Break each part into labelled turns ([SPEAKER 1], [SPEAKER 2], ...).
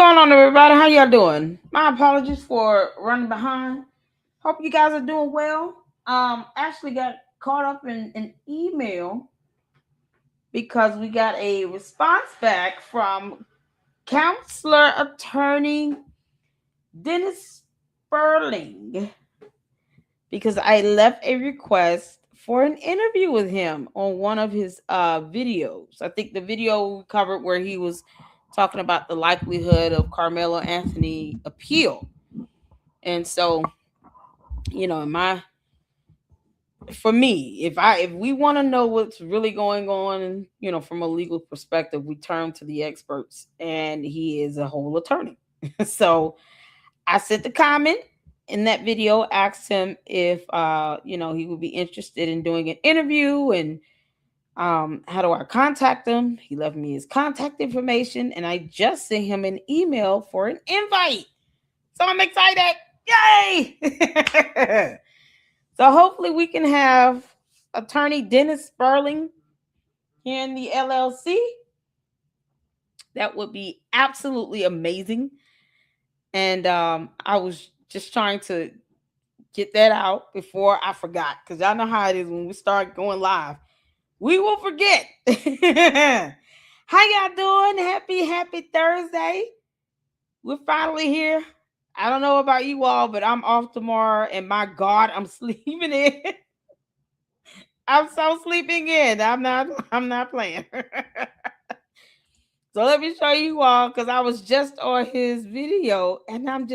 [SPEAKER 1] going on, everybody? How y'all doing? My apologies for running behind. Hope you guys are doing well. Actually got caught up in an email because we got a response back from counselor attorney Dennis Sperling because I left a request for an interview with him on one of his videos. I think the video we covered where he was talking about the likelihood of Carmelo Anthony appeal. And so, in my for me, if we want to know what's really going on, from a legal perspective, we turn to the experts, and he is a whole attorney. So I sent the comment in that video, asked him if he would be interested in doing an interview, and how do I contact him. He left me his contact information, and I just sent him an email for an invite. So I'm excited. Yay! So hopefully we can have attorney Dennis Sperling here in the LLC. That would be absolutely amazing. And I was just trying to get that out before I forgot, because y'all know how it is when we start going live. We will forget. How y'all doing? Happy Thursday. We're finally here. I don't know about you all, but I'm off tomorrow, and my God, I'm sleeping in. I'm so sleeping in. I'm not playing. So let me show you all, because I was just on his video, and I'm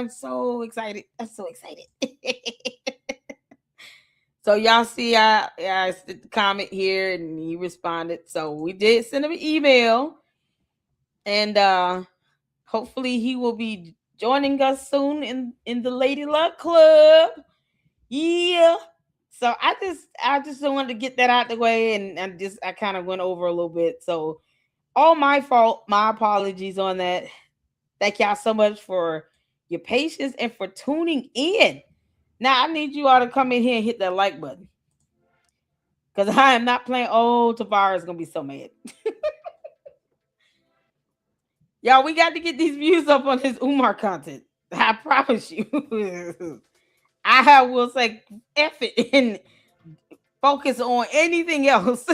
[SPEAKER 1] so excited. I'm so excited. So y'all see, I sent the comment here, and he responded. So we did send him an email, and hopefully he will be joining us soon in the Lady Luck Club. Yeah. So I just wanted to get that out the way, and I kind of went over a little bit. So all my fault. My apologies on that. Thank y'all so much for your patience and for tuning in. Now I need you all to come in here and hit that like button, because I am not playing. Oh, Tavares gonna be so mad. Y'all, we got to get these views up on his Umar content. I promise you. I will say F it and focus on anything else.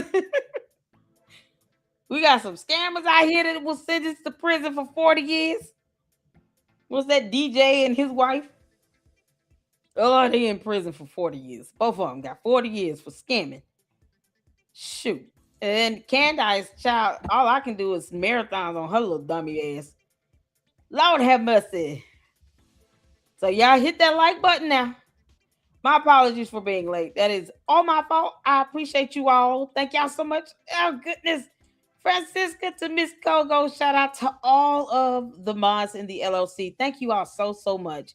[SPEAKER 1] We got some scammers out here that was sentenced to prison for 40 years. What's that, DJ and his wife? Oh, they in prison for 40 years. Both of them got 40 years for scamming. Shoot. And Candice, child, all I can do is marathons on her little dummy ass. Lord have mercy. So y'all hit that like button now. My apologies for being late. That is all my fault. I appreciate you all. Thank y'all so much. Oh, goodness. Francisca to Miss Kogo. Shout out to all of the mods in the LLC. Thank you all so much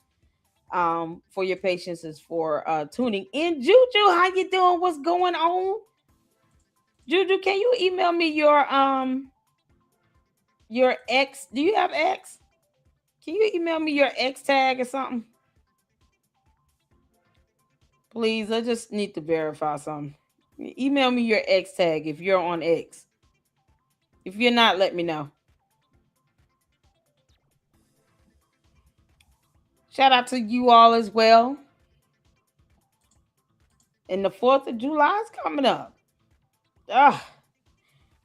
[SPEAKER 1] for your patience, and for tuning in. Juju, how you doing? What's going on? Juju, can you email me your X? Do you have X? Can you email me your X tag or something? Please, I just need to verify something. Email me your X tag if you're on X. If you're not, let me know. Shout out to you all as well. And the 4th of July is coming up. Ugh.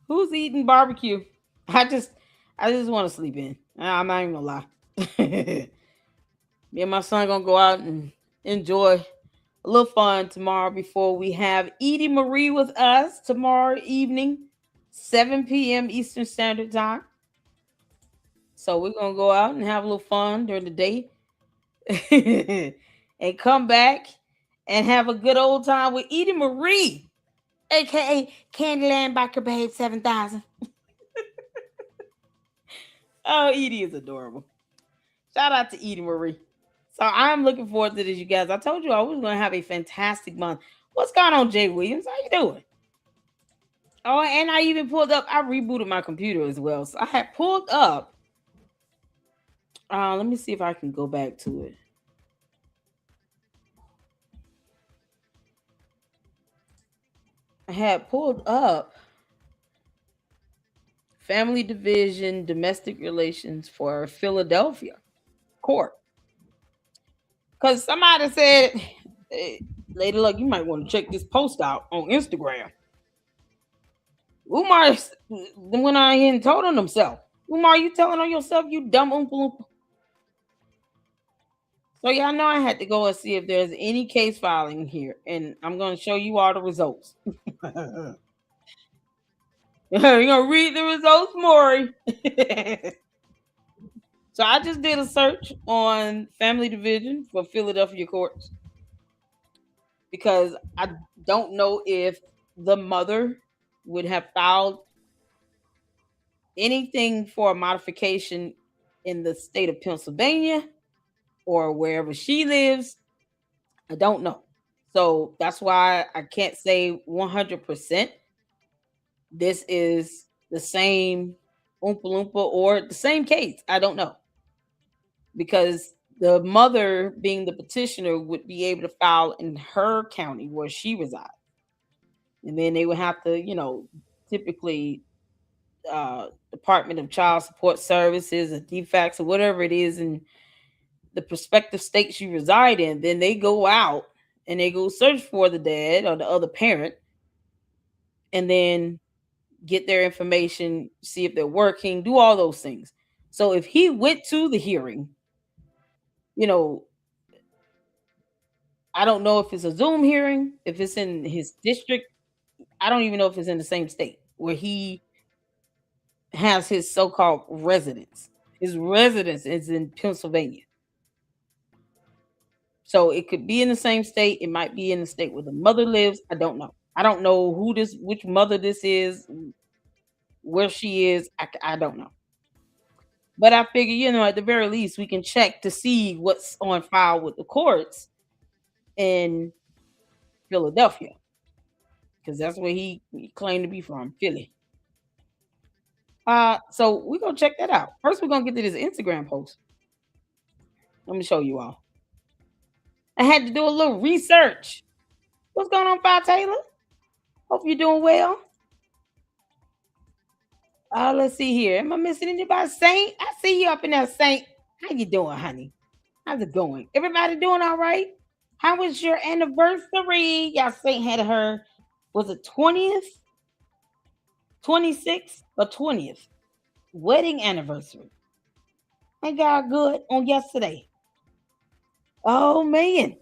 [SPEAKER 1] Who's eating barbecue? I just want to sleep in. I'm not even gonna lie. Me and my son gonna go out and enjoy a little fun tomorrow before we have Edie Marie with us tomorrow evening, 7 p.m. Eastern Standard Time. So we're gonna go out and have a little fun during the day, and come back and have a good old time with Edie Marie, aka Candyland Biker Babe 7000. Oh, Edie is adorable. Shout out to Edie Marie. So I'm looking forward to this, you guys. I told you I was going to have a fantastic month. What's going on, Jay Williams? How you doing? Oh, and I even pulled up. I rebooted my computer as well. So I had pulled up. Let me see if I can go back to it. I had pulled up Family Division, Domestic Relations for Philadelphia Court. Because somebody said, hey, Lady Luck, you might want to check this post out on Instagram. Umar went on here and told on himself. Umar, you telling on yourself, you dumb oompa loompa? So y'all know I had to go and see if there's any case filing here, and I'm going to show you all the results. You're gonna read the results, Maury. So I just did a search on family division for Philadelphia courts because I don't know if the mother would have filed anything for a modification in the state of Pennsylvania or wherever she lives. I don't know. So that's why I can't say 100% this is the same Oompa Loompa or the same case. I don't know. Because the mother, being the petitioner, would be able to file in her county where she resides. And then they would have to, typically Department of Child Support Services or DFACS or whatever it is in the prospective states you reside in, then they go out and they go search for the dad or the other parent and then get their information, see if they're working, do all those things. So if he went to the hearing, you know, I don't know if it's a Zoom hearing, if it's in his district. I don't even know if it's in the same state where he has his so-called residence. His residence is in Pennsylvania. So it could be in the same state. It might be in the state where the mother lives. I don't know. I don't know which mother this is, where she is. I don't know. But I figure, at the very least, we can check to see what's on file with the courts in Philadelphia, because that's where he claimed to be from, Philly. So we're gonna check that out. First, we're gonna get to this Instagram post. Let me show you all. I had to do a little research. What's going on, Fi Taylor? Hope you're doing well. Let's see here. Am I missing anybody? Saint, I see you up in there, Saint. How you doing, honey? How's it going? Everybody doing all right? How was your anniversary? Y'all Saint had her, was it 20th, 26th, or 20th? Wedding anniversary. I got good on yesterday. Oh man.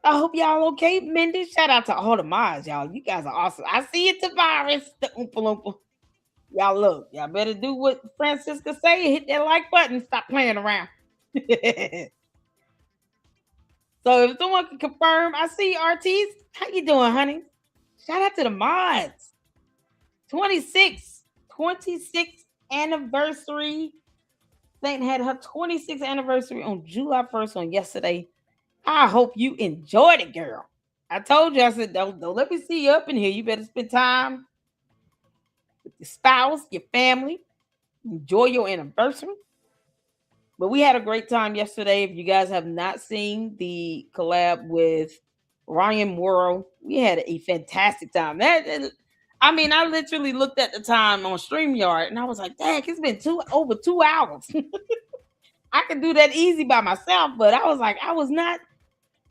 [SPEAKER 1] I hope y'all okay, Mindy. Shout out to all the mods, y'all. You guys are awesome. I see it, Tavares, the Oompa Loompa. Y'all look, y'all better do what Francisca say. Hit that like button. Stop playing around. So if someone can confirm, I see Artis. How you doing, honey? Shout out to the mods. 26th anniversary. Saint had her 26th anniversary on July 1st on yesterday. I hope you enjoyed it, girl. I told you, I said, don't let me see you up in here. You better spend time with your spouse, your family. Enjoy your anniversary. But we had a great time yesterday. If you guys have not seen the collab with Ryan Morrow, we had a fantastic time. I literally looked at the time on StreamYard and I was like, dang, it's been over 2 hours. I could do that easy by myself, but I was like,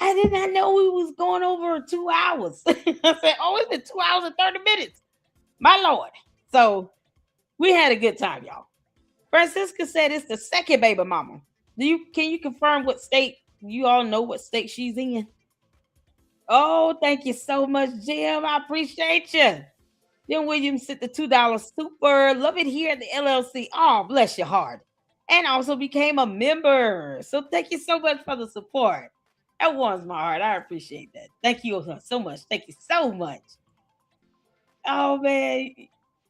[SPEAKER 1] I did not know we was going over 2 hours. I said, oh, it's been 2 hours and 30 minutes. My Lord. So we had a good time, y'all. Francisca said it's the second baby mama. Can you confirm what state? You all know what state she's in? Oh, thank you so much, Jim. I appreciate you. Jim Williams sent the $2 super. Love it here at the LLC. Oh, bless your heart. And also became a member. So thank you so much for the support. That warms my heart. I appreciate that. Thank you so much. Thank you so much. Oh, man.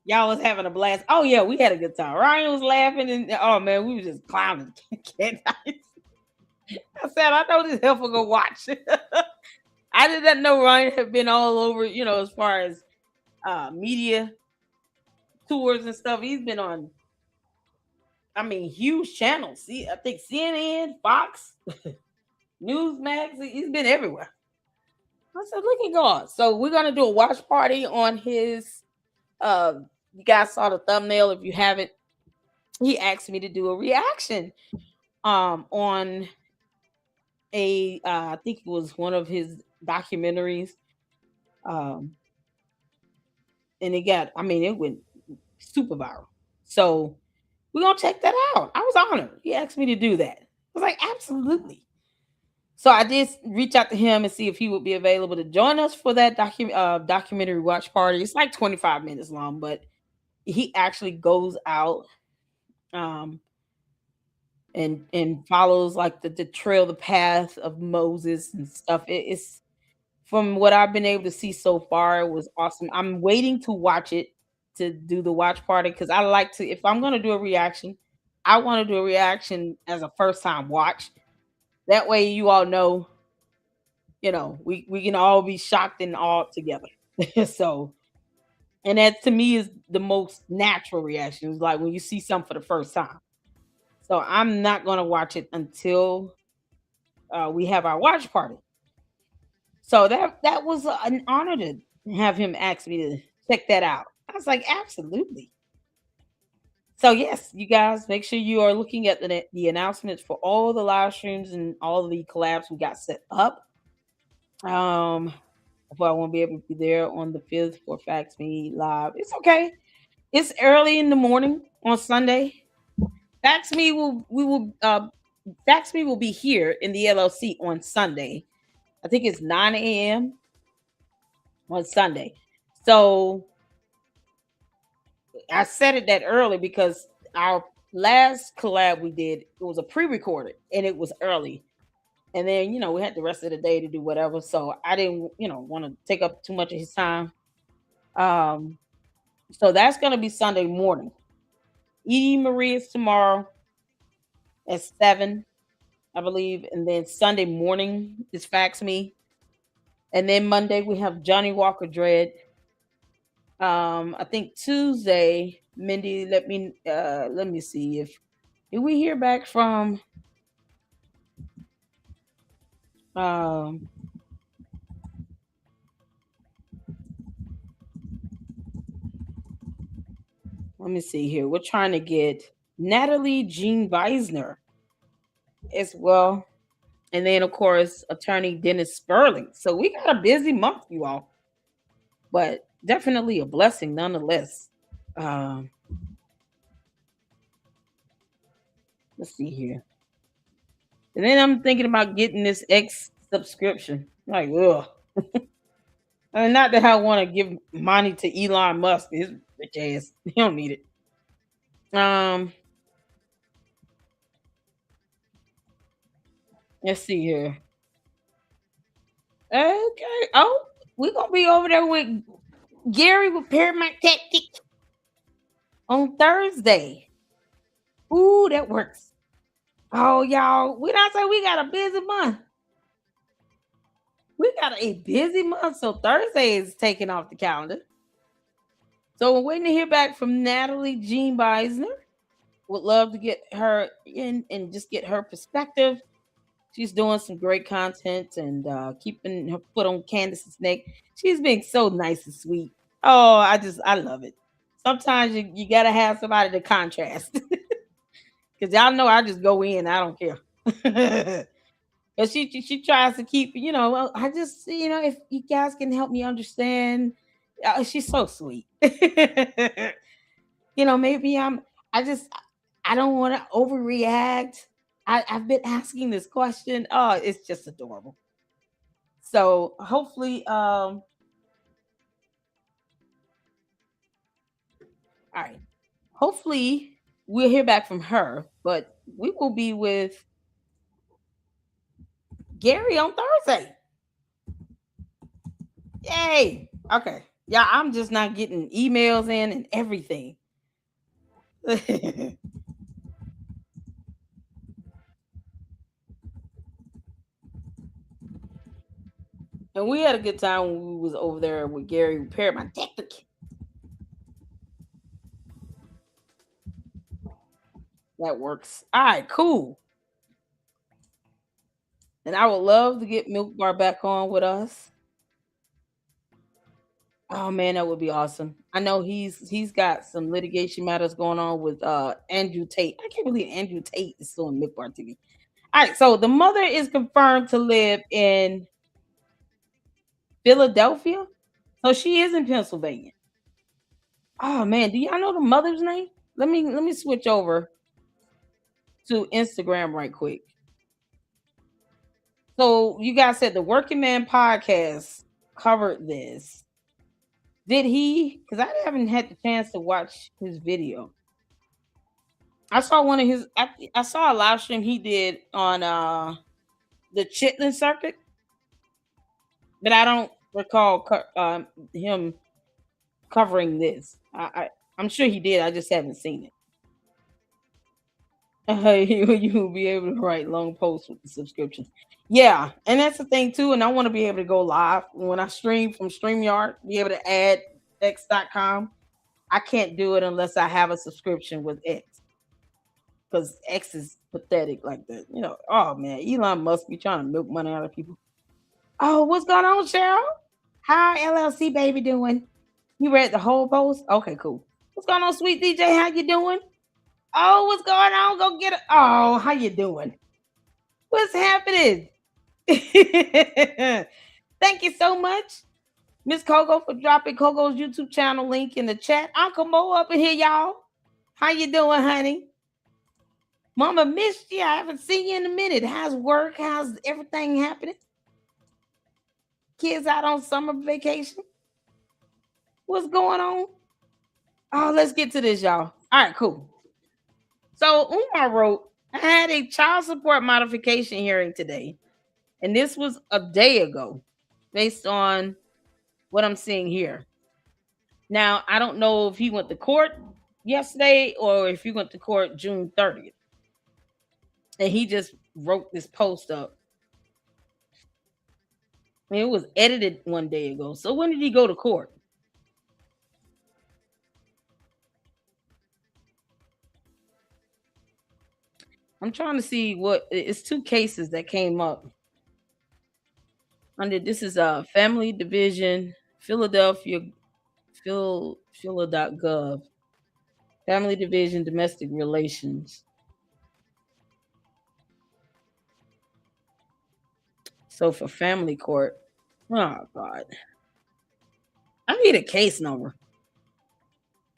[SPEAKER 1] Y'all was having a blast. Oh, yeah, we had a good time. Ryan was laughing. And oh, man, we were just clowning. I said, I know this helpful go watch. I did not know Ryan had been all over, as far as media tours and stuff. He's been on, huge channels. See, I think CNN, Fox, Newsmax. He's been everywhere. I said, look at God. So we're gonna do a watch party on his. Uh, you guys saw the thumbnail. If you haven't, he asked me to do a reaction on I think it was one of his documentaries. Um, and it got, I mean, it went super viral. So we're gonna check that out. I was honored. He asked me to do that. I was like, absolutely. So I did reach out to him and see if he would be available to join us for that documentary watch party. It's like 25 minutes long, but he actually goes out um, and follows like the trail, the path of Moses and stuff. It's from what I've been able to see so far, it was awesome. I'm waiting to watch it to do the watch party because I like to. If I'm going to do a reaction, I want to do a reaction as a first time watch. That way, you all know, we can all be shocked and all together. So, and that to me is the most natural reaction. It's like when you see something for the first time. So I'm not going to watch it until we have our watch party. So that was an honor to have him ask me to check that out. I was like, absolutely. So yes, you guys make sure you are looking at the announcements for all the live streams and all the collabs we got set up. If I won't be able to be there on the 5th for Fax Me Live, it's okay. It's early in the morning on Sunday. Fax Me will we will Fax Me will be here in the LLC on Sunday. I think it's 9 a.m. on Sunday. So I said it that early because our last collab we did, it was a pre-recorded and it was early. And then, we had the rest of the day to do whatever. So I didn't, want to take up too much of his time. Um, so that's gonna be Sunday morning. Edie Marie is tomorrow at 7, I believe. And then Sunday morning is Fax Me. And then Monday we have Johnny Walker Dread. I think Tuesday, Mindy, let me see if did we hear back from um let me see here. We're trying to get Natalie Jean Weisner as well. And then of course attorney Dennis Sperling. So we got a busy month, you all. But definitely a blessing nonetheless. Um let's see here. And then I'm thinking about getting this X subscription. Like, ugh. And not that I want to give money to Elon Musk, his rich ass. He don't need it. Um, let's see here. Okay. Oh, we're gonna be over there with Gary with Paramount Tactic on Thursday. Ooh, that works. Oh, y'all, we not say we got a busy month. We got a busy month, so Thursday is taking off the calendar. So we're waiting to hear back from Natalie Jean Beisner. Would love to get her in and just get her perspective. She's doing some great content and keeping her foot on Candace's neck. She's being so nice and sweet. Oh, I love it. Sometimes you gotta have somebody to contrast. Because y'all know I just go in, I don't care. But she tries to keep, well, I just, if you guys can help me understand. She's so sweet. Maybe I don't want to overreact. I've been asking this question. Oh, it's just adorable. So hopefully, all right. Hopefully we'll hear back from her, but we will be with Gary on Thursday. Yay. Okay. Yeah, I'm just not getting emails in and everything. And we had a good time when we was over there with Gary repaired my tactic. That works. All right, cool. And I would love to get Milk Bar back on with us. Oh man, that would be awesome. I know he's got some litigation matters going on with Andrew Tate. I can't believe Andrew Tate is still in Midbar TV. All right, so the mother is confirmed to live in Philadelphia. So she is in Pennsylvania. Oh man, do y'all know the mother's name? Let me switch over to Instagram right quick. So you guys said the Working Man podcast covered this. Did he? Because I haven't had the chance to watch his video. I saw one of his. I saw a live stream he did on the Chitlin circuit, but I don't recall him covering this. I'm sure he did. I just haven't seen it. You'll be able to write long posts with the subscriptions. Yeah, and that's the thing too. And I want to be able to go live when I stream from StreamYard, be able to add X.com. I can't do it unless I have a subscription with X because X is pathetic like that. Oh man, Elon Musk be trying to milk money out of people. Oh, what's going on, Cheryl? How LLC baby doing? You read the whole post? Okay, cool. What's going on, sweet DJ? How you doing? Oh, what's going on? Go get it. Oh, how you doing? What's happening? Thank you so much, Miss Coco, for dropping Coco's YouTube channel link in the chat. Uncle Mo up in here, y'all. How you doing, honey? Mama missed you. I haven't seen you in a minute. How's work? How's everything happening? Kids out on summer vacation? What's going on? Oh, let's get to this, y'all. All right, cool. So Umar wrote, I had a child support modification hearing today, and this was a day ago, based on what I'm seeing here. Now, I don't know if he went to court yesterday or if he went to court June 30th. And he just wrote this post up. It was edited one day ago. So when did he go to court? I'm trying to see what it's two cases that came up. Under this is a family division, Philadelphia, Phila.gov. Family division, domestic relations. So for family court, oh God, I need a case number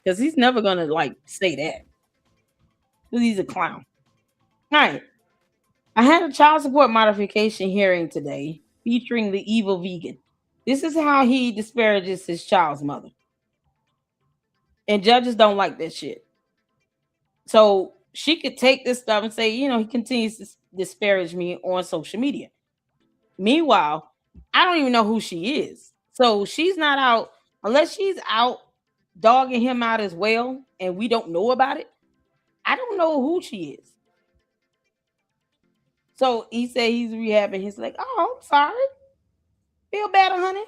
[SPEAKER 1] because he's never gonna say that because he's a clown. All right, I had a child support modification hearing today featuring the evil vegan. This is how he disparages his child's mother, and judges don't like that shit. So she could take this stuff and say, he continues to disparage me on social media. Meanwhile, I don't even know who she is. So she's not out, unless she's out dogging him out as well, and we don't know about it. I don't know who she is. So he said he's rehabbing. He's like, oh, I'm sorry. Feel better, honey.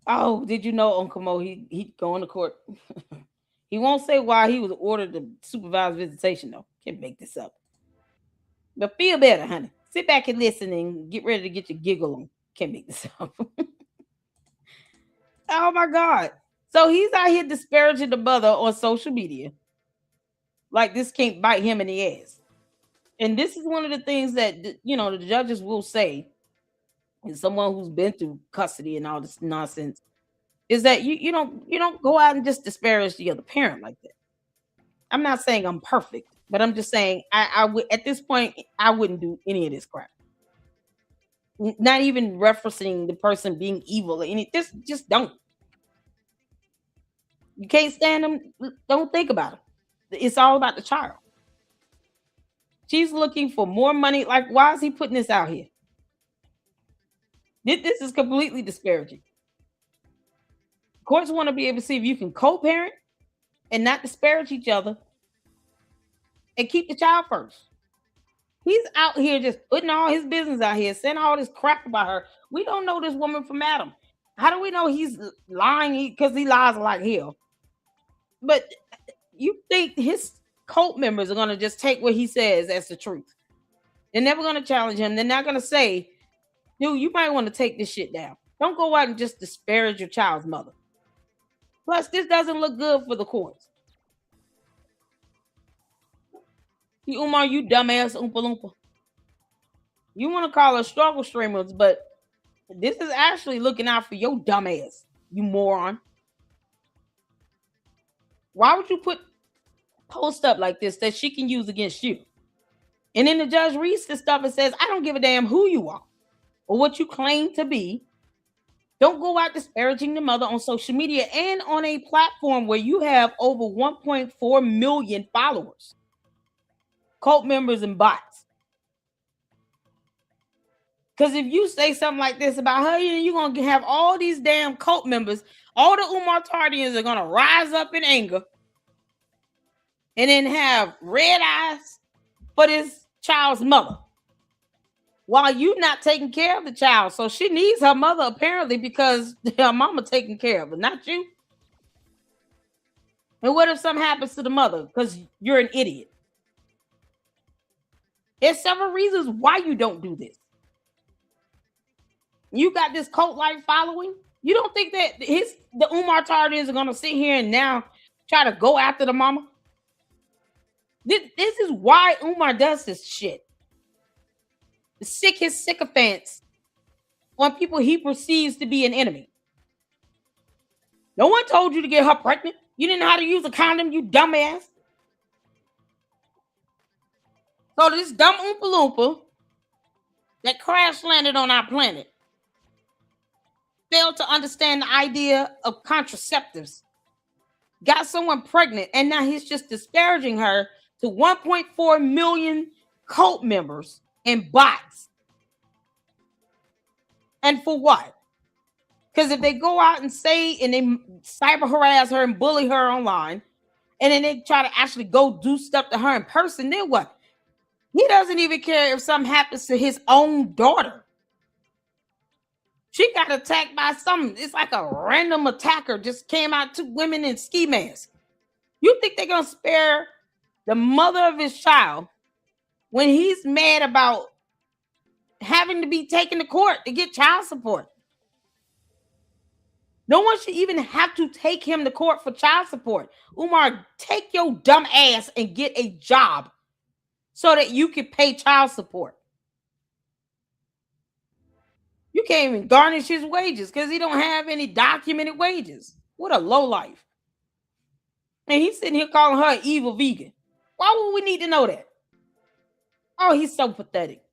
[SPEAKER 1] Oh, did you know Uncle Mo, he going to court? He won't say why he was ordered to supervise visitation, though. Can't make this up. But feel better, honey. Sit back and listen and get ready to get your giggle on. Can't make this up. Oh my God. So he's out here disparaging the mother on social media. Like this can't bite him in the ass. And this is one of the things that the judges will say, and someone who's been through custody and all this nonsense, is that you don't go out and just disparage the other parent like that. I'm not saying I'm perfect, but I'm just saying I would at this point I wouldn't do any of this crap. Not even referencing the person being evil or any. Just don't. You can't stand them. Don't think about it. It's all about the child. She's looking for more money. Like, why is he putting this out here? This is completely disparaging. Courts want to be able to see if you can co-parent and not disparage each other and keep the child first. He's out here just putting all his business out here, saying all this crap about her. We don't know this woman from Adam. How do we know he's lying? Because he lies like hell. But you think his cult members are going to just take what he says as the truth? They're never going to challenge him. They're not going to say, dude, you might want to take this shit down. Don't go out and just disparage your child's mother. Plus, this doesn't look good for the courts. See, Umar, you dumbass Oompa Loompa. You want to call us struggle streamers, but this is actually looking out for your dumbass, you moron. Why would you put post up like this that she can use against you? And then the judge reads this stuff and says, I don't give a damn who you are or what you claim to be. Don't go out disparaging the mother on social media and on a platform where you have over 1.4 million followers, cult members, and bots. Because if you say something like this about her, you're going to have all these damn cult members. All the Umar Tardians are going to rise up in anger and then have red eyes for this child's mother while you not taking care of the child. So she needs her mother apparently because her mama taking care of her, not you. And what if something happens to the mother because you're an idiot? There's several reasons why you don't do this. You got this cult-like following. You don't think that the Umar Tardians are going to sit here and now try to go after the mama? This is why Umar does this shit. Sick his sycophants on people he perceives to be an enemy. No one told you to get her pregnant. You didn't know how to use a condom, you dumbass. So this dumb Oompa Loompa that crash landed on our planet failed to understand the idea of contraceptives, got someone pregnant, and now he's just disparaging her to 1.4 million cult members and bots. And for what? Because if they go out and say and they cyber harass her and bully her online, and then they try to actually go do stuff to her in person, then what? He doesn't even care if something happens to his own daughter. She got attacked by something. It's like a random attacker just came out, 2 women in ski masks. You think they're going to spare the mother of his child when he's mad about having to be taken to court to get child support? No one should even have to take him to court for child support. Umar, take your dumb ass and get a job so that you can pay child support. You can't even garnish his wages because he don't have any documented wages. What a lowlife. And he's sitting here calling her an evil vegan. Why would we need to know that? Oh, he's so pathetic.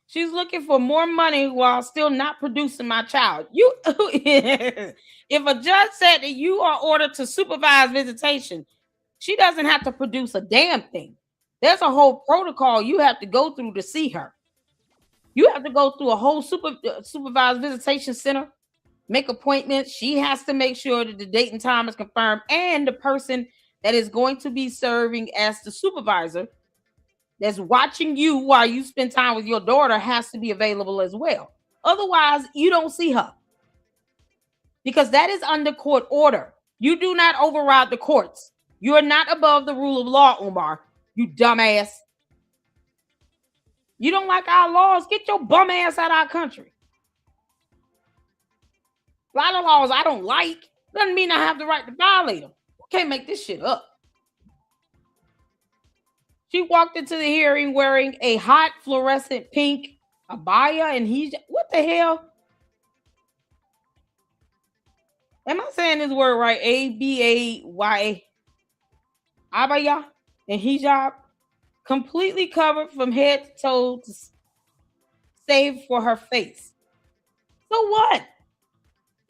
[SPEAKER 1] She's looking for more money while still not producing my child. If a judge said that you are ordered to supervise visitation, she doesn't have to produce a damn thing. There's a whole protocol you have to go through to see her. You have to go through a whole supervised visitation center, make appointments. She has to make sure that the date and time is confirmed, and the person that is going to be serving as the supervisor that's watching you while you spend time with your daughter has to be available as well. Otherwise, you don't see her because that is under court order. You do not override the courts. You are not above the rule of law, Umar, you dumbass. You don't like our laws? Get your bum ass out of our country. A lot of laws I don't like doesn't mean I have the right to violate them. You can't make this shit up. She walked into the hearing wearing a hot fluorescent pink abaya and what the hell? Am I saying this word right? A-B-A-Y-A. Abaya and hijab. Completely covered from head to toe, save for her face. So what?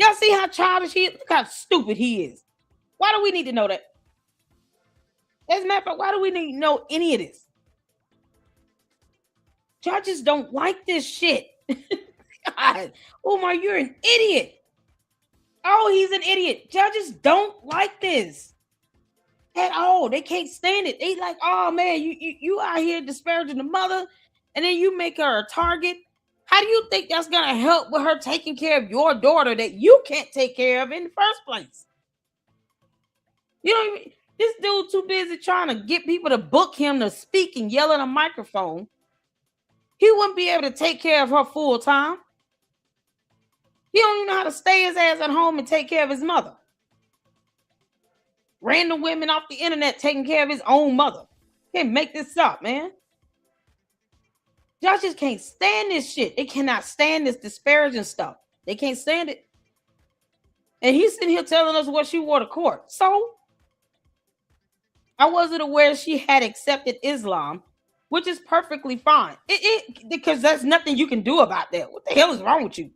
[SPEAKER 1] Y'all see how childish he is? Look how stupid he is. Why do we need to know that? As a matter of fact, why do we need to know any of this? Judges don't like this shit. God, Umar, you're an idiot. Oh, he's an idiot. Judges don't like this at all. They can't stand it. They like, oh man, you out here disparaging the mother, and then you make her a target. How do you think that's gonna help with her taking care of your daughter that you can't take care of in the first place? You know, this dude too busy trying to get people to book him to speak and yell at a microphone. He wouldn't be able to take care of her full time. He don't even know how to stay his ass at home and take care of his mother. Random women off the internet taking care of his own mother. Can't make this up, man. Y'all just can't stand this shit. They cannot stand this disparaging stuff. They can't stand it. And he's sitting here telling us what she wore to court. So I wasn't aware she had accepted Islam, which is perfectly fine. Because there's nothing you can do about that. What the hell is wrong with you?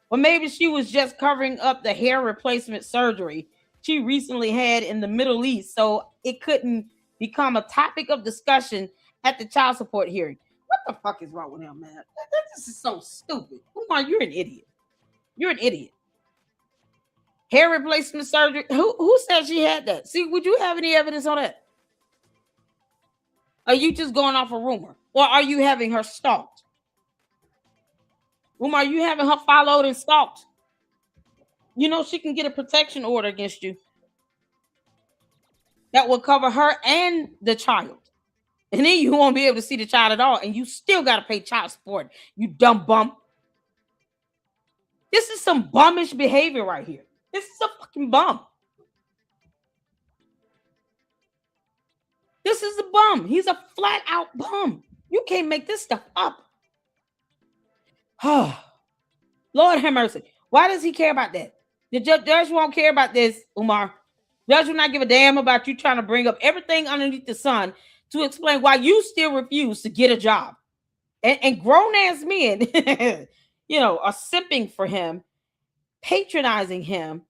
[SPEAKER 1] Or maybe she was just covering up the hair replacement surgery she recently had in the Middle East, so it couldn't become a topic of discussion at the child support hearing. What the fuck is wrong with him, man? This is so stupid. Umar, you're an idiot. You're an idiot. Hair replacement surgery. Who said she had that? See, would you have any evidence on that? Are you just going off a rumor? Or are you having her stalked? Umar, are you having her followed and stalked? You know she can get a protection order against you that will cover her and the child. And then you won't be able to see the child at all. And you still got to pay child support, you dumb bum. This is some bummish behavior right here. This is a fucking bum. This is a bum. He's a flat out bum. You can't make this stuff up. Oh, Lord have mercy. Why does he care about that? The judge won't care about this, Umar. Judge will not give a damn about you trying to bring up everything underneath the sun to explain why you still refuse to get a job. And grown-ass men, are simping for him, patronizing him,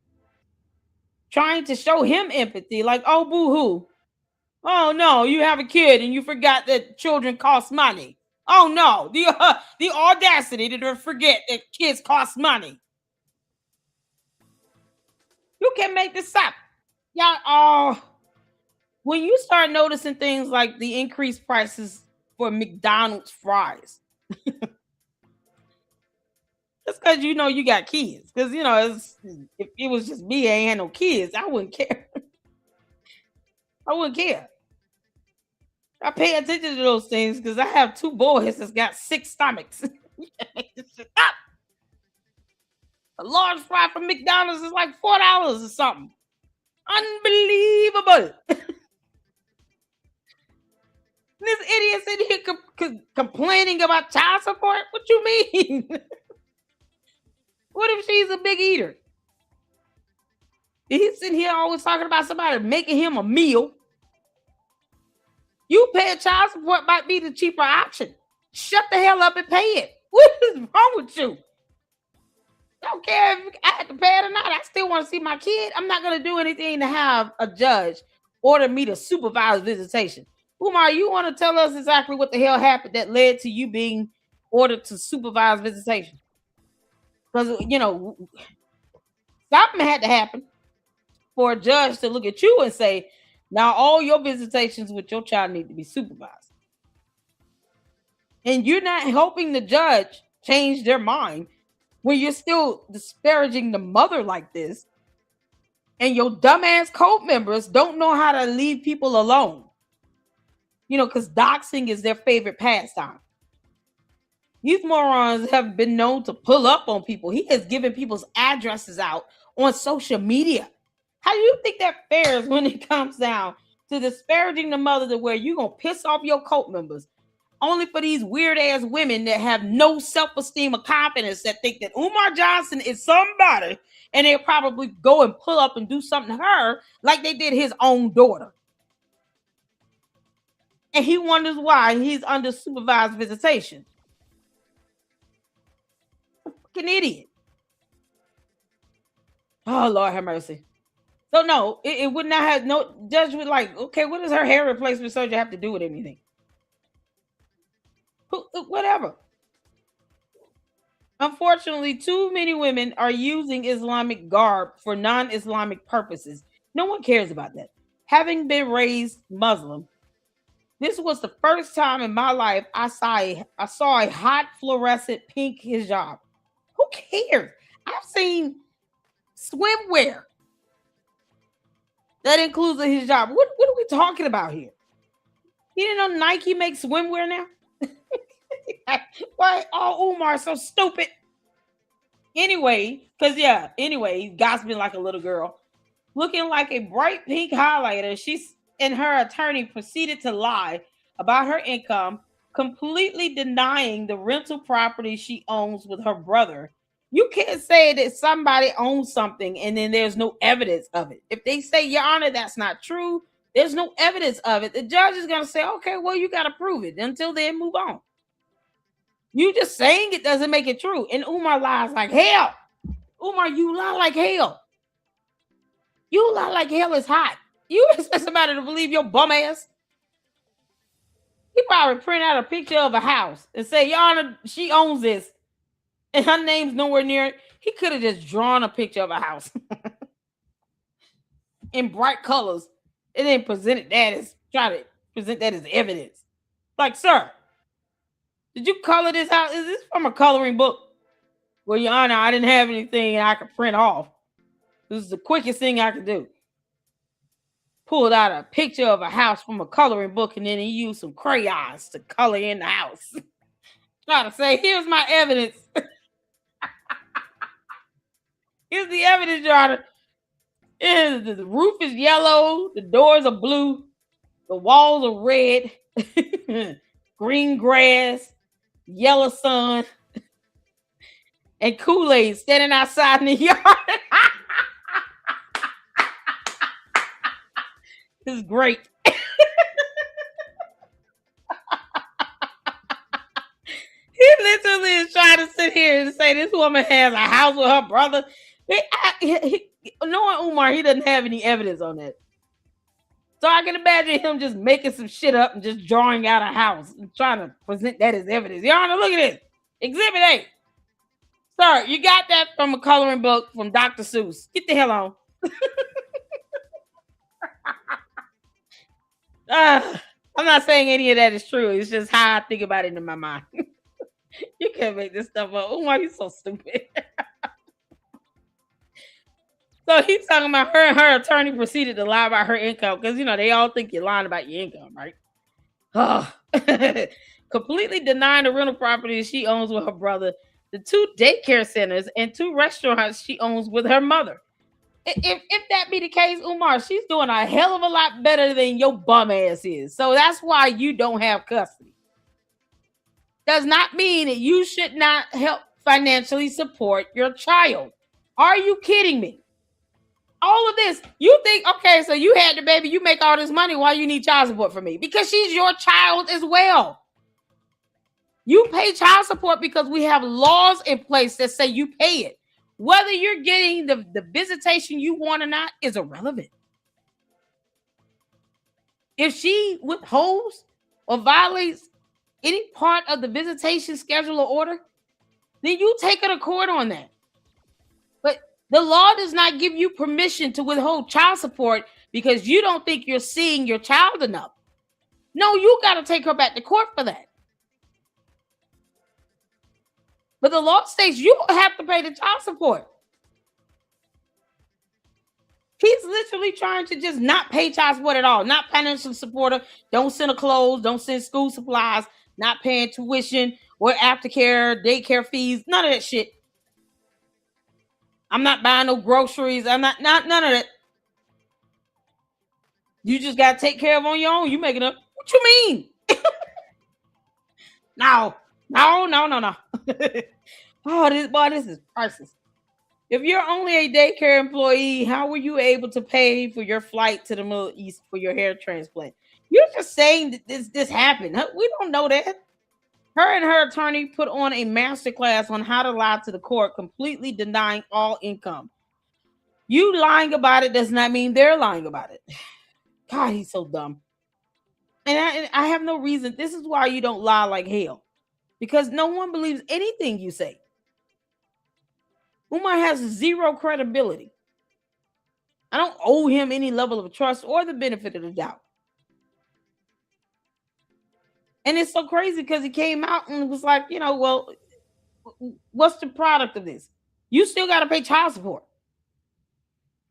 [SPEAKER 1] trying to show him empathy, like, oh, boo-hoo. Oh, no, you have a kid and you forgot that children cost money. Oh, no, the audacity to forget that kids cost money. You can make this up. Y'all, when you start noticing things like the increased prices for McDonald's fries, that's because you got kids. Because, if it was just me, I ain't had no kids, I wouldn't care. I wouldn't care. I pay attention to those things because I have 2 boys that's got 6 stomachs. A large fry from McDonald's is like $4 or something. Unbelievable. This idiot sitting here complaining about child support? What you mean? What if she's a big eater? He's sitting here always talking about somebody making him a meal. You pay child support might be the cheaper option. Shut the hell up and pay it. What is wrong with you? I don't care if I had to pay it or not. I still want to see my kid. I'm not going to do anything to have a judge order me to supervise visitation. Umar, you want to tell us exactly what the hell happened that led to you being ordered to supervise visitation? Because, something had to happen for a judge to look at you and say, now all your visitations with your child need to be supervised. And you're not helping the judge change their mind when you're still disparaging the mother like this. And your dumbass cult members don't know how to leave people alone. Because doxing is their favorite pastime. These morons have been known to pull up on people. He has given people's addresses out on social media. How do you think that fares when it comes down to disparaging the mother to where you're going to piss off your cult members only for these weird ass women that have no self-esteem or confidence that think that Umar Johnson is somebody and they'll probably go and pull up and do something to her like they did his own daughter. And he wonders why he's under supervised visitation. Fucking idiot. Oh, Lord have mercy. So no, it would not have no judge would like, okay, what does her hair replacement surgery have to do with anything? Whatever. Unfortunately, too many women are using Islamic garb for non-Islamic purposes. No one cares about that. Having been raised Muslim, this was the first time in my life I saw a hot fluorescent pink hijab. Who cares? I've seen swimwear that includes a hijab. What are we talking about here? You didn't know Nike makes swimwear now? Why? Oh, Umar, so stupid. Anyway, he's gossiping like a little girl. Looking like a bright pink highlighter, she's and her attorney proceeded to lie about her income, completely denying the rental property she owns with her brother. You can't say that somebody owns something and then there's no evidence of it. If they say, Your Honor, that's not true, there's no evidence of it, the judge is going to say, okay, well, you got to prove it. Until then, move on. You just saying it doesn't make it true. And Umar lies like hell. Umar, you lie like hell. You lie like hell is hot. You expect somebody to believe your bum ass? He probably print out a picture of a house and say, Your Honor, she owns this. And her name's nowhere near it. He could have just drawn a picture of a house in bright colors and then try to present that as evidence. Like, sir, did you color this house? Is this from a coloring book? Well, Your Honor, I didn't have anything I could print off. This is the quickest thing I could do. Pulled out a picture of a house from a coloring book and then he used some crayons to color in the house. Try to say, here's my evidence. Here's the evidence, Your Honor. The roof is yellow, the doors are blue, the walls are red, green grass, yellow sun, and Kool-Aid standing outside in the yard. This is great. He literally is trying to sit here and say this woman has a house with her brother. Knowing Umar, he doesn't have any evidence on that. So I can imagine him just making some shit up and just drawing out a house and trying to present that as evidence. Your Honor, look at this. Exhibit A. Sir, you got that from a coloring book from Dr. Seuss. Get the hell on. I'm not saying any of that is true. It's just how I think about it in my mind. You can't make this stuff up. Umar, you're so stupid. So he's talking about her and her attorney proceeded to lie about her income because, they all think you're lying about your income, right? Completely denying the rental property she owns with her brother, the 2 daycare centers, and 2 restaurants she owns with her mother. If that be the case, Umar, she's doing a hell of a lot better than your bum ass is. So that's why you don't have custody. Does not mean that you should not help financially support your child. Are you kidding me? All of this, you think, okay, so you had the baby, you make all this money, why you need child support from me? Because she's your child as well. You pay child support because we have laws in place that say you pay it. Whether you're getting the visitation you want or not is irrelevant. If she withholds or violates any part of the visitation schedule or order, then you take her to court on that. But the law does not give you permission to withhold child support because you don't think you're seeing your child enough. No, you got to take her back to court for that. But the law states you have to pay the child support. He's literally trying to just not pay child support at all. Not financial support her. Don't send her clothes. Don't send school supplies. Not paying tuition or aftercare, daycare fees. None of that shit. I'm not buying no groceries. I'm not none of that. You just got to take care of on your own. You making up. What you mean? No. This is priceless. If you're only a daycare employee, how were you able to pay for your flight to the Middle East for your hair transplant? You're just saying that this happened. We don't know that. Her and her attorney put on a masterclass on how to lie to the court, completely denying all income. You lying about it does not mean they're lying about it. God, he's so dumb. And I have no reason. This is why you don't lie like hell. Because no one believes anything you say. Umar has 0 credibility. I don't owe him any level of trust or the benefit of the doubt. And it's so crazy because he came out and was like, well, what's the product of this? You still got to pay child support.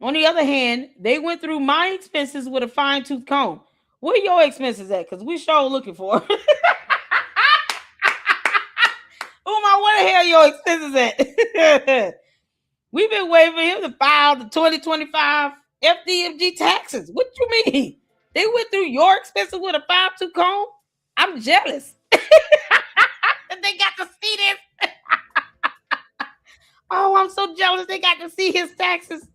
[SPEAKER 1] On the other hand, they went through my expenses with a fine-tooth comb. Where your expenses at? Because we sure looking for. Umar, Oh, where the hell your expenses at? We've been waiting for him to file the 2025 FDMG taxes. What you mean? They went through your expenses with a 5-2 comb? I'm jealous. They got to see this. Oh, I'm so jealous they got to see his taxes.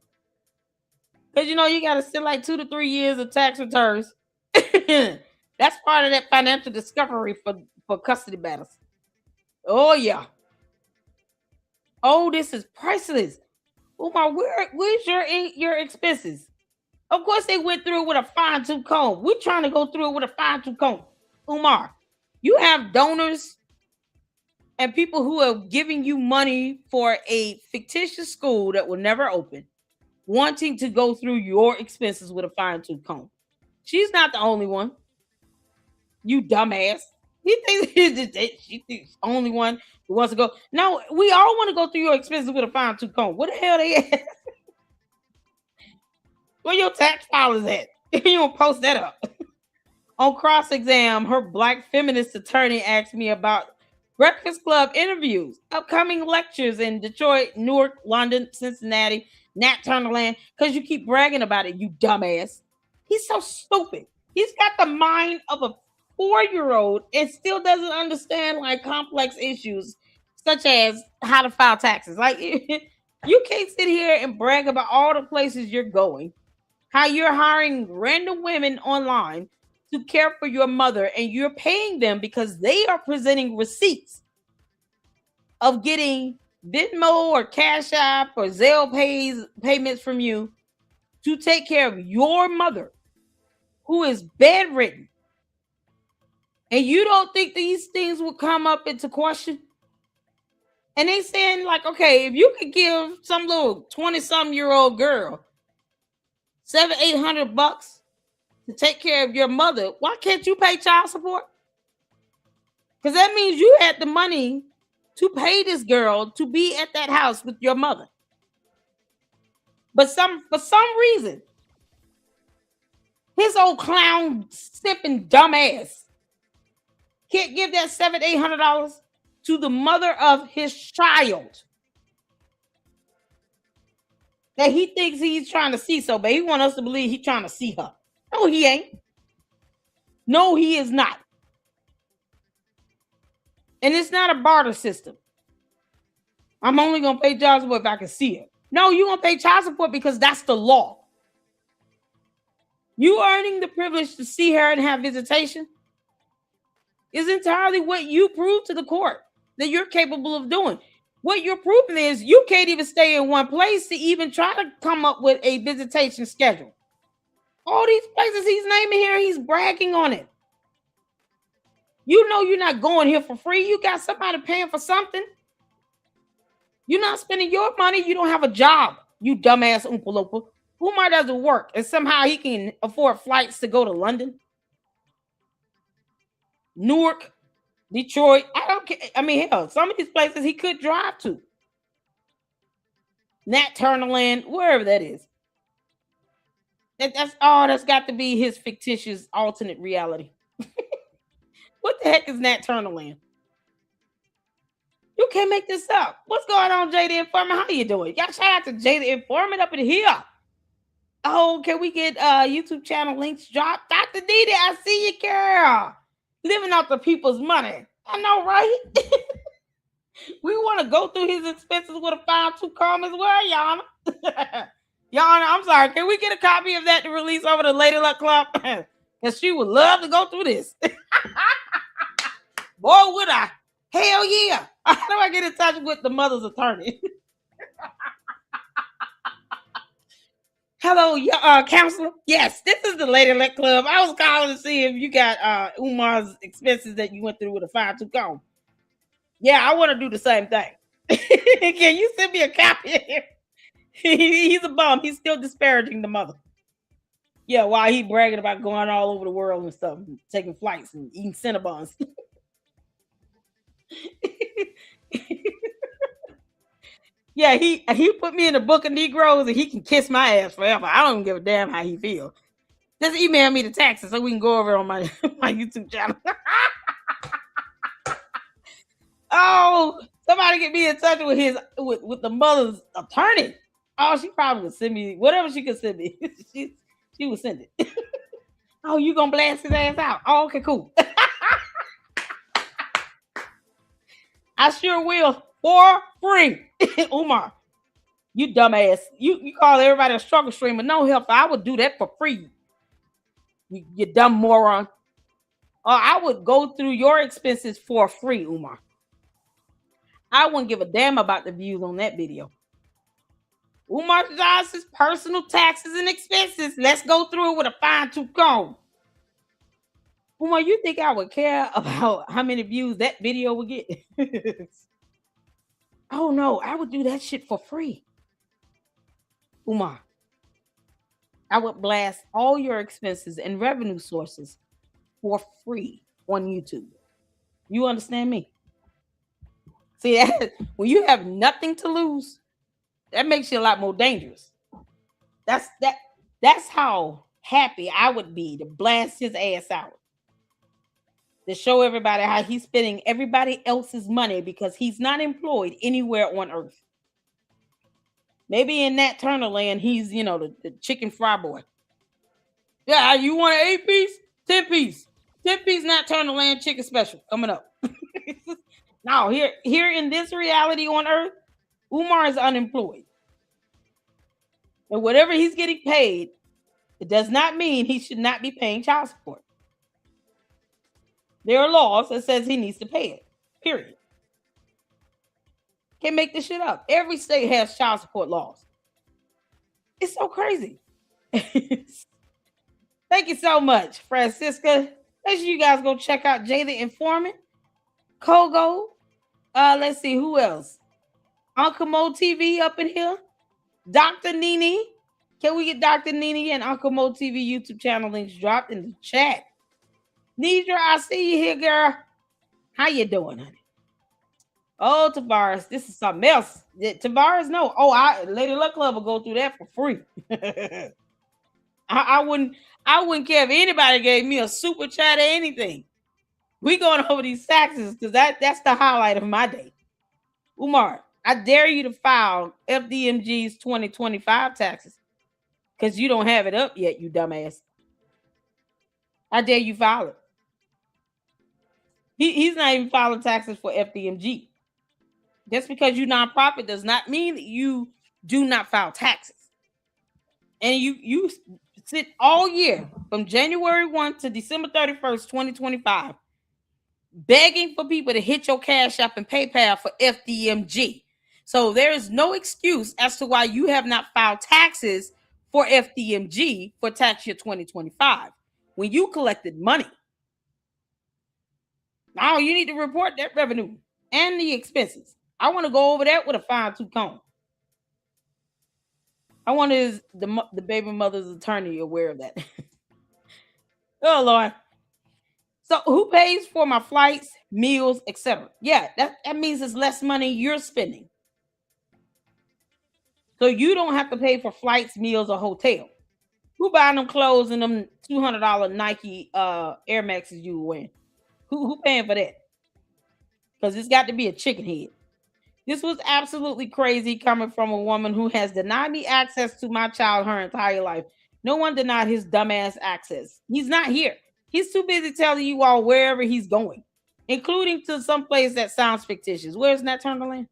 [SPEAKER 1] Because you know you got to send like 2 to 3 years of tax returns. That's part of that financial discovery for custody battles. Oh yeah. Oh, this is priceless. Umar, where's your expenses? Of course, they went through it with a fine-tooth comb. We're trying to go through it with a fine-tooth comb. Umar, you have donors and people who are giving you money for a fictitious school that will never open, wanting to go through your expenses with a fine-tooth comb. She's not the only one. You dumbass. He thinks she's the only one who wants to go. No, we all want to go through your expenses with a fine-tooth comb. What the hell they at? Where your tax filers at? You don't post that up. On cross-exam, her black feminist attorney asked me about Breakfast Club interviews, upcoming lectures in Detroit, Newark, London, Cincinnati, Nat Turner Land, because you keep bragging about it, you dumbass. He's so stupid. He's got the mind of a 4-year-old and still doesn't understand like complex issues such as how to file taxes. Like you can't sit here and brag about all the places you're going, how you're hiring random women online to care for your mother and you're paying them because they are presenting receipts of getting Venmo or Cash App or Zelle payments from you to take care of your mother who is bedridden. And you don't think these things will come up into question? And they saying like, okay, if you could give some little 20-something-year-old girl $700-800 to take care of your mother, why can't you pay child support? Because that means you had the money to pay this girl to be at that house with your mother. But for some reason, his old clown sniffing dumbass can't give that $700-800 to the mother of his child that he thinks he's trying to see so bad. He wants us to believe he's trying to see her. No, he ain't. No, he is not. And it's not a barter system. I'm only going to pay child support if I can see it. No, you're going to pay child support because that's the law. You earning the privilege to see her and have visitation is entirely what you prove to the court that you're capable of doing. What you're proving is you can't even stay in one place to even try to come up with a visitation schedule. All these places he's naming here, he's bragging on it. You know you're not going here for free. You got somebody paying for something. You're not spending your money. You don't have a job, you dumbass Oompa Loompa. Umar doesn't work, and somehow he can afford flights to go to London, Newark, Detroit. I don't care. I mean, hell, some of these places he could drive to. Nat Turner Land, wherever that is. That's got to be his fictitious alternate reality. What the heck is Nat Turner Land? You can't make this up. What's going on, Jada Informant? How you doing? Y'all shout out to Jada Informant up in here. Oh, can we get YouTube channel links dropped? Dr. Didi, I see you, girl. Living off the people's money. I know, right? We want to go through his expenses with a 5-2 comb as well, Yana. Yana, I'm sorry. Can we get a copy of that to release over the Lady Luck Club? Because she would love to go through this. Boy, would I. Hell yeah. How do I get in touch with the mother's attorney? Hello, counselor. Yes, this is the Lady Luck Club. I was calling to see if you got Umar's expenses that you went through with a 5-2 comb. Yeah, I want to do the same thing. Can you send me a copy? He's a bum. He's still disparaging the mother. Yeah, while he bragging about going all over the world and stuff, and taking flights and eating Cinnabons. Yeah, he put me in the book of Negroes and he can kiss my ass forever. I don't give a damn how he feels. Just email me the taxes so we can go over on my YouTube channel. Oh, Somebody get me in touch with with the mother's attorney. Oh, she probably would send me whatever she could send me. she would send it. Oh, you gonna blast his ass out? Oh, okay, cool. I sure will for free. Umar, you dumbass. You call everybody a struggle streamer. No help. I would do that for free. You dumb moron. I would go through your expenses for free, Umar. I wouldn't give a damn about the views on that video. Umar Johnson's personal taxes and expenses. Let's go through it with a fine-tooth comb. Umar, you think I would care about how many views that video would get? Oh no, I would do that shit for free. Umar, I would blast all your expenses and revenue sources for free on YouTube. You understand me? See that when you have nothing to lose, that makes you a lot more dangerous. That's how happy I would be to blast his ass out. To show everybody how he's spending everybody else's money because he's not employed anywhere on earth. Maybe in that Turner land, he's, the chicken fry boy. Yeah, you want an 8-piece? 10-piece. 10-piece Nat Turner land chicken special coming up. Now, here in this reality on earth, Umar is unemployed. And whatever he's getting paid, it does not mean he should not be paying child support. There are laws that says he needs to pay it. Period. Can't make this shit up. Every state has child support laws. It's so crazy. Thank you so much, Francisca. Make sure you guys go check out Jay the Informant, Kogo. Let's see who else. Uncle Mo TV up in here. Dr. Nene. Can we get Dr. Nene and Uncle Mo TV YouTube channel links dropped in the chat? Nidra, I see you here, girl. How you doing, honey? Oh, Tavares, this is something else. Tavares, no. Oh, Lady Luck Club will go through that for free. I wouldn't care if anybody gave me a super chat or anything. We going over these taxes because that's the highlight of my day. Umar, I dare you to file FDMG's 2025 taxes because you don't have it up yet, you dumbass. I dare you file it. He's not even filing taxes for FDMG. Just because you nonprofit does not mean that you do not file taxes. And you sit all year from January 1 to December 31st, 2025, begging for people to hit your Cash App and PayPal for FDMG. So there is no excuse as to why you have not filed taxes for FDMG for tax year 2025 when you collected money. Now you need to report that revenue and the expenses. I want to go over that with a fine-tooth comb. I want the baby mother's attorney aware of that. Oh, Lord. So who pays for my flights, meals, etc.? Yeah, that means it's less money you're spending. So you don't have to pay for flights, meals, or hotel. Who buying them clothes and them $200 Nike Air Maxes you wearing? Who paying for that? Because it's got to be a chicken head. This was absolutely crazy coming from a woman who has denied me access to my child her entire life. No one denied his dumbass access. He's not here. He's too busy telling you all wherever he's going, including to some place that sounds fictitious. Where's Nat Turner Land?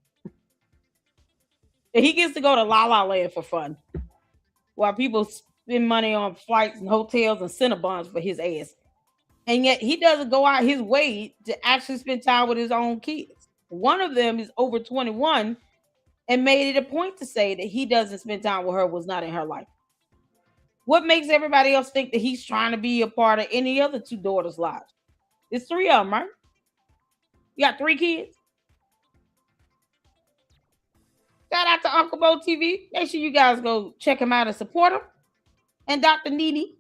[SPEAKER 1] He gets to go to La La Land for fun, while people spend money on flights and hotels and Cinnabons for his ass. And yet he doesn't go out his way to actually spend time with his own kids. One of them is over 21 and made it a point to say that he doesn't spend time with her, was not in her life. What makes everybody else think that he's trying to be a part of any other two daughters' lives? It's 3 of them, right? You got 3 kids? Shout out to Uncle Bo TV. Make sure you guys go check him out and support him. And Dr. Nene.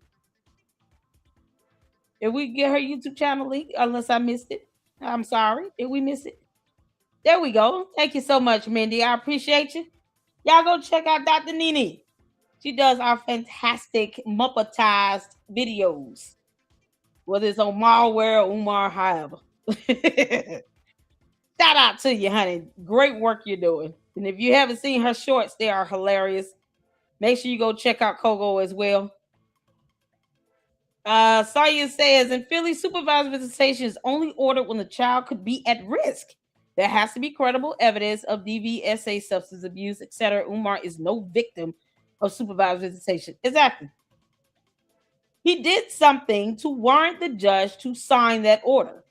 [SPEAKER 1] Did we get her YouTube channel link? Unless I missed it. I'm sorry. Did we miss it? There we go. Thank you so much, Mindy. I appreciate you. Y'all go check out Dr. Nene. She does our fantastic Muppetized videos. Whether it's on Malware or Umar, however. Shout out to you, honey. Great work you're doing. And if you haven't seen her shorts, they are hilarious. Make sure you go check out Kogo as well. Sawyer says in Philly, supervised visitation is only ordered when the child could be at risk. There has to be credible evidence of DVSA, substance abuse, etc. Umar is no victim of supervised visitation. Exactly. He did something to warrant the judge to sign that order.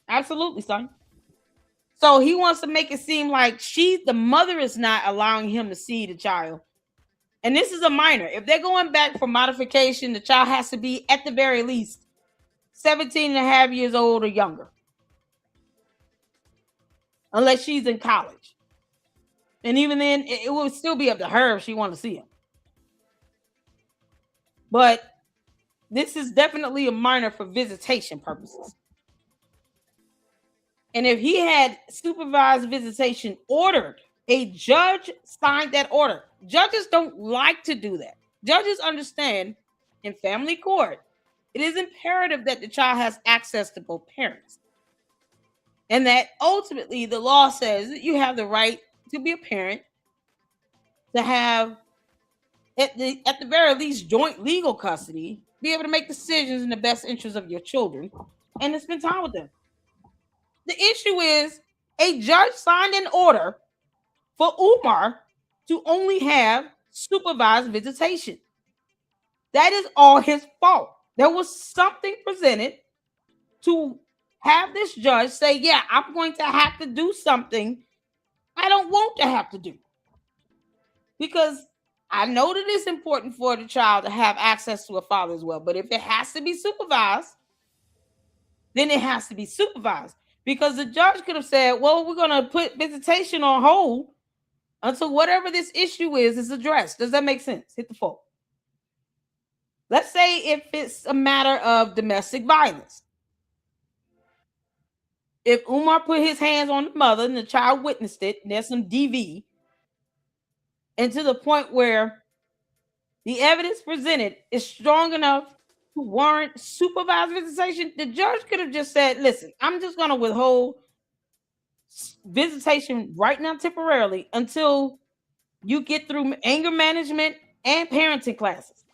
[SPEAKER 1] Absolutely, son. So he wants to make it seem like the mother is not allowing him to see the child. And this is a minor. If they're going back for modification, the child has to be at the very least 17 and a half years old or younger. Unless she's in college. And even then, it would still be up to her if she wanted to see him. But this is definitely a minor for visitation purposes. And if he had supervised visitation ordered, a judge signed that order. Judges don't like to do that. Judges understand in family court, it is imperative that the child has access to both parents. And that ultimately the law says that you have the right to be a parent, to have at the very least joint legal custody, be able to make decisions in the best interest of your children, and to spend time with them. The issue is a judge signed an order for Umar to only have supervised visitation. That is all his fault. There was something presented to have this judge say, yeah, I'm going to have to do something I don't want to have to do. Because I know that it's important for the child to have access to a father as well. But if it has to be supervised, then it has to be supervised. Because the judge could have said, well, we're going to put visitation on hold until whatever this issue is addressed. Does that make sense? Hit the phone. Let's say if it's a matter of domestic violence. If Umar put his hands on the mother and the child witnessed it, and there's some DV, and to the point where the evidence presented is strong enough to warrant supervised visitation, the judge could have just said, listen, I'm just going to withhold visitation right now temporarily until you get through anger management and parenting classes.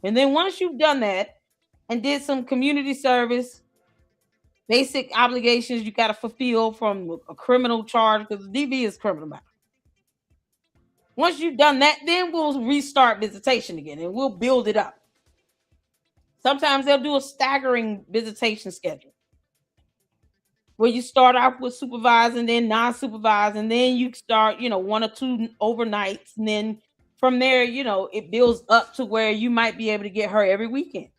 [SPEAKER 1] And then once you've done that and did some community service, basic obligations you got to fulfill from a criminal charge, because DV is criminal matter. Once you've done that, then we'll restart visitation again and we'll build it up. Sometimes they'll do a staggering visitation schedule where you start off with supervised and then non-supervised, and then you start, 1 or 2 overnights. And then from there, it builds up to where you might be able to get her every weekend.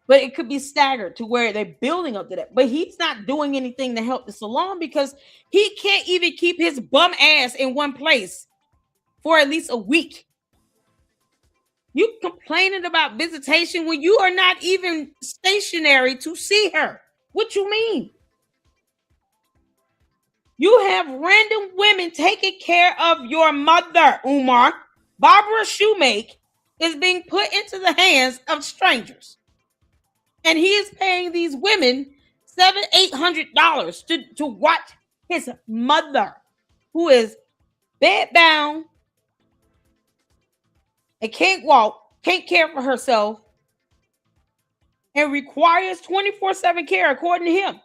[SPEAKER 1] But it could be staggered to where they're building up to that. But he's not doing anything to help this along because he can't even keep his bum ass in one place for at least a week. You complaining about visitation when you are not even stationary to see her. What you mean? You have random women taking care of your mother, Umar. Barbara Shoemake is being put into the hands of strangers. And he is paying these women $700-800 to watch his mother, who is bedbound and can't walk, can't care for herself, and requires 24/7 care, according to him.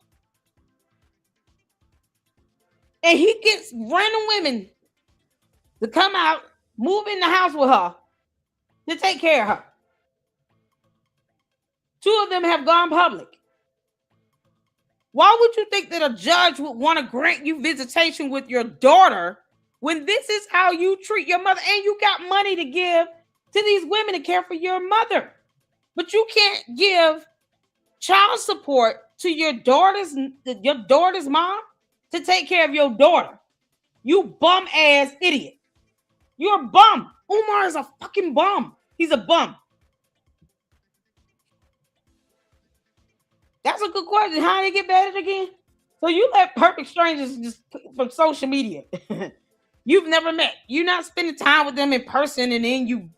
[SPEAKER 1] And he gets random women to come out, move in the house with her, to take care of her. 2 of them have gone public. Why would you think that a judge would want to grant you visitation with your daughter when this is how you treat your mother, and you got money to give to these women to care for your mother? But you can't give child support to your daughter's mom to take care of your daughter. You bum ass idiot. You're a bum. Umar is a fucking bum. He's a bum. That's a good question. How did they get better again? So you let perfect strangers just from social media. You've never met. You're not spending time with them in person, and then you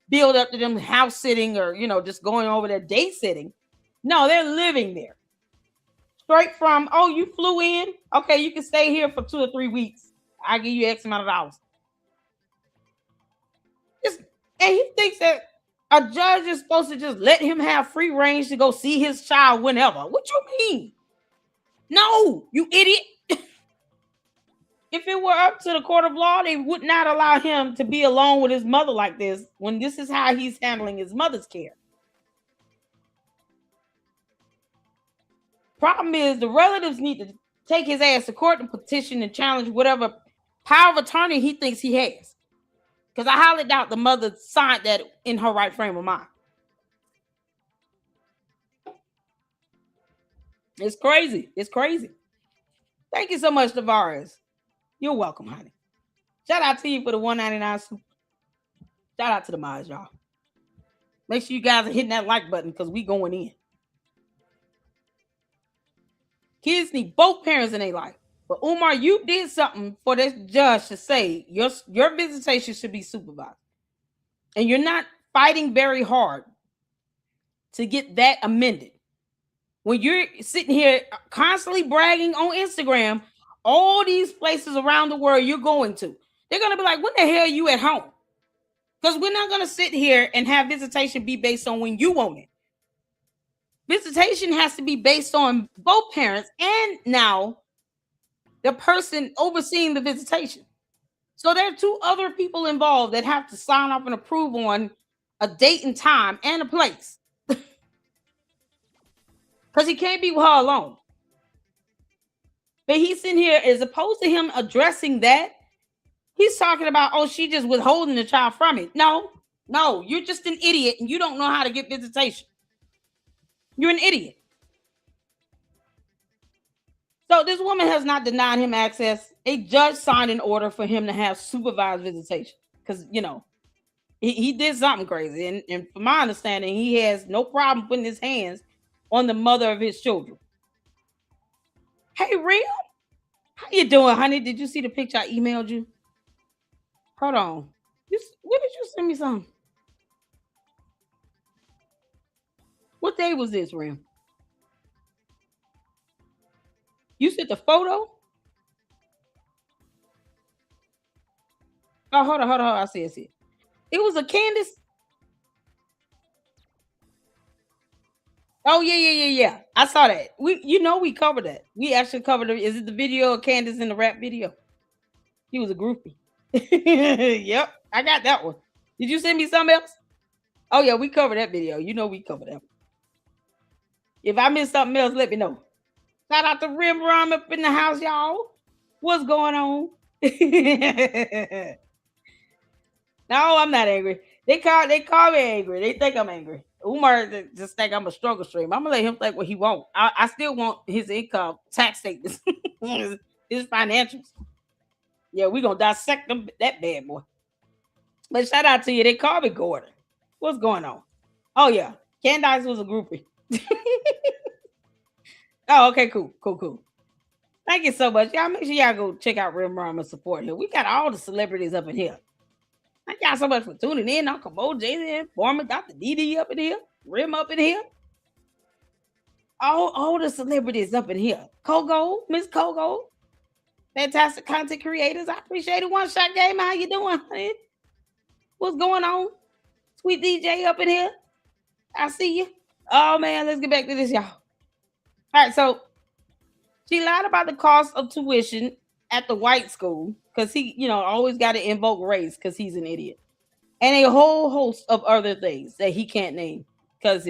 [SPEAKER 1] build up to them house sitting or, just going over there date sitting. No, they're living there. Straight from, oh, you flew in? Okay, you can stay here for 2 or 3 weeks. I give you X amount of dollars. Just, and he thinks that a judge is supposed to just let him have free range to go see his child whenever. What you mean? No, you idiot. If it were up to the court of law, they would not allow him to be alone with his mother like this when this is how he's handling his mother's care. Problem is, the relatives need to take his ass to court and petition and challenge whatever power of attorney he thinks he has. Because I highly doubt the mother signed that in her right frame of mind. It's crazy. It's crazy. Thank you so much, Tavares. You're welcome, honey. Shout out to you for the $1.99 soup. Shout out to the mods, y'all. Make sure you guys are hitting that like button because we going in. Kids need both parents in their life. But Umar, you did something for this judge to say your visitation should be supervised. And you're not fighting very hard to get that amended. When you're sitting here constantly bragging on Instagram, all these places around the world you're going to, they're going to be like, when the hell are you at home? Because we're not going to sit here and have visitation be based on when you want it. Visitation has to be based on both parents and now the person overseeing the visitation. So there are 2 other people involved that have to sign off and approve on a date and time and a place. Because he can't be with her alone. But he's in here, as opposed to him addressing that, he's talking about, oh, she just withholding the child from it. No, you're just an idiot and you don't know how to get visitation. You're an idiot. So this woman has not denied him access. A judge signed an order for him to have supervised visitation because, he did something crazy. And from my understanding, he has no problem putting his hands on the mother of his children. Hey, Real, how you doing, honey? Did you see the picture I emailed you? Hold on. When did you send me something? What day was this, Real? You sent the photo? Oh, hold on. I see it. It was a Candace. Oh, yeah. I saw that. We covered that. We actually covered it. Is it the video of Candace in the rap video? He was a groupie. Yep, I got that one. Did you send me something else? Oh, yeah, we covered that video. We covered that one. If I missed something else, let me know. Shout out to Rim Rum up in the house, y'all. What's going on? No, I'm not angry. They call me angry. They think I'm angry. Umar just think I'm a struggle stream. I'm gonna let him think what he wants. I still want his income tax statements, his financials. Yeah, we gonna dissect them, that bad boy. But shout out to you. They call me Gordon. What's going on? Oh yeah, Candice was a groupie. Oh, okay, cool. Thank you so much. Y'all make sure y'all go check out Rim Rum and support him. We got all the celebrities up in here. Thank y'all so much for tuning in. Uncle Mo, Jason, Foreman, Dr. DD up in here, Rim up in here. All the celebrities up in here. Kogo, Miss Kogo. Fantastic content creators. I appreciate it. One Shot Game. How you doing, honey? What's going on? Sweet DJ up in here. I see you. Oh man, let's get back to this, y'all. All right, so she lied about the cost of tuition at the white school because he, always got to invoke race because he's an idiot, and a whole host of other things that he can't name because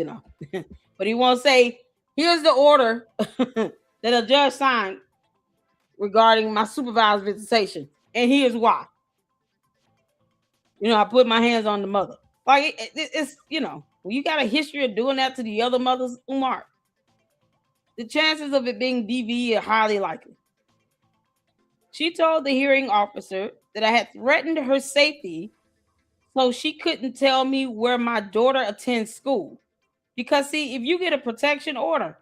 [SPEAKER 1] but he won't say. Here's the order that a judge signed regarding my supervised visitation, and here's why. I put my hands on the mother. Like it's when you got a history of doing that to the other mothers, Umar, the chances of it being DV are highly likely. She told the hearing officer that I had threatened her safety, so she couldn't tell me where my daughter attends school. Because see, if you get a protection order,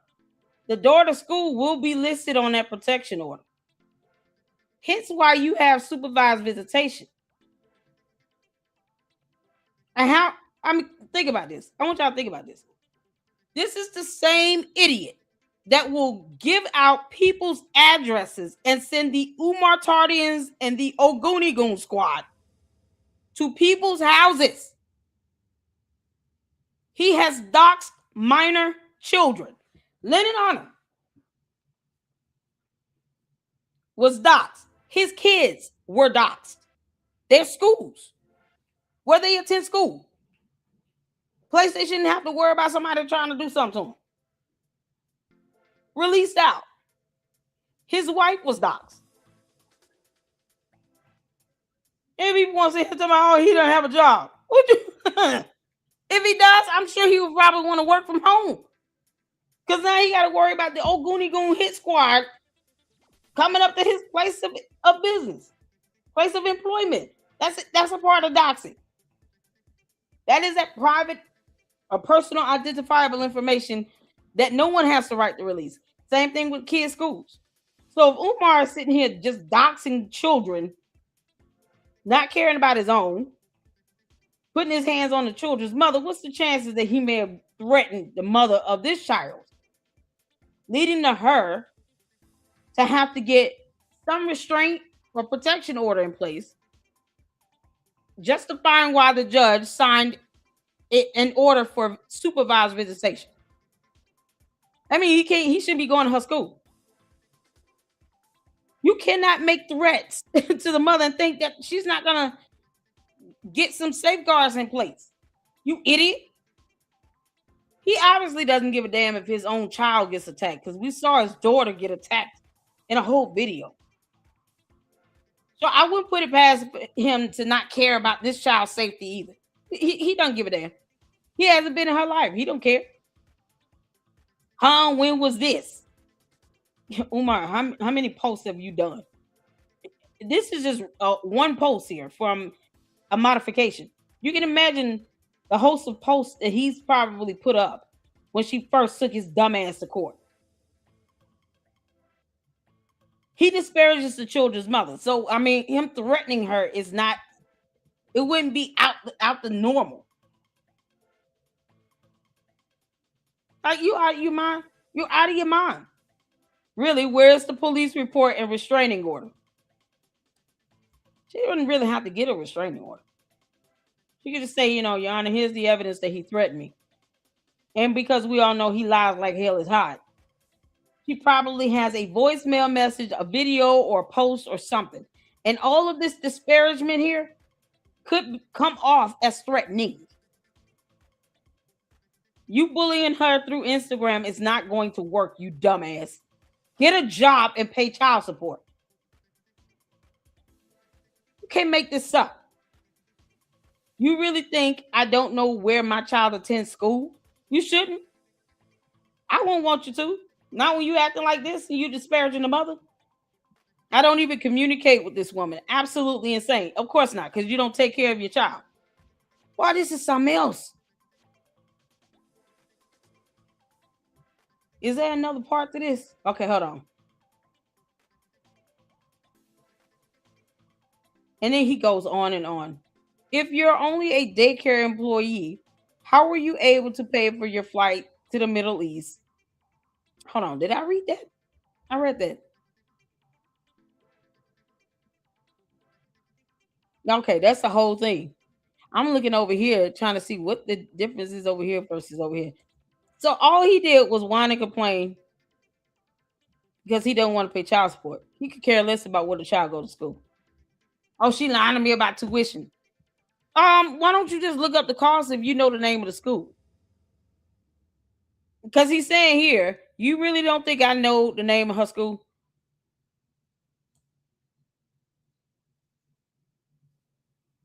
[SPEAKER 1] the daughter school will be listed on that protection order. Hence why you have supervised visitation. And think about this. I want y'all to think about this. This is the same idiot that will give out people's addresses and send the Umar Tardians and the Ogunigoon squad to people's houses. He has doxed minor children. Lennon Honor was doxxed. His kids were doxxed. Their schools, where they attend school. PlayStation didn't have to worry about somebody trying to do something to him. Released out. His wife was doxxed. If he wants to hit them out, he doesn't have a job. If he does, I'm sure he would probably want to work from home. Because now he got to worry about the old Goonie Goon hit squad coming up to his place of business, place of employment. That's a part of doxing. That is that private or personal identifiable information that no one has the right to release. Same thing with kids' schools. So if Umar is sitting here just doxing children, not caring about his own, putting his hands on the children's mother, what's the chances that he may have threatened the mother of this child, leading to her to have to get some restraint or protection order in place, justifying why the judge signed it an order for supervised visitation? I mean, he shouldn't be going to her school. You cannot make threats to the mother and think that she's not gonna get some safeguards in place. You idiot. He obviously doesn't give a damn if his own child gets attacked, because we saw his daughter get attacked in a whole video. So I wouldn't put it past him to not care about this child's safety either. He doesn't give a damn. He hasn't been in her life. He don't care. When was this? Umar, how many posts have you done? This is just one post here from a modification. You can imagine the host of posts that he's probably put up when she first took his dumb ass to court. He disparages the children's mother. So, I mean, him threatening her is not, it wouldn't be out the normal. Like, you out of your mind? You're out of your mind. Really, where's the police report and restraining order? She wouldn't really have to get a restraining order. She could just say, Your Honor, here's the evidence that he threatened me. And because we all know he lies like hell is hot, she probably has a voicemail message, a video, or a post or something. And all of this disparagement here could come off as threatening. You bullying her through Instagram is not going to work, you dumbass. Get a job and pay child support. You can't make this up. You really think I don't know where my child attends school? You shouldn't. I won't want you to. Not when you acting like this and you disparaging the mother. I don't even communicate with this woman. Absolutely insane. Of course not, because you don't take care of your child. Why, this is something else. Is there another part to this? Okay, hold on. And then he goes on and on. If you're only a daycare employee, how were you able to pay for your flight to the Middle East? Hold on. Did I read that? I read that. Okay, that's the whole thing. I'm looking over here trying to see what the difference is over here versus over here. So all he did was whine and complain because he doesn't want to pay child support. He could care less about where the child go to school. Oh, she lying to me about tuition. Why don't you just look up the cost if you know the name of the school? Because he's saying here, you really don't think I know the name of her school?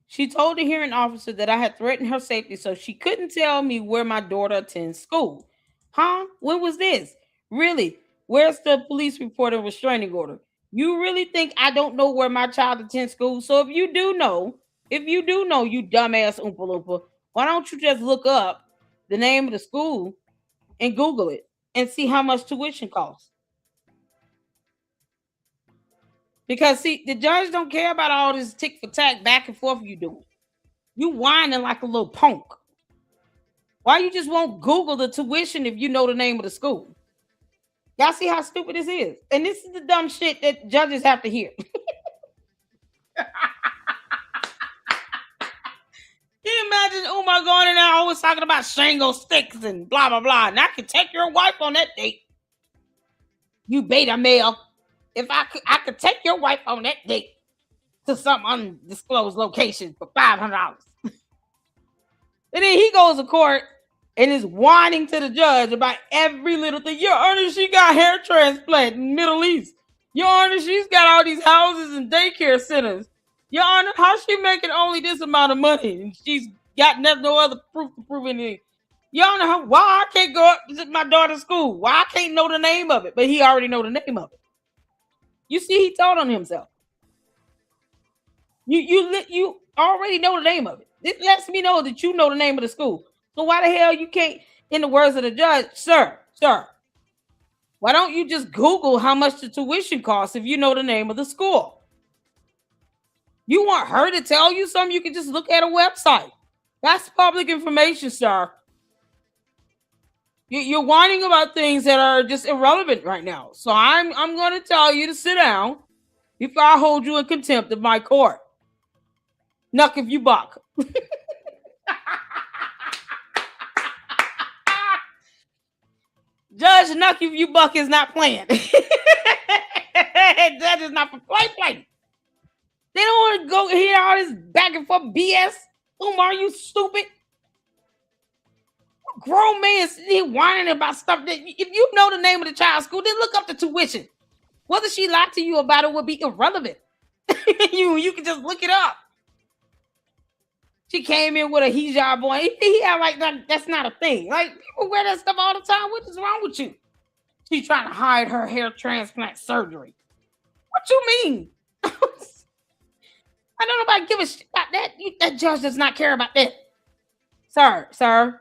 [SPEAKER 1] She told the hearing officer that I had threatened her safety, so she couldn't tell me where my daughter attends school. Huh? When was this? Really? Where's the police report and restraining order? You really think I don't know where my child attends school? So if you do know, you dumbass Oompa Loompa, why don't you just look up the name of the school and Google it and see how much tuition costs? Because, see, the judge don't care about all this tick for tack back and forth you doing. You whining like a little punk. Why you just won't Google the tuition if you know the name of the school? Y'all see how stupid this is? And this is the dumb shit that judges have to hear. Can you imagine Umar going in there always talking about Shango sticks and blah blah blah? And I can take your wife on that date. You beta male. If I could take your wife on that date to some undisclosed location for $500. And then he goes to court and is whining to the judge about every little thing. Your Honor, she got hair transplant in the Middle East. Your Honor, she's got all these houses and daycare centers. Your Honor, how's she making only this amount of money? And she's got no other proof to prove anything. Your Honor, why I can't go up to my daughter's school? Why I can't know the name of it? But he already know the name of it. You see, he told on himself. You already know the name of it. This lets me know that you know the name of the school. So why the hell you can't, in the words of the judge, sir, why don't you just Google how much the tuition costs if you know the name of the school? You want her to tell you something? You can just look at a website. That's public information, sir. You're whining about things that are just irrelevant right now. So I'm going to tell you to sit down before I hold you in contempt of my court. Nuck if you buck. Judge Nuck if you buck is not playing. Judge is not for play. They don't want to go hear all this back and forth BS. Umar, you stupid. Grown man sitting whining about stuff that if you know the name of the child's school, then look up the tuition. Whether she lied to you about it would be irrelevant. you can just look it up. She came in with a hijab on. He had like that. That's not a thing. Like people wear that stuff all the time. What is wrong with you? She's trying to hide her hair transplant surgery. What you mean? I don't know about give a shit about that. That judge does not care about that. Sir.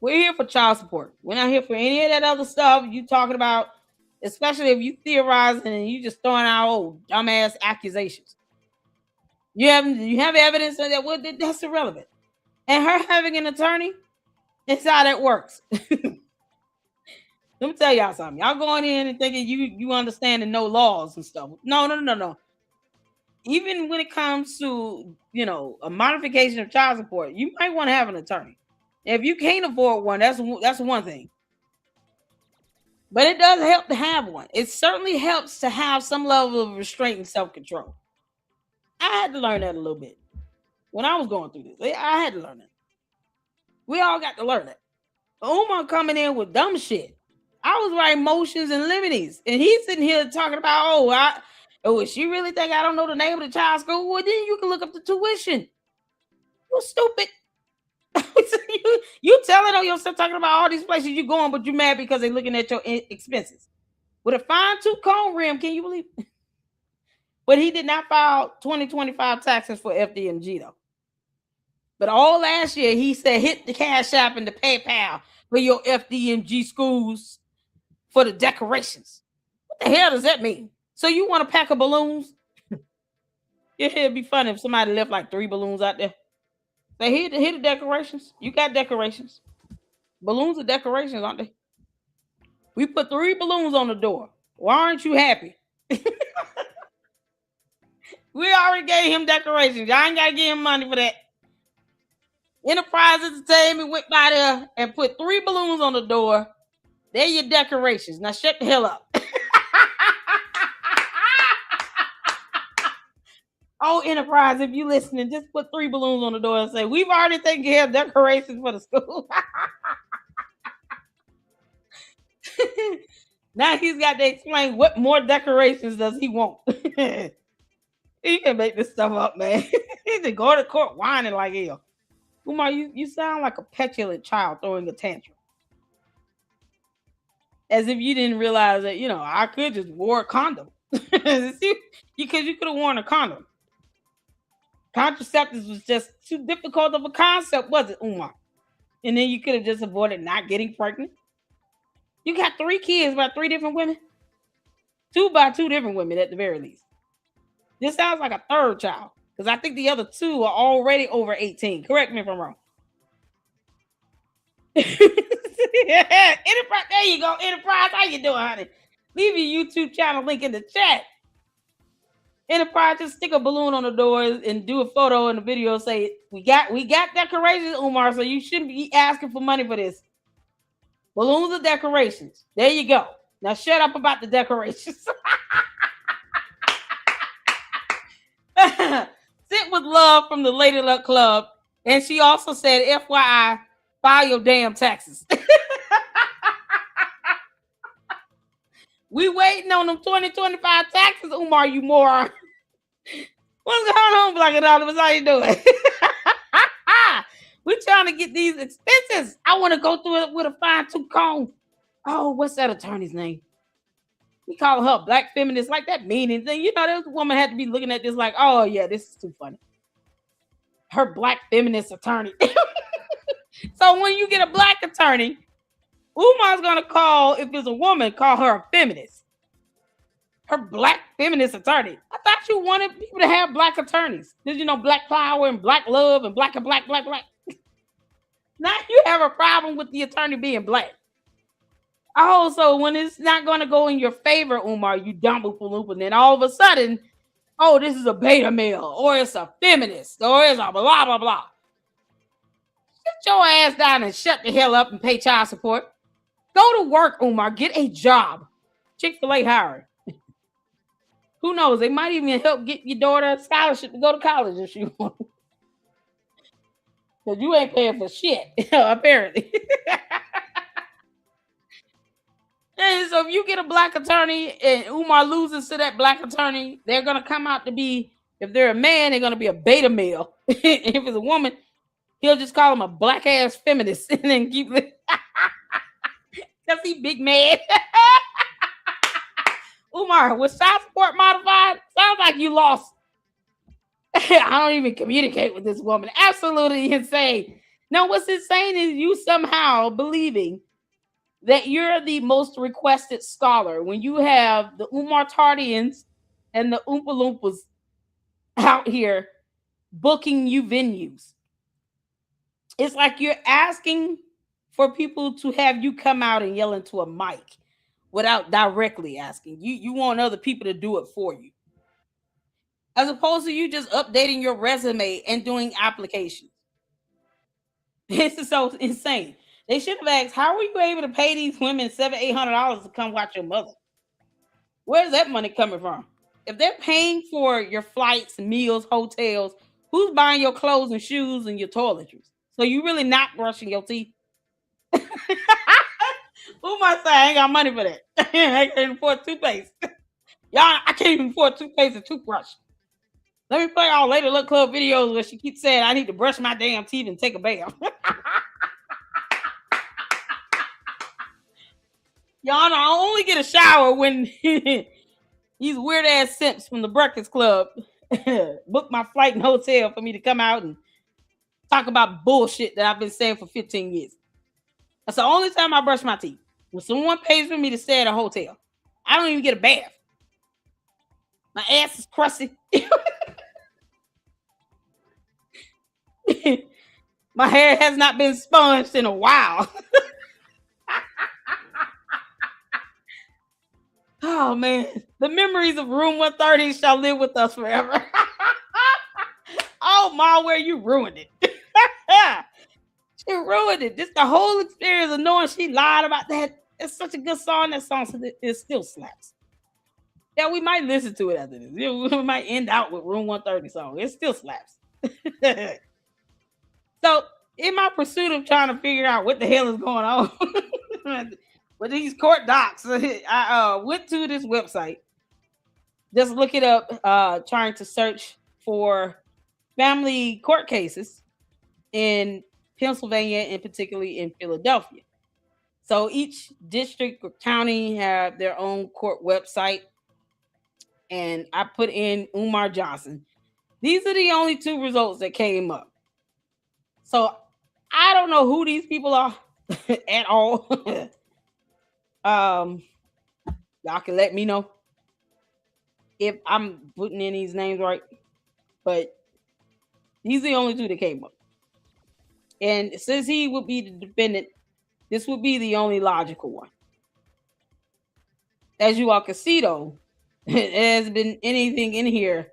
[SPEAKER 1] We're here for child support. We're not here for any of that other stuff you talking about, especially if you theorizing and you just throwing out old dumbass accusations. You have evidence of that? Well, that's irrelevant. And her having an attorney, that's how that works. Let me tell y'all something. Y'all going in and thinking you understand and know laws and stuff. No. Even when it comes to, a modification of child support, you might want to have an attorney. If you can't afford one, that's one thing. But it does help to have one. It certainly helps to have some level of restraint and self-control. I had to learn that a little bit when I was going through this. I had to learn it. We all got to learn it. Umar coming in with dumb shit. I was writing motions and limites, and he's sitting here talking about, if she really think I don't know the name of the child's school, well, then you can look up the tuition. You stupid. You telling on yourself talking about all these places you going, but you mad because they looking at your expenses. With a fine-tooth comb rim, can you believe it? But he did not file 2025 taxes for FDMG, though. But all last year, he said, hit the Cash App and the PayPal for your FDMG schools for the decorations. What the hell does that mean? So you want a pack of balloons? It'd be funny if somebody left like 3 balloons out there. Say, here the decorations. You got decorations. Balloons are decorations, aren't they? We put 3 balloons on the door. Why aren't you happy? We already gave him decorations. Y'all ain't got to give him money for that. Enterprise Entertainment went by there and put 3 balloons on the door. They're your decorations. Now shut the hell up. Oh, Enterprise, if you listening, just put 3 balloons on the door and say, we've already taken care of decorations for the school. Now he's got to explain what more decorations does he want. He can make this stuff up, man. He can go to court whining like hell. Umar, you sound like a petulant child throwing a tantrum. As if you didn't realize that, I could just wear a condom. Because you could have worn a condom. Contraceptives was just too difficult of a concept, was it, Umar? And then you could have just avoided not getting pregnant. You got 3 kids by 3 different women? 2 by 2 different women at the very least. This sounds like a 3rd child. Because I think the other 2 are already over 18. Correct me if I'm wrong. Enterprise, there you go. Enterprise, how you doing, honey? Leave your YouTube channel link in the chat. Enterprise, just stick a balloon on the door and do a photo and a video. Say we got decorations, Umar. So you shouldn't be asking for money for this. Balloons are decorations. There you go. Now shut up about the decorations. Sit with love from the Lady Luck Club. And she also said, FYI, file your damn taxes. We waiting on them 2025 taxes, Umar, you moron. What's going on, Black Anonymous? How you doing? We're trying to get these expenses. I want to go through it with a fine-tooth comb. Oh, what's that attorney's name? We call her black feminist, like that meaning thing. You know, this woman had to be looking at this like, oh, yeah, this is too funny. Her black feminist attorney. So when you get a black attorney, Umar's going to call, if it's a woman, call her a feminist. Her black feminist attorney. I thought you wanted people to have black attorneys. Did you know black power and black love and black and black, black, black? Now you have a problem with the attorney being black. Oh, so when it's not going to go in your favor, Umar, you dumb oop, and then all of a sudden, oh, this is a beta male, or it's a feminist, or it's a blah, blah, blah. Sit your ass down and shut the hell up and pay child support. Go to work, Umar. Get a job. Chick-fil-A hiring. Who knows? They might even help get your daughter a scholarship to go to college if she wants. Because you ain't paying for shit, apparently. And so if you get a black attorney and Umar loses to that black attorney, they're going to come out to be, if they're a man, they're going to be a beta male. If it's a woman, he'll just call him a black ass feminist and then keep it. Because he big mad. Umar, was child support modified? Sounds like you lost. I don't even communicate with this woman. Absolutely insane. Now, what's it saying is you somehow believing that you're the most requested scholar when you have the Umar Tardians and the Oompa Loompas out here booking you venues. It's like you're asking for people to have you come out and yell into a mic without directly asking. You want other people to do it for you. As opposed to you just updating your resume and doing applications. This is so insane. They should have asked, how were you able to pay these women $700-800 to come watch your mother? Where's that money coming from? If they're paying for your flights, meals, hotels, who's buying your clothes and shoes and your toiletries? So you really not brushing your teeth? Who might say, I ain't got money for that? I can't afford toothpaste. Y'all, I can't even afford toothpaste and toothbrush. Let me play all Lady Luck Club videos where she keeps saying, I need to brush my damn teeth and take a bath. Y'all know I only get a shower when these weird ass simps from the Breakfast Club book my flight and hotel for me to come out and talk about bullshit that I've been saying for 15 years. That's the only time I brush my teeth. When someone pays for me to stay at a hotel, I don't even get a bath. My ass is crusty. My hair has not been sponged in a while. Oh, man. The memories of Room 130 shall live with us forever. Oh, Ma, where you ruined it. She ruined it. This the whole experience of knowing she lied about that. It's such a good song. That song it still slaps. Yeah, we might listen to it after this. We might end out with Room 130 song. It still slaps. So, in my pursuit of trying to figure out what the hell is going on with these court docs, I went to this website, just look it up, trying to search for family court cases in Pennsylvania and particularly in Philadelphia. So each district or county have their own court website, and I put in Umar Johnson. These are the only two results that came up. So I don't know who these people are at all. Y'all can let me know if I'm putting in these names right. But these are the only two that came up. And since he would be the defendant, This would be the only logical one. As you all can see, though, there has been anything in here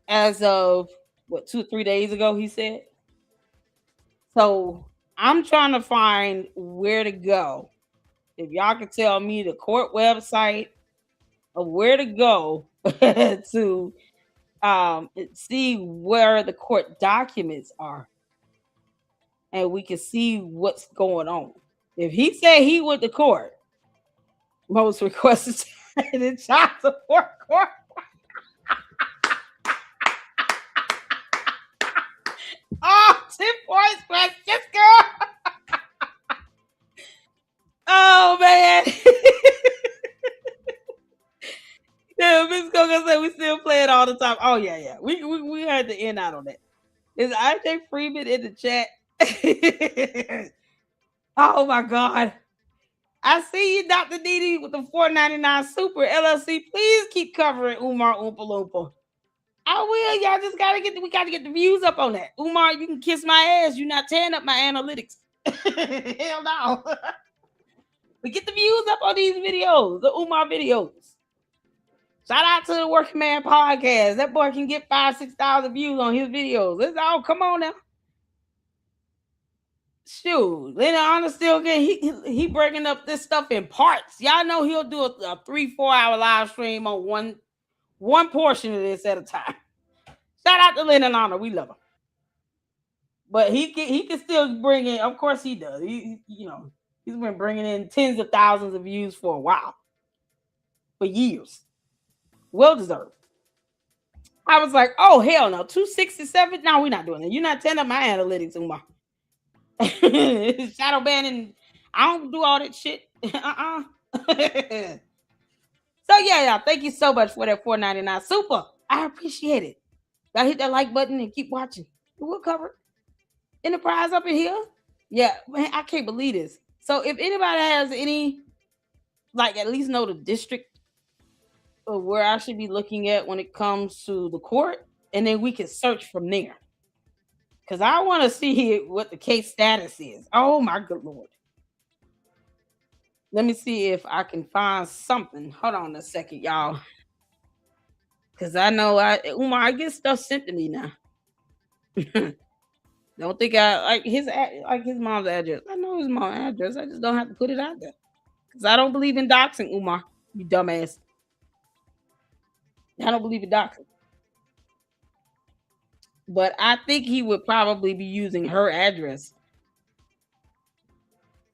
[SPEAKER 1] as of what 2 or 3 days ago. He said. So I'm trying to find where to go. If y'all can tell me the court website of where to go to see where the court documents are, and we can see what's going on. If he said he went to court, most requested in child support court. Oh, 10 points, questions, girl. Oh man. Yeah, Miss Coco said we still play it all the time. Oh yeah, yeah. We had to end out on that. Is IJ Freeman in the chat? Oh my god. I see you, Dr. Didi, with the $4.99 Super LLC. Please keep covering Umar Oompa Loompa. I will. Y'all just we gotta get the views up on that. Umar, you can kiss my ass. You're not tearing up my analytics. Hell no. We get the views up on these videos, the Umar videos. Shout out to the Working Man Podcast. That boy can get 5,000-6,000 views on his videos. It's all come on now. Shoot, Lennon Honor still getting he breaking up this stuff in parts. Y'all know he'll do a 3-4 hour live stream on one portion of this at a time. Shout out to Lennon Honor, we love him. But he can still bring in. Of course he does. He's been bringing in tens of thousands of views for a while, for years. Well deserved. I was like, oh hell no, 267. No, we're not doing that. You're not tearing up my analytics, Umar. Shadow banning. I don't do all that shit. So yeah, thank you so much for that $4.99 Super. I appreciate it. Gotta hit that like button and keep watching. We'll cover Enterprise up in here. Yeah, man, I can't believe this. So if anybody has any, like, at least know the district of where I should be looking at when it comes to the court, and then we can search from there. Because I want to see what the case status is. Oh my good Lord. Let me see if I can find something. Hold on a second, y'all. Because I know Umar, I get stuff sent to me now. Don't think I like his mom's address. I know his mom's address. I just don't have to put it out there. Because I don't believe in doxing, Umar. You dumbass. I don't believe in doxing. But I think he would probably be using her address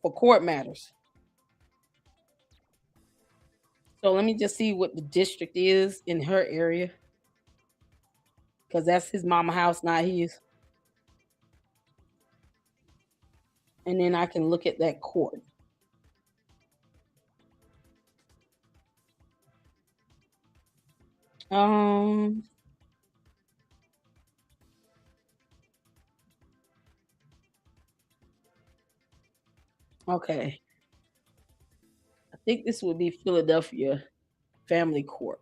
[SPEAKER 1] for court matters. So let me just see what the district is in her area. Because that's his mama house, not his. And then I can look at that court. Okay. I think this would be Philadelphia Family Court.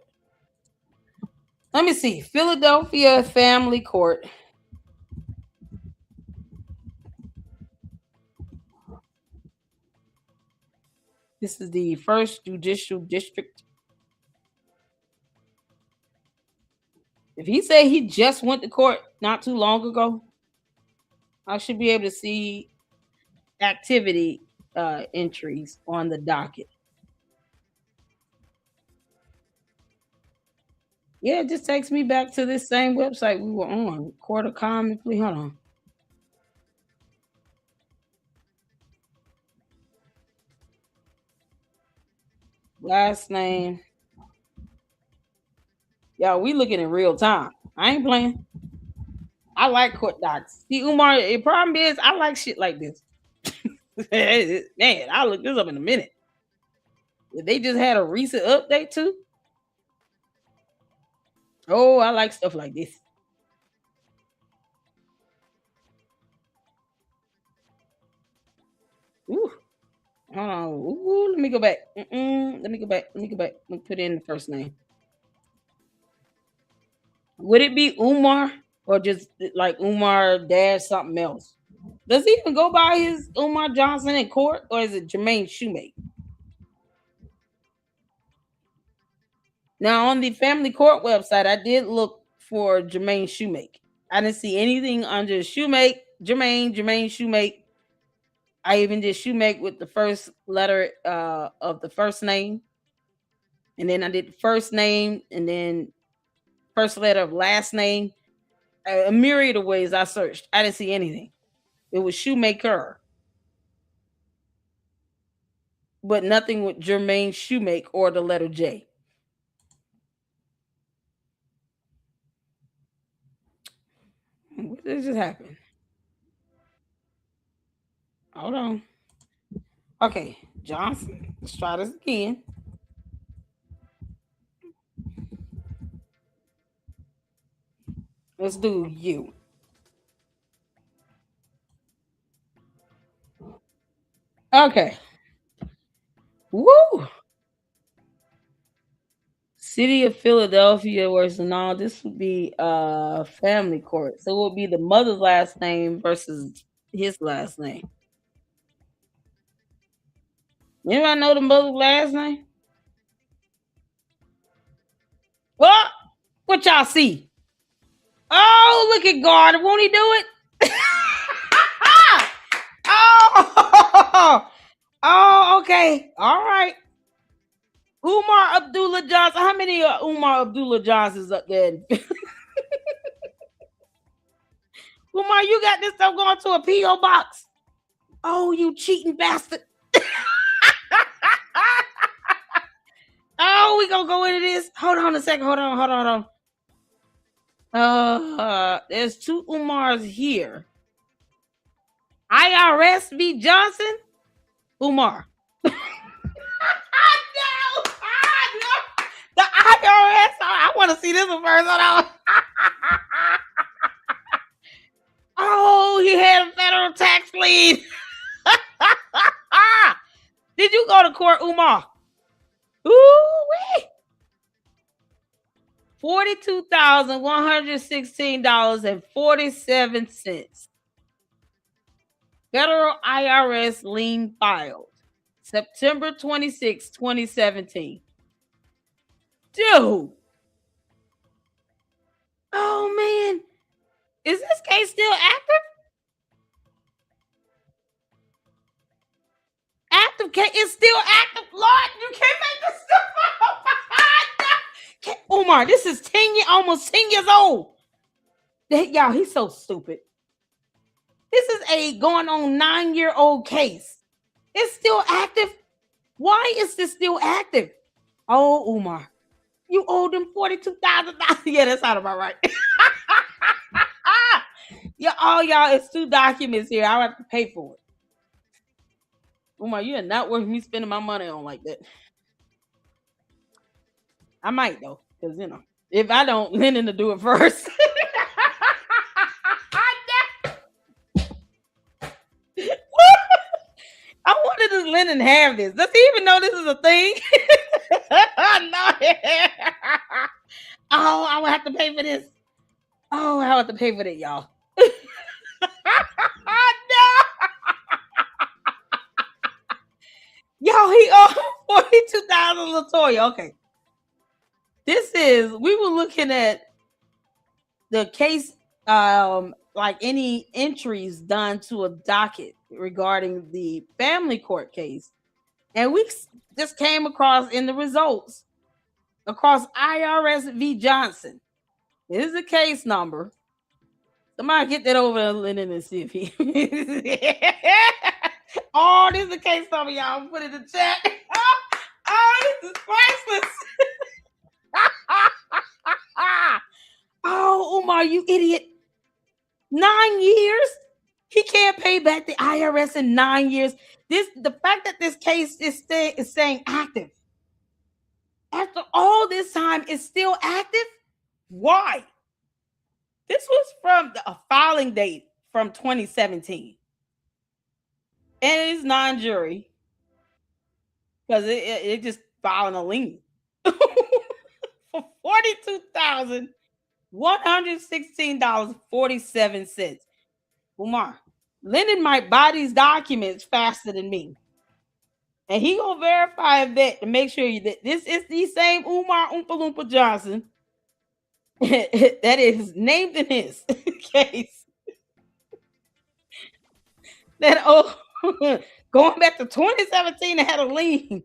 [SPEAKER 1] Let me see. Philadelphia Family Court. This is the first judicial district. If he said he just went to court not too long ago, I should be able to see activity entries on the docket. Yeah, it just takes me back to this same website we were on. Court of Common Plea. Hold on. Last name. Yeah, we looking in real time. I ain't playing. I like court docs. See, Umar, the problem is I like shit like this. Man, I'll look this up in a minute. They just had a recent update too. Oh, I like stuff like this. Ooh. Hold on. Ooh, let me go back. Let me go back. Let me put in the first name. Would it be Umar or just like Umar dash something else? Does he even go by his Umar Johnson in court, or is it Jermaine Shoemake? Now on the family court website, I did look for Jermaine Shoemake. I didn't see anything under Shoemake, Jermaine Shoemake. I even did Shoemake with the first letter of the first name, and then I did first name, and then first letter of last name. A myriad of ways I searched. I didn't see anything. It was Shoemaker, but nothing with Jermaine Shoemake or the letter J. What did just happen? Hold on. Okay, Johnson. Let's try this again. Let's do you. Okay. Woo! City of Philadelphia versus no, this would be family court. So it would be the mother's last name versus his last name. Anybody know the mother's last name? What? What y'all see? Oh, look at God. Won't he do it? Oh, oh, okay. All right. Umar Abdullah Johnson. How many Umar Abdullah Johnsons up there? Umar, you got this stuff going to a P.O. box. Oh, you cheating bastard. Oh, we gonna go into this. Hold on a second. Hold on. There's two Umars here. IRS v. Johnson. Umar. No. The IRS. I want to see this one first. Hold on. Oh, he had a federal tax lien. Did you go to court, Umar? Ooh-wee. $42,116.47. Federal IRS lien filed September 26, 2017. Dude. Oh, man. Is this case still active? Active case is still active. Lord, you can't make this stuff up. Umar, this is 10 years, almost 10 years old. Y'all, he's so stupid. This is a going on 9-year-old case. It's still active. Why is this still active? Oh, Umar, you owe them $42,000. Yeah, that sounds about right. Yeah, oh, y'all, it's 2 documents here. I'll have to pay for it. Umar, you are not worth me spending my money on like that. I might though, because if I don't, Lennon to do it first. I wanted to Lennon have this. Does he even know this is a thing? No. Oh, I will have to pay for this. Oh, I have to pay for that, y'all. No. Yo, he owed 42,000 Latoya. Okay. We were looking at the case, like any entries done to a docket regarding the family court case. And we just came across in the results across IRS v. Johnson. This is the case number. Somebody get that over to Lennon and see if he. Oh, this is the case number, y'all. Put it in the chat. Oh, this is priceless. Oh, Umar, you idiot. 9 years? He can't pay back the IRS in 9 years. The fact that this case is staying active. After all this time, it's still active? Why? This was from a filing date from 2017. And it's non-jury. Because it just filing a lien. For $42,116.47. Umar, Lyndon might buy these documents faster than me. And he gonna verify that to make sure that this is the same Umar Oompa Loompa Johnson that is named in his case. That going back to 2017, had a lien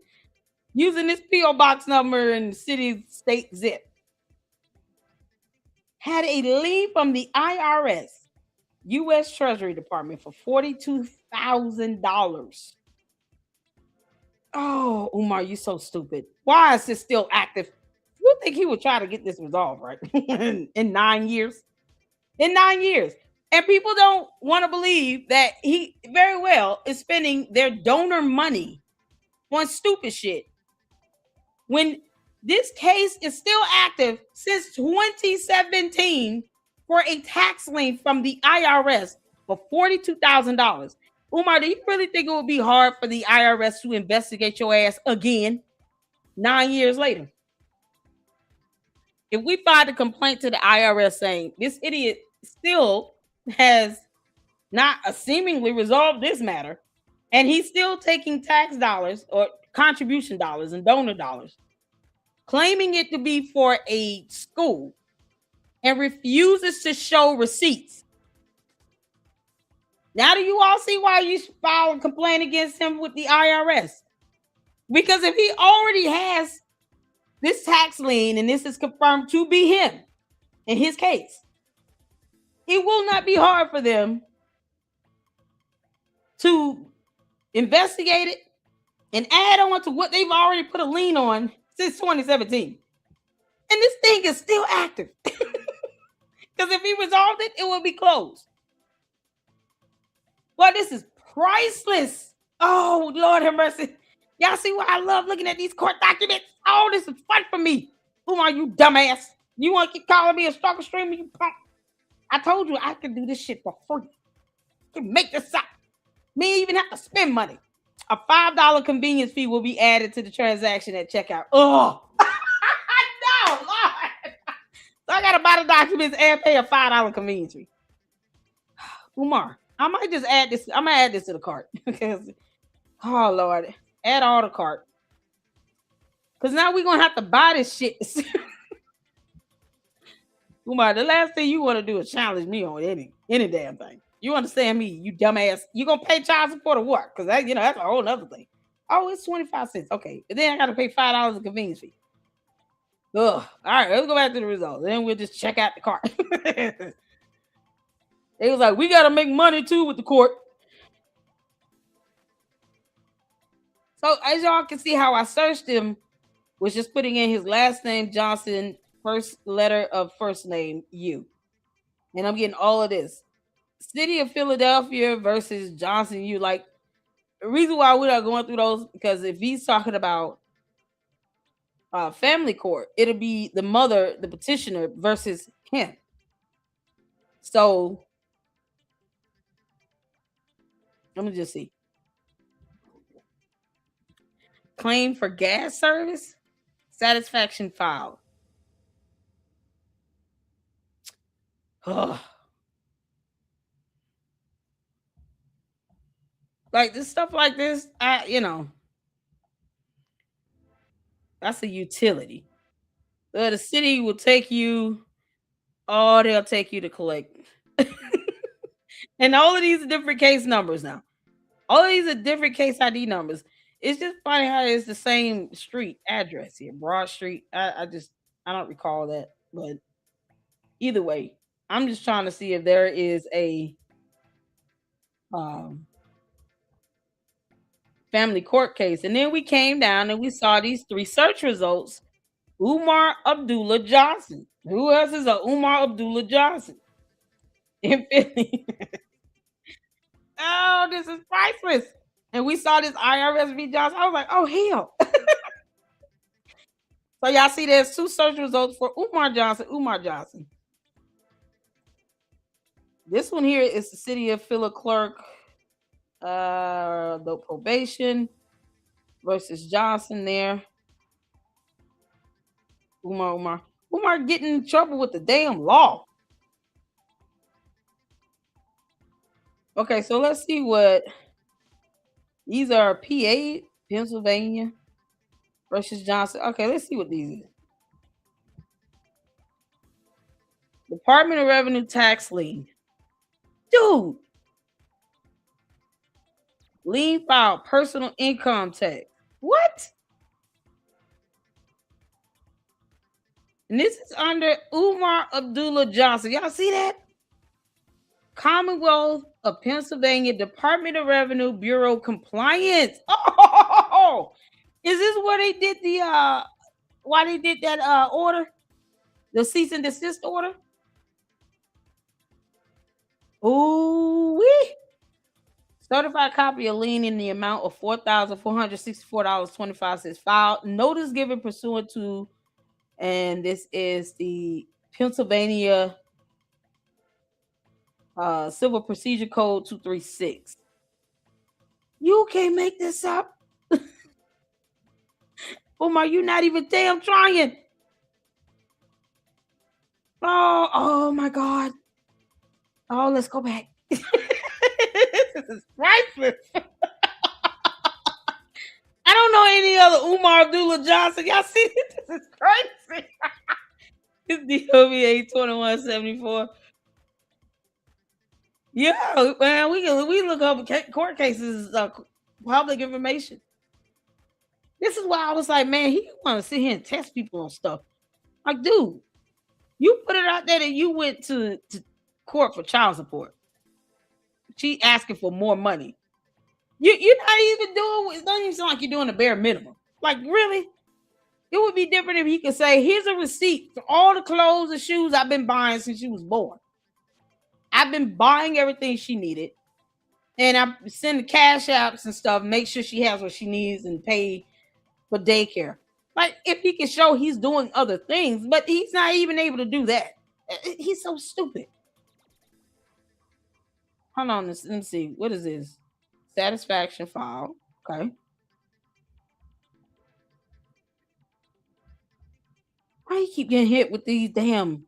[SPEAKER 1] using this PO box number and city state zip. Had a lien from the IRS, U.S. Treasury Department for $42,000. Oh, Umar, you so stupid. Why is this still active? You think he would try to get this resolved, right? In 9 years? In 9 years. And people don't want to believe that he very well is spending their donor money on stupid shit. When this case is still active since 2017 for a tax lien from the IRS for $42,000. Umar, do you really think it would be hard for the IRS to investigate your ass again 9 years later? If we filed a complaint to the IRS saying this idiot still has not seemingly resolved this matter, and he's still taking tax dollars or contribution dollars and donor dollars, claiming it to be for a school, and refuses to show receipts. Now do you all see why you should file a complaint against him with the IRS? Because if he already has this tax lien and this is confirmed to be him in his case, it will not be hard for them to investigate it and add on to what they've already put a lien on since 2017. And this thing is still active. Because if he resolved it, it will be closed. Well, this is priceless. Oh, Lord have mercy. Y'all see why I love looking at these court documents? Oh, this is fun for me. Umar, you dumbass. You want to keep calling me a stalker streamer, you punk? I told you I could do this shit for free. I can make this up. Me even have to spend money. A $5 convenience fee will be added to the transaction at checkout. Oh, no, Lord. So I got to buy the documents and pay a $5 convenience fee. Umar, I might just add this. I'm going to add this to the cart. Oh, Lord. Add all the cart. Because now we're going to have to buy this shit. Umar, the last thing you want to do is challenge me on any damn thing. You understand me, you dumbass? You gonna pay child support or what? Because that, that's a whole other thing. Oh, it's 25 cents. Okay. And then I gotta pay $5 in convenience fee. Ugh. All right, let's go back to the results. Then we'll just check out the cart. They was like, we gotta make money too with the court. So as y'all can see how I searched him was just putting in his last name, Johnson, first letter of first name, U. And I'm getting all of this. City of Philadelphia versus Johnson, U. Like, the reason why we're not going through those, because if he's talking about family court, it'll be the mother, the petitioner, versus him. So let me just see. Claim for gas service, satisfaction filed. Ugh. Like this stuff like this, that's a utility. The city will take you, they'll take you to collect. And all of these are different case numbers now. All of these are different case ID numbers. It's just funny how it's the same street address here, Broad Street. I don't recall that, but either way, I'm just trying to see if there is a family court case. And then we came down and we saw these 3 search results. Umar Abdullah Johnson. Who else is a Umar Abdullah Johnson in Philly? Oh, this is priceless. And we saw this IRS v. Johnson. I was like, oh, hell. So y'all see there's 2 search results for Umar Johnson. This one here is the city of Philly clerk, the probation versus Johnson there. Umar getting in trouble with the damn law. Okay, so let's see what these are. PA, Pennsylvania versus Johnson. Okay, let's see what these is. Department of Revenue tax lien. Dude, lien filed personal income tax. What? And this is under Umar Abdullah Johnson. Y'all see that? Commonwealth of Pennsylvania Department of Revenue Bureau compliance. Oh, is this where they did the why they did that order? The cease and desist order? Ooh, wee. Certified copy of lien in the amount of $4,464.25 filed. Notice given pursuant to, and this is the Pennsylvania Civil Procedure Code 236. You can't make this up. Omar, you not even damn trying. Oh my God. Oh, let's go back. This is priceless. I don't know any other Umar Abdullah Johnson. Y'all see this? This is crazy. It's DOBA 2174. Yeah, man, we look up court cases, public information. This is why I was like, man, he want to sit here and test people on stuff. Like, dude, you put it out there that you went to court for child support. She asking for more money. You're not even doing. It doesn't even sound like you're doing the bare minimum. Like, really? It would be different if he could say, "Here's a receipt for all the clothes and shoes I've been buying since she was born. I've been buying everything she needed, and I'm sending cash apps and stuff. Make sure she has what she needs and pay for daycare." Like, if he can show he's doing other things, but he's not even able to do that. He's so stupid. Hold on, let me see. What is this? Satisfaction file. Okay. Why you keep getting hit with these damn?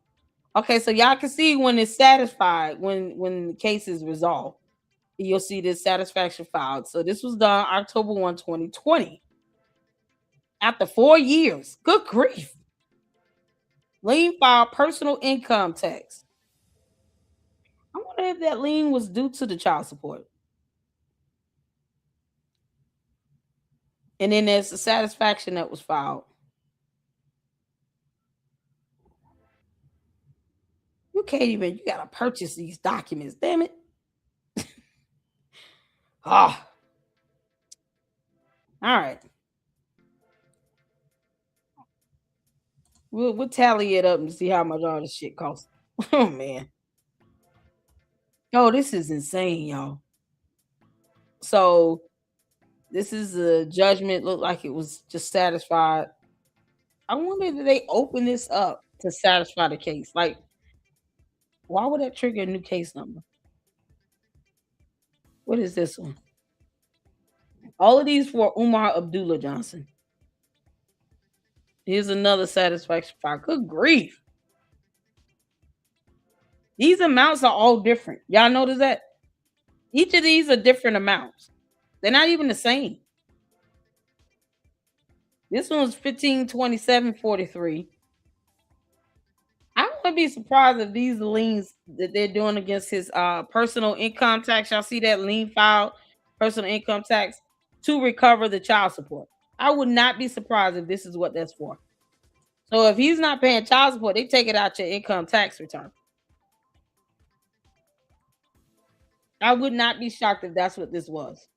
[SPEAKER 1] Okay, so y'all can see when it's satisfied, when the case is resolved. You'll see this satisfaction filed. So this was done October 1, 2020. After 4 years. Good grief. Lien filed personal income tax. I wonder if that lien was due to the child support. And then there's the satisfaction that was filed. You can't even, you gotta purchase these documents, damn it. Ah, all right. We'll tally it up and see how much all this shit costs. Oh man. Oh, this is insane, y'all. So this is a judgment. Looked like it was just satisfied. I wonder if they open this up to satisfy the case. Like, why would that trigger a new case number? What is this one? All of these for Umar Abdullah Johnson. Here's another satisfaction file. Good grief. These amounts are all different. Y'all notice that? Each of these are different amounts. They're not even the same. This one's 1527.43. I wouldn't be surprised if these liens that they're doing against his personal income tax. Y'all see that lien filed, personal income tax, to recover the child support. I would not be surprised if this is what that's for. So if he's not paying child support, they take it out your income tax return. I would not be shocked if that's what this was.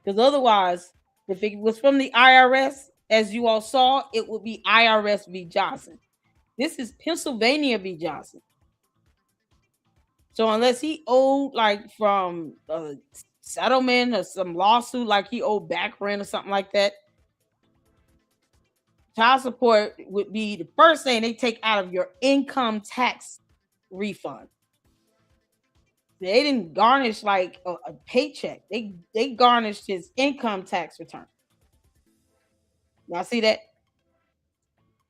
[SPEAKER 1] Because otherwise, if it was from the IRS, as you all saw, it would be IRS v. Johnson. This is Pennsylvania v. Johnson. So unless he owed like from a settlement or some lawsuit, like he owed back rent or something like that, child support would be the first thing they take out of your income tax refund. They didn't garnish like a paycheck. They garnished his income tax return. Y'all see that?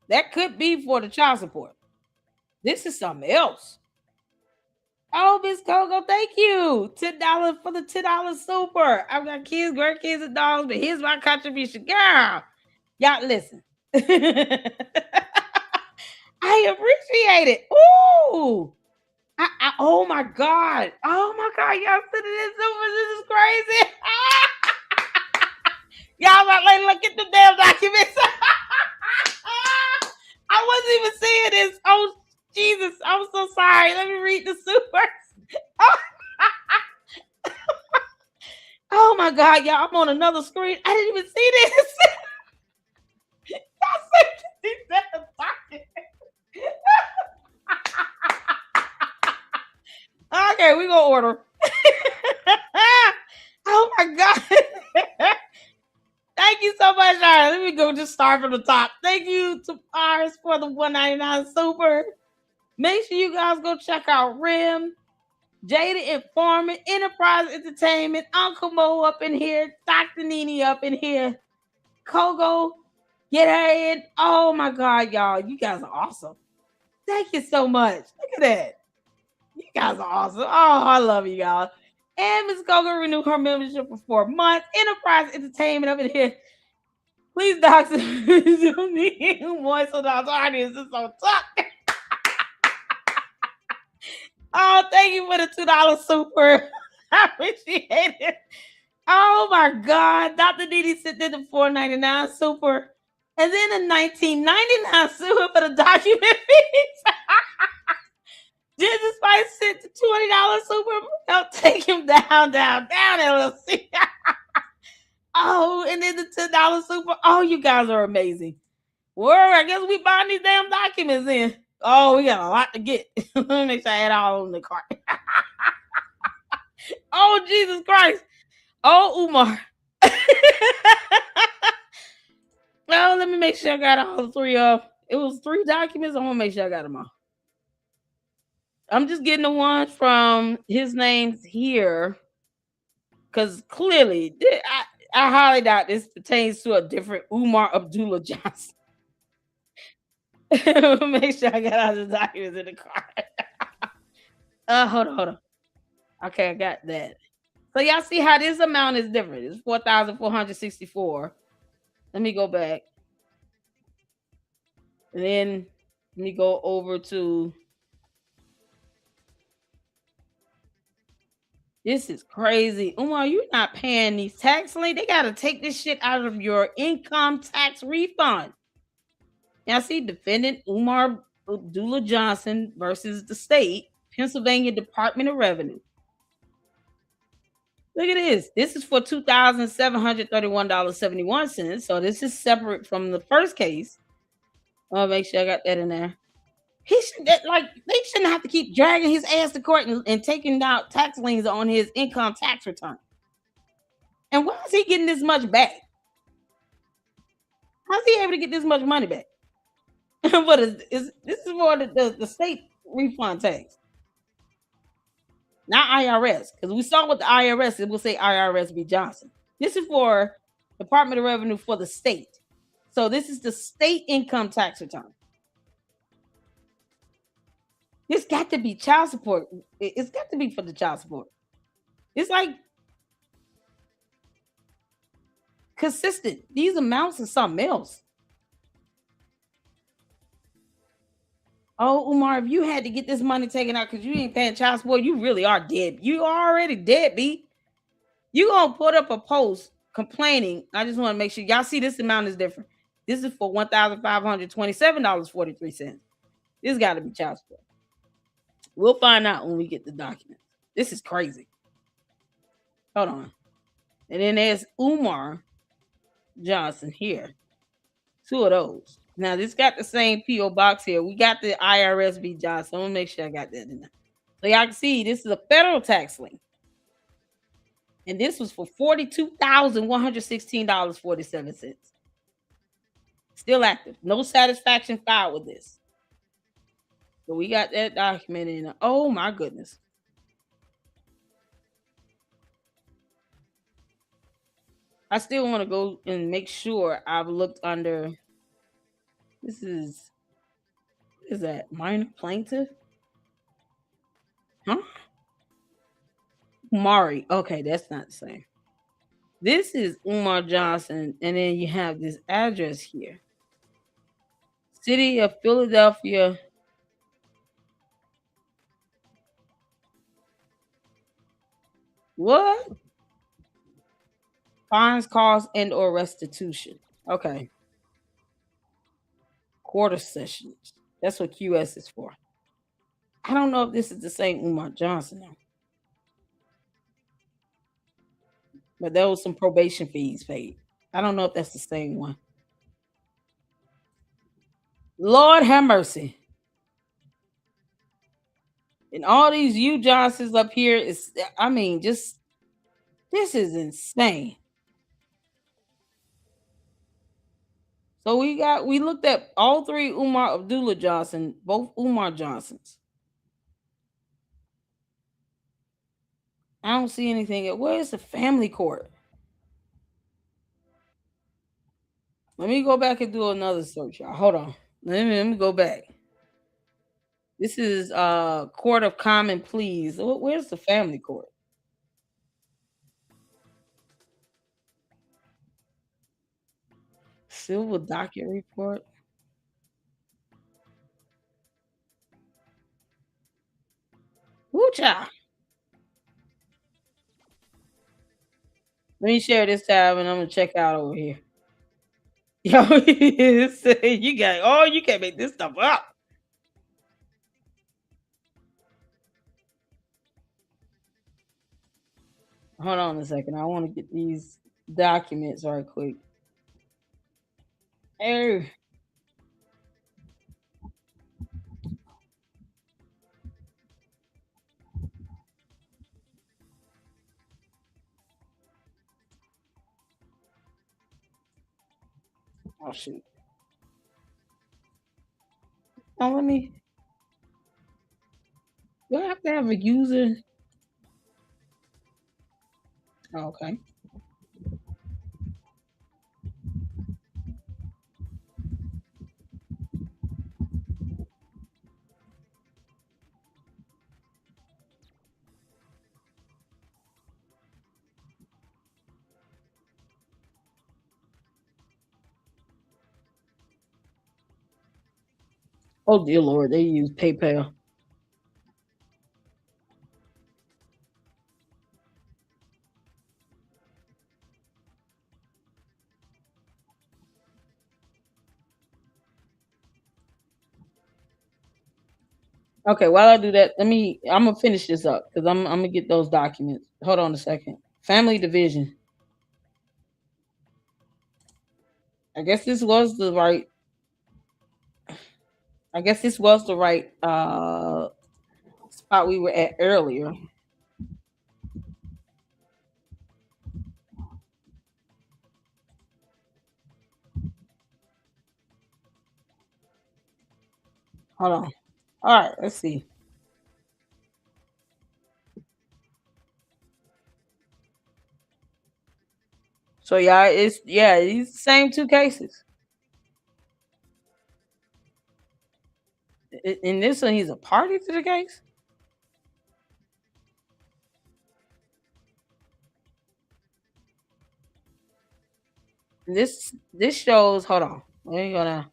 [SPEAKER 1] That could be for the child support. This is something else. Oh, Miss Coco, thank you. $10 for the $10 super. I've got kids, grandkids, and dogs, but here's my contribution. Girl, y'all listen. I appreciate it. Ooh. Oh my God. Oh my God. Y'all sending in super. This is crazy. Y'all about like look at the damn documents. I wasn't even seeing this. Oh Jesus. I'm so sorry. Let me read the super. Oh, oh my God, y'all. I'm on another screen. I didn't even see this. Y'all sent these damn documents. Okay, we gonna order. Oh my God. Thank you so much. All right, let me go just start from the top. Thank you to ours for the 199 super. Make sure you guys go check out Rim, Jada Informant, Enterprise Entertainment, Uncle Mo up in here, Dr. Nene up in here, Kogo, get her in. Oh my God, y'all. You guys are awesome. Thank you so much. Look at that. You guys are awesome. Oh, I love you, y'all. And Miss Kogo renewed her membership for 4 months. Enterprise Entertainment up in here. Please, doctor, don't need voice of the audience. It's so tough. Oh, thank you for the $2 super. I appreciate it. Oh my God. Dr. Didi sent in the $4.99 super. And then a $19.99 super for the document fees. Jesus Spice sent the $20 super. Help take him down, LLC. Oh, and then the $10 super. Oh, you guys are amazing. Well, I guess we buying these damn documents in. Oh, we got a lot to get. Let me make sure I add all on the cart. Oh, Jesus Christ. Oh, Umar. Oh, let me make sure I got all 3 of. It was 3 documents. I want to make sure I got them all. I'm just getting the one from his name's here. Because clearly, I highly doubt this pertains to a different Umar Abdullah Johnson. Make sure I got all the documents in the cart. Hold on. Okay, I got that. So y'all see how this amount is different. It's 4,464. Let me go back. And then let me go over to this is crazy. Umar, you're not paying these tax link. They gotta take this shit out of your income tax refund. Now see defendant Umar Abdullah Johnson versus the state, Pennsylvania Department of Revenue. Look at this. This is for $2,731.71. So this is separate from the first case. I'll make sure I got that in there. He should they shouldn't have to keep dragging his ass to court and taking out tax liens on his income tax return. And why is he getting this much back? How's he able to get this much money back? What is this is for the state refund tax, not IRS. Because we saw with the IRS, it will say IRS v. Johnson. This is for Department of Revenue for the state. So this is the state income tax return. This got to be child support. It's got to be for the child support. It's like consistent. These amounts are something else. Oh, Umar, if you had to get this money taken out because you ain't paying child support, you really are dead. You are already dead, B. You gonna put up a post complaining. I just want to make sure y'all see this amount is different. This is for $1,527.43. This got to be child support. We'll find out when we get the documents. This is crazy. Hold on. And then there's Umar Johnson here. 2 of those. Now, this got the same P.O. box here. We got the IRS v. Johnson. I'm going to make sure I got that in there. So y'all can see this is a federal tax lien. And this was for $42,116.47. Still active. No satisfaction filed with this. So we got that document in. Oh, my goodness. I still want to go and make sure I've looked under. This is that minor plaintiff? Huh? Mari. Okay, that's not the same. This is Umar Johnson, and then you have this address here. City of Philadelphia. What? Fines, costs, and or restitution. Okay. Quarter sessions. That's what QS is for. I don't know if this is the same Umar Johnson though. But there was some probation fees paid. I don't know if that's the same one. Lord have mercy. And all these U Johnsons up here is, I mean, just this is insane. So we looked at all three Umar Abdullah Johnson, both Umar Johnsons. I don't see anything. Where's the family court? Let me go back and do another search, y'all. Hold on. Let me go back. This is Court of Common Pleas. Where's the family court? Civil docket report. Woocha. Let me share this tab and I'm gonna check out over here. Yo, you got you can't make this stuff up. Hold on a second. I want to get these documents right quick. Hey. Oh shoot. Now let me. Do I have to have a user? Oh, okay. Oh dear Lord, they use PayPal. Okay, while I do that, I'm gonna finish this up because I'm gonna get those documents. Hold on a second. Family division. I guess this was the right. I guess this was the right spot we were at earlier. Hold on. All right, let's see. So yeah, it's the same two cases. In this one, he's a party to the case. This shows. Hold on. We're gonna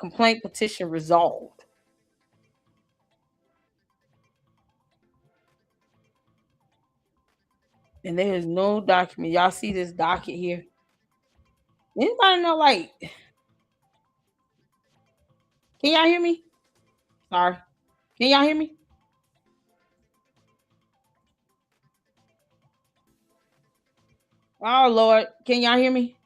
[SPEAKER 1] complaint petition resolved. And there is no document. Y'all see this docket here? Anybody know? Like, can y'all hear me? Sorry. Can y'all hear me? Oh Lord, can y'all hear me?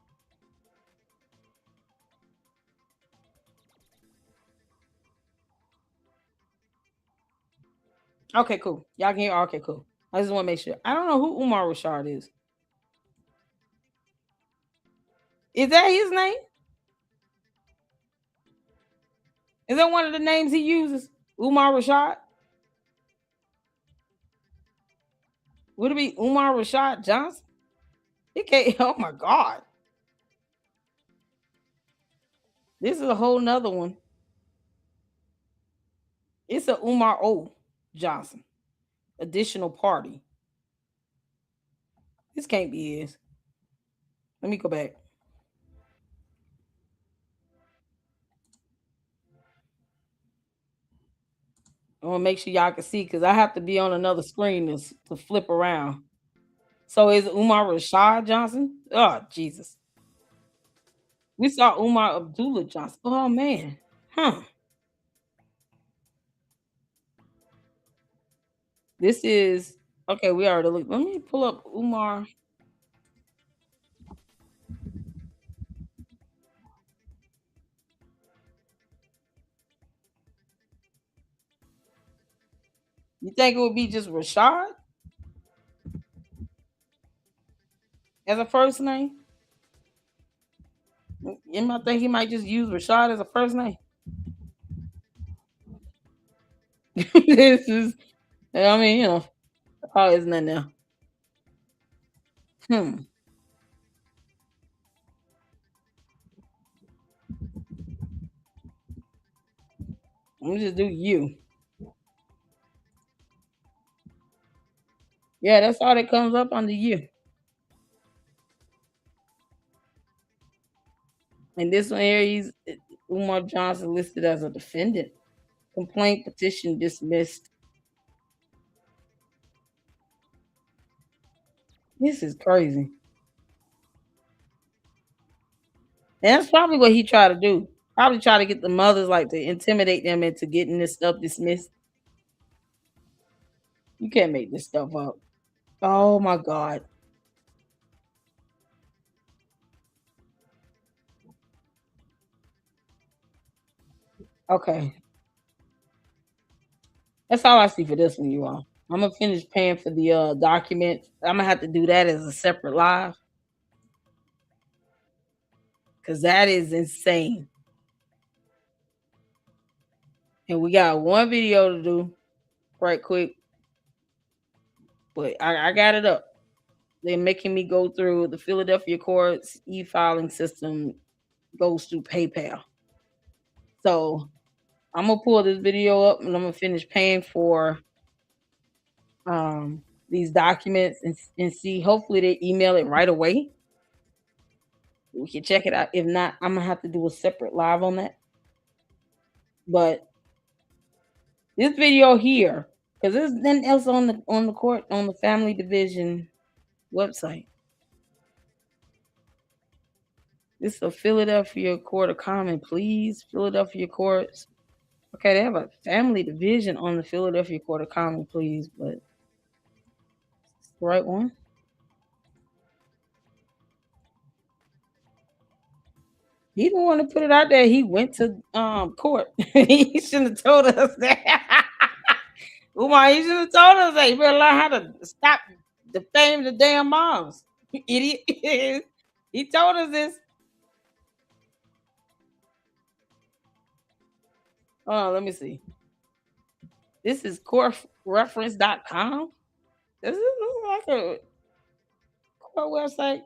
[SPEAKER 1] Okay, cool. Y'all can hear. Okay, cool. I just want to make sure. I don't know who Umar Rashad is. Is that his name? Is that one of the names he uses? Umar Rashad? Would it be Umar Rashad Johnson? It can't. Oh my God. This is a whole nother one. It's a Umar O Johnson. Additional party. This can't be his. Let me go back. I want to make sure y'all can see because I have to be on another screen to flip around. So is Umar Rashad Johnson? Oh, Jesus. We saw Umar Abdullah Johnson. Oh, man. Huh. This is, okay, we already looked. Let me pull up Umar. You think it would be just Rashad as a first name? You might think he might just use Rashad as a first name. This is, I mean, oh, isn't that now? Hmm. Let me just do you. Yeah, that's all that comes up under you. And this one here, he's Umar Johnson listed as a defendant. Complaint petition dismissed. This is crazy. And that's probably what he tried to do. Probably try to get the mothers like to intimidate them into getting this stuff dismissed. You can't make this stuff up. Oh my God. Okay. That's all I see for this one, you all. I'm gonna finish paying for the documents. I'm gonna have to do that as a separate live because that is insane. And we got one video to do right quick, but I got it up. They're making me go through the Philadelphia courts e-filing system goes through PayPal. So I'm gonna pull this video up and I'm gonna finish paying for these documents and see. Hopefully they email it right away. We can check it out. If not, I'm gonna have to do a separate live on that. But this video here, because there's nothing else on the court on the family division website. This is a Philadelphia Court of Common Pleas. Philadelphia courts. Okay, they have a family division on the Philadelphia Court of Common Pleas, but it's the right one. He didn't want to put it out there. He went to court. He shouldn't have told us that. Umar, he should have told us that. You better learn how to stop defaming the damn moms. You idiot. He told us this. Oh, let me see. This is courtreference.com. This is like a court website.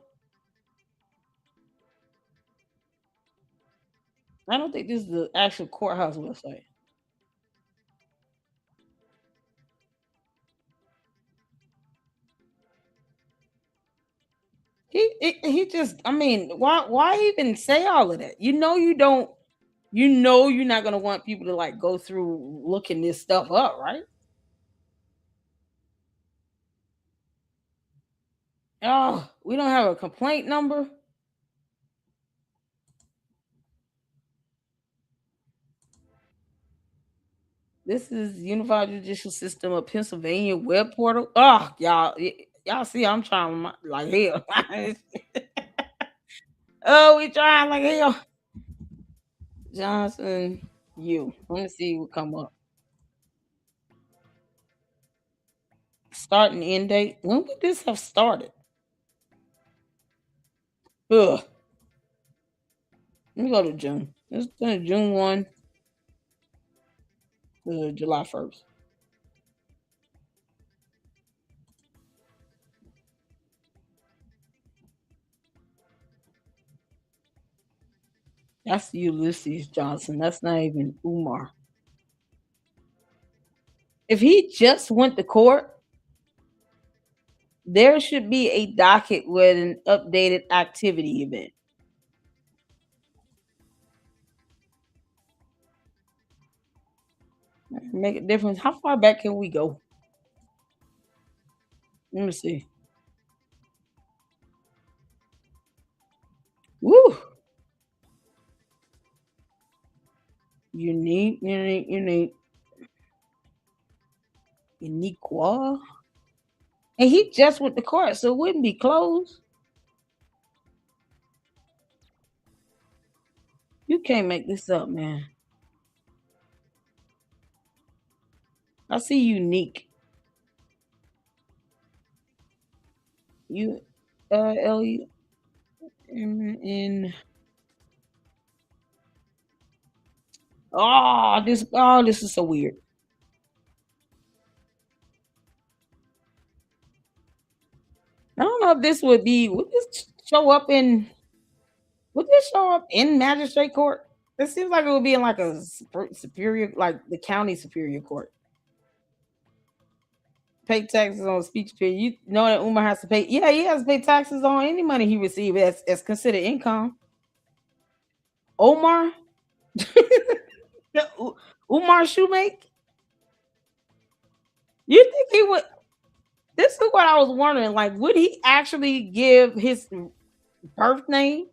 [SPEAKER 1] I don't think this is the actual courthouse website. He just, I mean, why even say all of that? You know you don't, you know you're not gonna want people to like go through looking this stuff up, right? Oh, we don't have a complaint number. This is Unified Judicial System of Pennsylvania web portal. Oh, y'all see, I'm trying like hell. Oh, we trying like hell. Johnson, you. Let me see what come up. Start and end date. When would this have started? Ugh. Let me go to June. It's June 1 to July 1st. That's Ulysses Johnson. That's not even Umar. If he just went to court, there should be a docket with an updated activity event. Make a difference. How far back can we go? Let me see. Woo! Unique. And he just went to court, so it wouldn't be closed. You can't make this up, man. I see unique. U L U M N. This is so weird. I don't know if this would this show up in would this show up in magistrate court? It seems like it would be in like a superior, like the county superior court. Pay taxes on speech period. You know that Umar has to pay. Yeah, he has to pay taxes on any money he receives as considered income. Omar, Umar Shoemake. You think he would? This is what I was wondering. Like, would he actually give his birth name?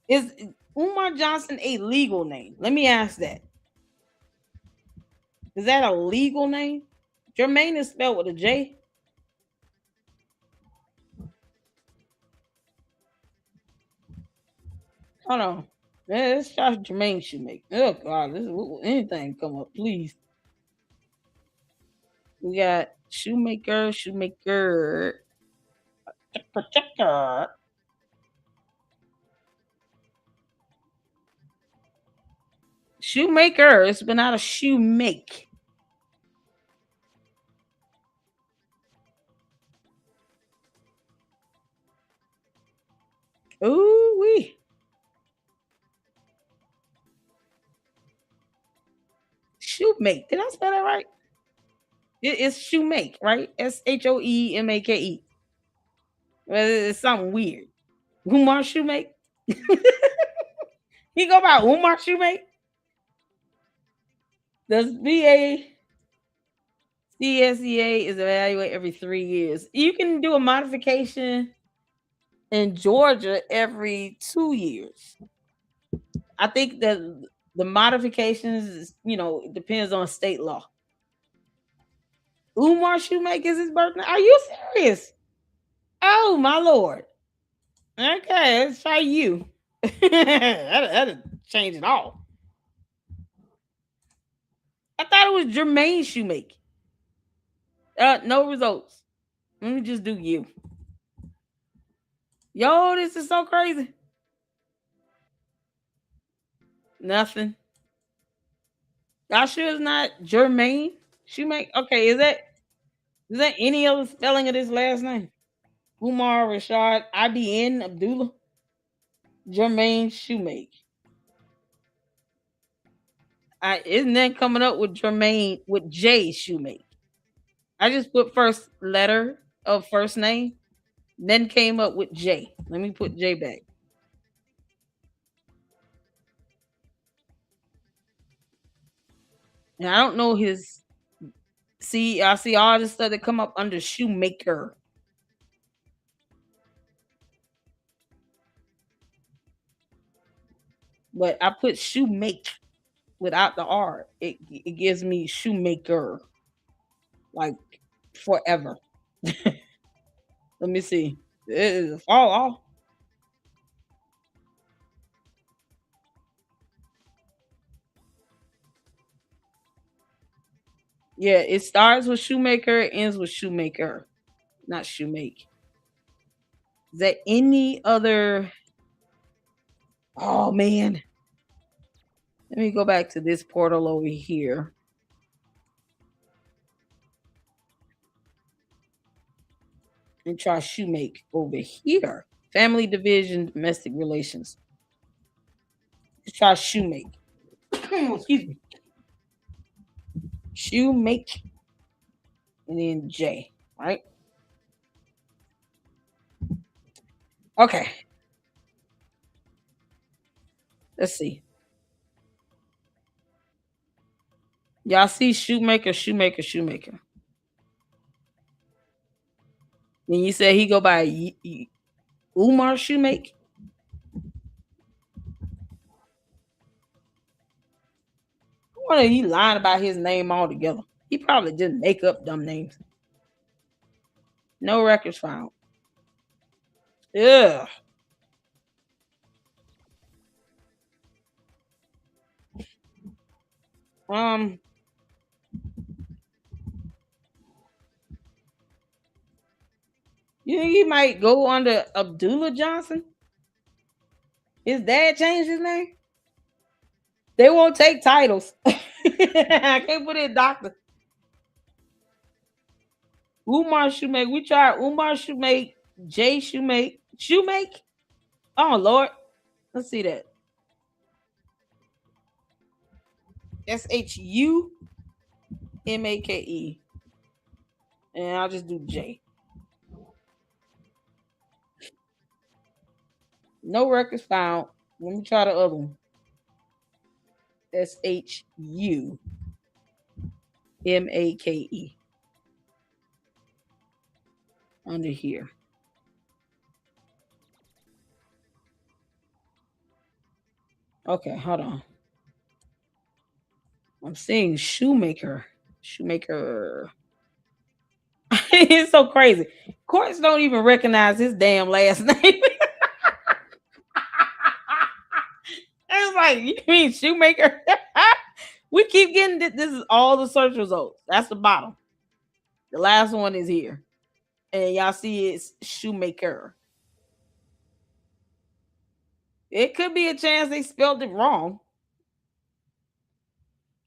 [SPEAKER 1] Is Umar Johnson a legal name? Let me ask that. Is that a legal name? Jermaine is spelled with a J. Hold on. Yeah, let's try Jermaine Shoemake. Oh God, anything come up, please. We got shoemaker, checker. Shoemaker. It's been out of shoe make. Ooh wee. Shoe make. Did I spell that right? It's shoe make, right? Shoemake. Well, it's something weird. Umar Shoemake. He go by Umar Shoemake. Does BACSEA is evaluated every 3 years. You can do a modification in Georgia every 2 years. I think that the modifications is, it depends on state law. Umar Shoemake is his birthday. Are you serious? Oh my lord. Okay, let's try you. That'll change it all. I thought it was Jermaine Shoemake. No results. Let me just do you. Yo, this is so crazy. Nothing. Y'all sure it's not Jermaine Shoemake? Okay, is that any other spelling of this last name? Umar Rashad IBN Abdullah Jermaine Shoemake. Isn't that coming up with Jermaine with J Shoemake? I just put first letter of first name, then came up with J. Let me put J back. And I don't know his. See, I see all this stuff that come up under shoemaker. But I put shoemake without the R. It gives me shoemaker, like forever. Let me see. It is fall off. Yeah, it starts with shoemaker, ends with shoemaker, not shoemake. Is there any other? Oh man, let me go back to this portal over here and try shoemake over here. Family division, domestic relations. Let's try shoemake. Excuse me. Shoemake, and then J. Right? Okay. Let's see. Y'all see shoemaker, shoemaker, shoemaker. And you said he go by Umar Shoemake. I wonder if he lying about his name altogether. He probably just make up dumb names. No records found. Ugh. Um, you think he might go under Abdullah Johnson? His dad changed his name. They won't take titles. I can't put in doctor. Umar Shoemake. We tried Umar Shoemake, J Shoemake, Shoemake. Oh Lord, let's see that. Shumake, and I'll just do J. No records found. Let me try the other one. Shumake under here. Okay, hold on. I'm seeing shoemaker. Shoemaker. It's so crazy. Courts don't even recognize his damn last name. It's like, you mean shoemaker? We keep getting this is all the search results. That's the bottom. The last one is here. And y'all see it's shoemaker. It could be a chance they spelled it wrong.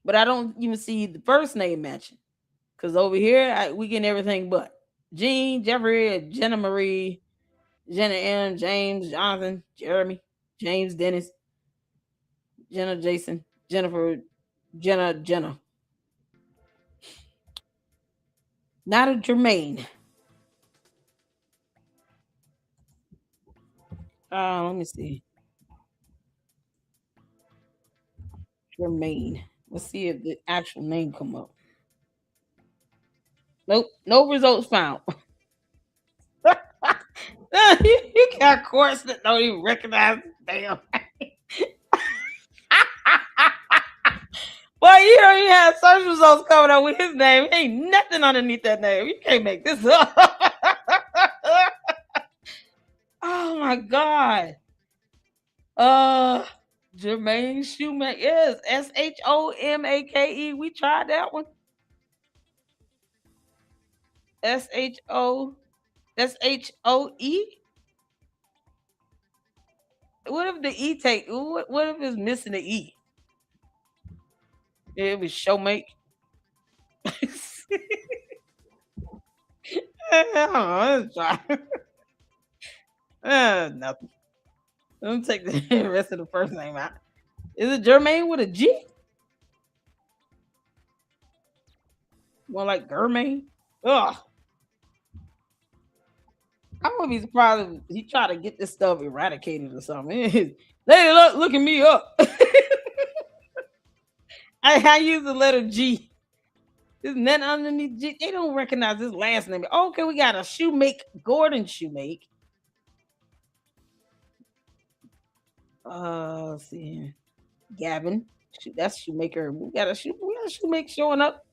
[SPEAKER 1] But I don't even see the first name mentioned. Because over here, we get everything but Jean, Jeffrey, Jenna Marie, Jenna M, James, Jonathan, Jeremy, James, Dennis, Jenna, Jason, Jennifer, Jenna. Not a Jermaine. Let me see. Jermaine. Let's see if the actual name come up. Nope, no results found. You got courts that don't even recognize damn. Boy, you don't even have search results coming up with his name. Ain't nothing underneath that name. You can't make this up. Oh my god. Uh Jermaine Shoemake. Yes, Shomake. We tried that one. Shoe. What if the E take what if it's missing the E? It was Showmake. Let's try. Nothing. Let me take the rest of the first name out. Is it Jermaine with a G? More like Germaine? Ugh. I wouldn't be surprised if he tried to get this stuff eradicated or something. Lady, look at me up. I use the letter G. There's nothing underneath G. They don't recognize his last name. Okay, we got a Shoemake, Gordon Shoemake. Let's see. Gavin. That's Shoemaker. We got a Shoemake showing up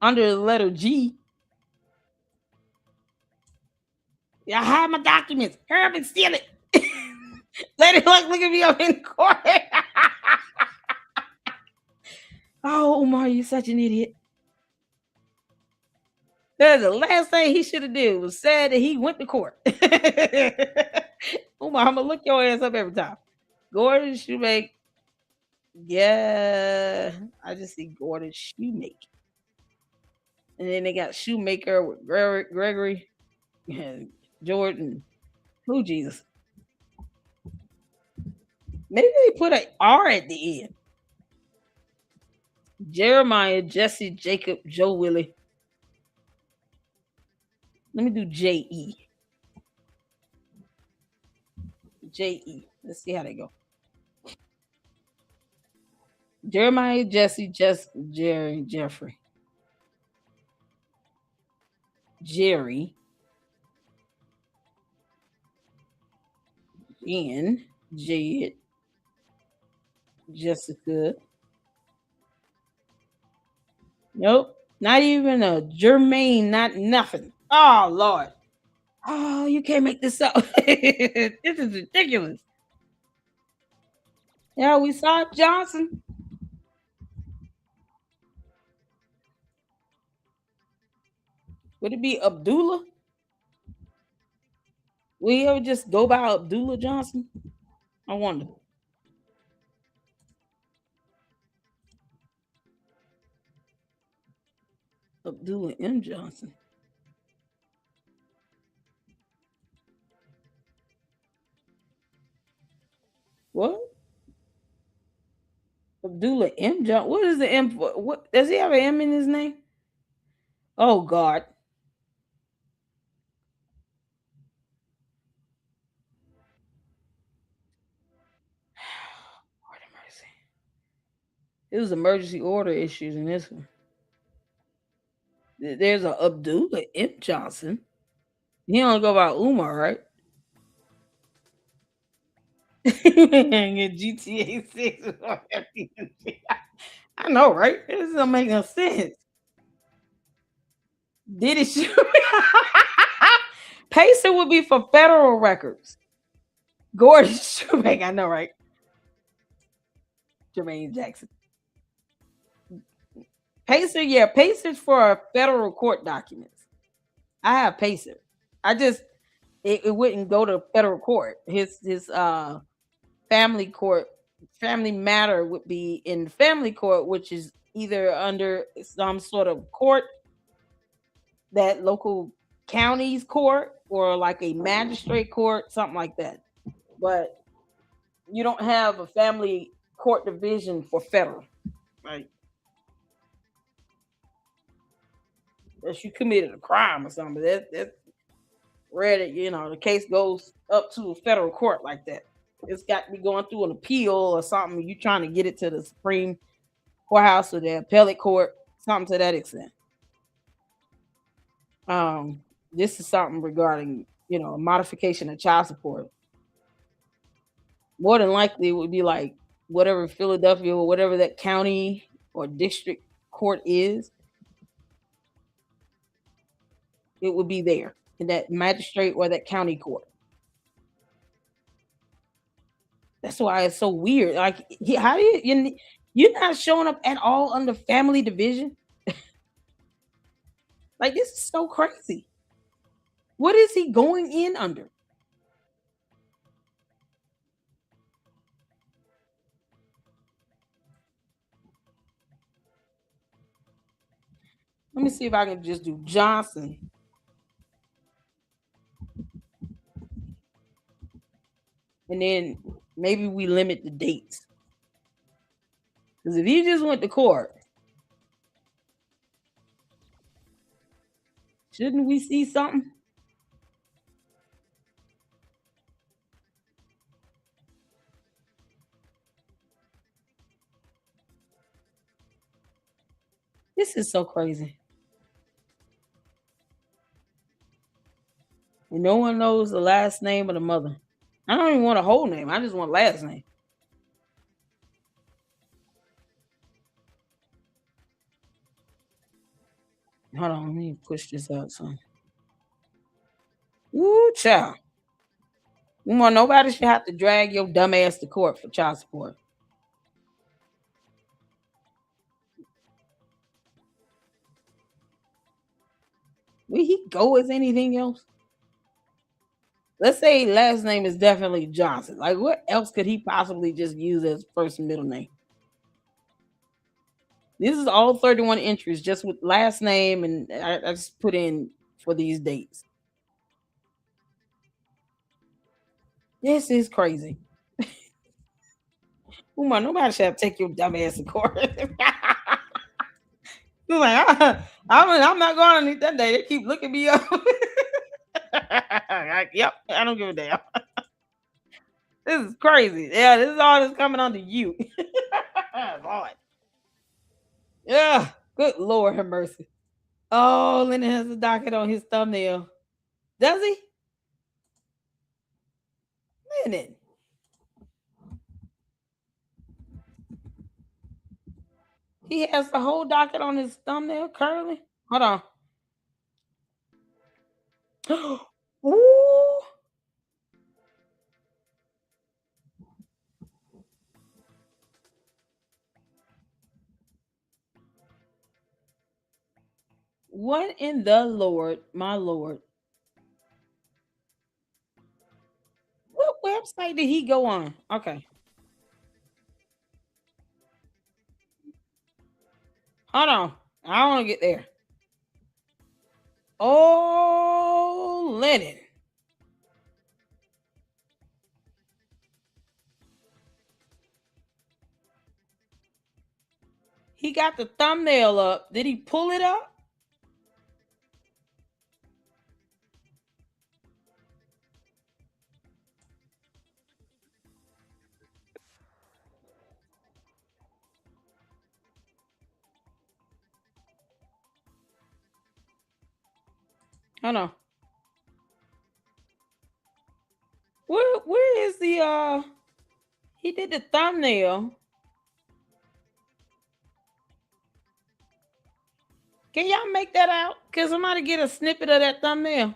[SPEAKER 1] under the letter G. Yeah, I have my documents. Hurry up and steal it. Lady, look at me up in court. Oh, Umar, you're such an idiot. That's the last thing he should have did was said that he went to court. Umar, I'm gonna look your ass up every time. Gordon Shoemake. Yeah, I just see Gordon Shoemake. And then they got Shoemaker with Gregory and Jordan. Who Jesus? Maybe they put an R at the end. Jeremiah, Jesse, Jacob, Joe Willie. Let me do J-E. J-E. Let's see how they go. Jeremiah, Jesse, Jerry, Jeffrey. Jerry. Jen. Jed. Jessica. Nope. Not even a Jermaine, not nothing. Oh Lord. Oh, you can't make this up. This is ridiculous. Yeah, we saw Johnson. Would it be Abdullah? Will you ever just go by Abdullah Johnson? I wonder. Abdullah M. Johnson. What? Abdullah M. Johnson. What is the M for? What does he have an M in his name? Oh God. Lord have mercy. It was emergency order issues in this one. There's a Abdullah M. Johnson. He don't go by Umar, right? Get GTA 6. I know, right? This doesn't make no sense. Did it shoot? Pacer would be for federal records. Gordon Shoemaker, I know, right? Jermaine Jackson. Pacer, yeah, Pacer's for federal court documents. I have Pacer. I just it wouldn't go to federal court. His family court, family matter would be in family court, which is either under some sort of court, that local county's court, or like a magistrate court, something like that. But you don't have a family court division for federal, right? Unless you committed a crime or something. That's rare that the case goes up to a federal court like that. It's got to be going through an appeal or something. You trying to get it to the Supreme Courthouse or the appellate court, something to that extent. This is something regarding a modification of child support. More than likely, it would be like whatever Philadelphia or whatever that county or district court is. It would be there in that magistrate or that county court. That's why it's so weird. Like, how do you're not showing up at all under family division? Like, this is so crazy. What is he going in under? Let me see if I can just do Johnson. And then maybe we limit the dates. Because if you just went to court, shouldn't we see something? This is so crazy. And no one knows the last name of the mother. I don't even want a whole name. I just want last name. Hold on, let me push this out some. Woo, child. Nobody should have to drag your dumb ass to court for child support. Will he go as anything else? Let's say last name is definitely Johnson. Like, what else could he possibly just use as first and middle name? This is all 31 entries just with last name, and I just put in for these dates. This is crazy. Umar, nobody should have to take your dumb ass to court. He's like, I'm not going on it that day. They keep looking me up. Like, yep, I don't give a damn. This is crazy. Yeah, this is all that's coming onto you. Lord. Yeah. Good Lord have mercy. Oh, Lennon has a docket on his thumbnail. Does he? Lennon. He has the whole docket on his thumbnail currently. Hold on. Ooh. What in the Lord, my Lord? What website did he go on? Okay. Hold on. I want to get there. Oh, Lennon. He got the thumbnail up. Did he pull it up? Hold on. Where is the he did the thumbnail. Can y'all make that out? Can somebody get a snippet of that thumbnail?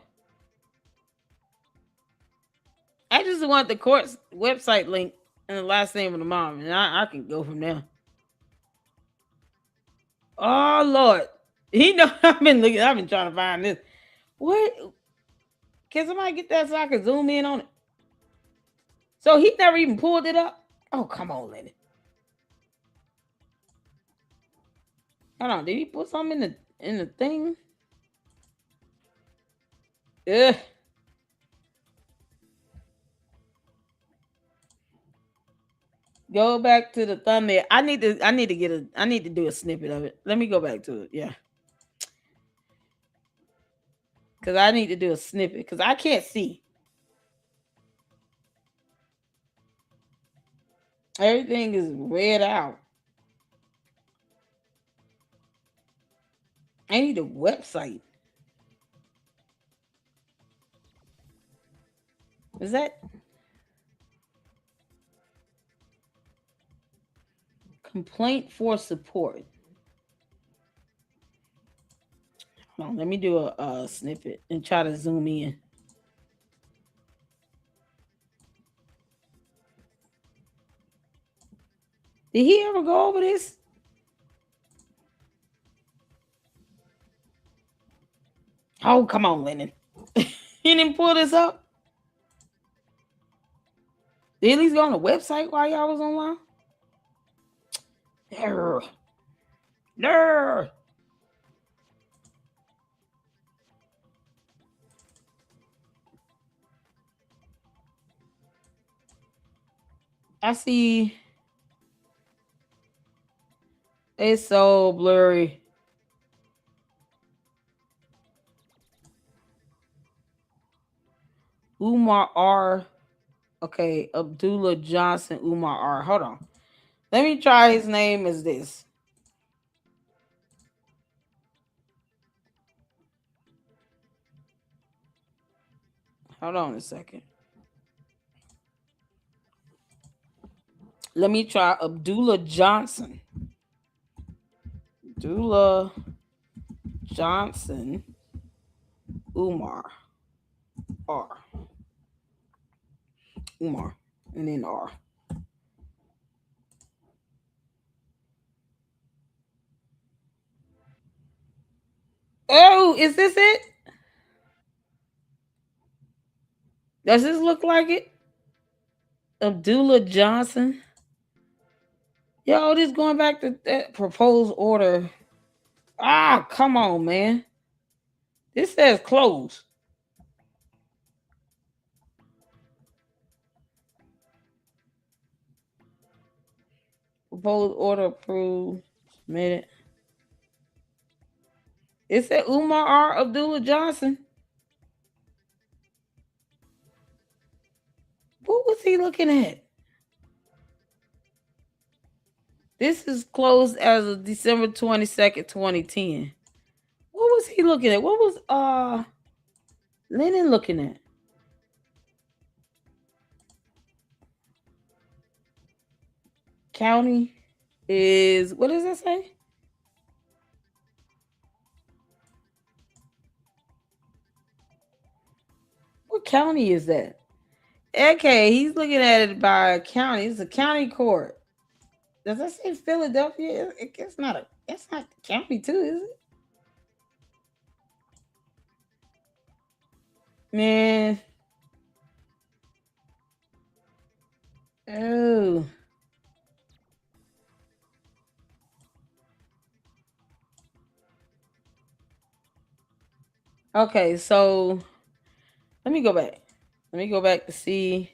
[SPEAKER 1] I just want the court's website link and the last name of the mom, and I can go from there. Oh Lord. He know I've been looking, I've been trying to find this. What can somebody get that so I can zoom in on it? So he never even pulled it up? Oh, come on, Lenny. Hold on, did he put something in the thing? Ugh. Go back to the thumbnail. I need to do a snippet of it. Let me go back to it. Yeah. Cause I need to do a snippet because I can't see. Everything is red out. I need a website. Is that complaint for support? Hold on, let me do a snippet and try to zoom in. Did he ever go over this? Oh, come on, Lennon. He didn't pull this up. Did he at least go on the website while y'all was online? There. There. I see. It's so blurry. Umar R. Okay, Abdullah Johnson Umar R. Hold on. Let me try his name as this. Hold on a second. Let me try Abdullah Johnson. Abdullah Johnson Umar R. Umar and then R. Oh, is this it? Does this look like it? Abdullah Johnson. Yo, this going back to that proposed order. Ah, come on, man. This says close. Proposed order approved. Submitted. It said Umar R. Abdullah Johnson. What was he looking at? This is closed as of December 22nd, 2010. What was he looking at? What was Lennon looking at? County is, what does it say? What county is that? Okay, he's looking at it by a county. It's a county court. Does that say Philadelphia? It's not a. It's not the county too, is it? Man. Oh. Okay, so let me go back. Let me go back to see.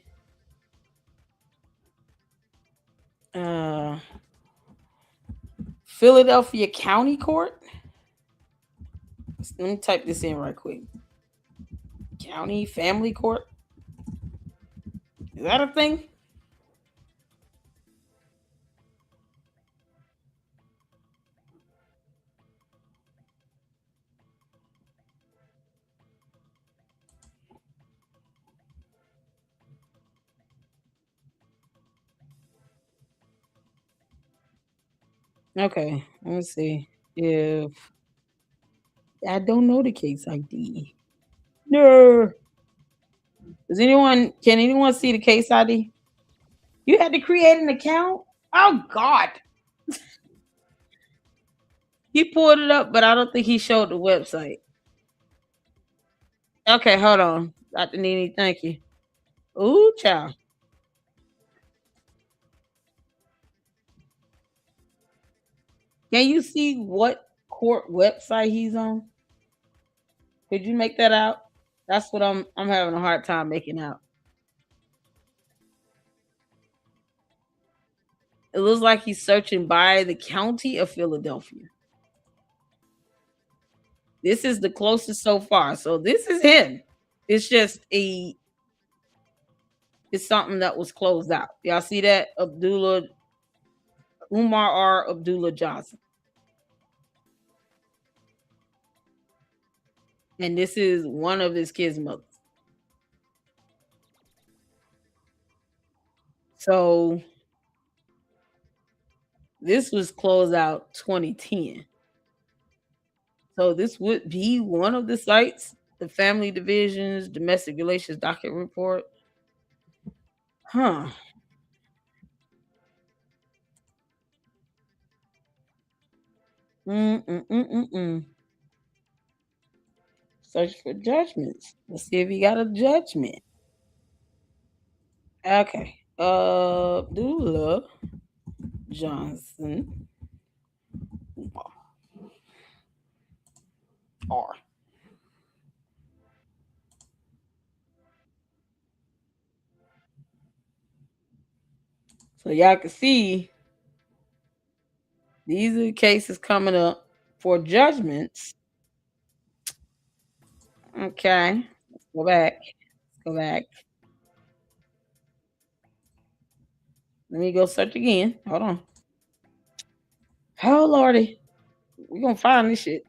[SPEAKER 1] Uh, Philadelphia County Court. Let me type this in right quick. County Family Court. Is that a thing? Okay, let me see if I don't know the case ID. No. Does anyone? Can anyone see the case ID? You had to create an account. Oh God. He pulled it up, but I don't think he showed the website. Okay, hold on. Dr. Nene, thank you. Ooh, child. Can you see what court website he's on? Could you make that out? That's what I'm having a hard time making out. It looks like he's searching by the county of Philadelphia. This is the closest so far. So this is him. It's just a it's something that was closed out. Y'all see that? Umar R. Abdullah Johnson. And this is one of his kids' mothers. So this was closed out 2010. So this would be one of the sites, the family divisions, domestic relations docket report. Huh. Mm-mm-mm-mm-mm. Search for judgments. Let's see if he got a judgment. Okay. Abdullah Johnson R. So y'all can see these are the cases coming up for judgments. Okay. Let's go back. Let's go back. Let me go search again. Hold on. Oh lordy. We're gonna find this shit.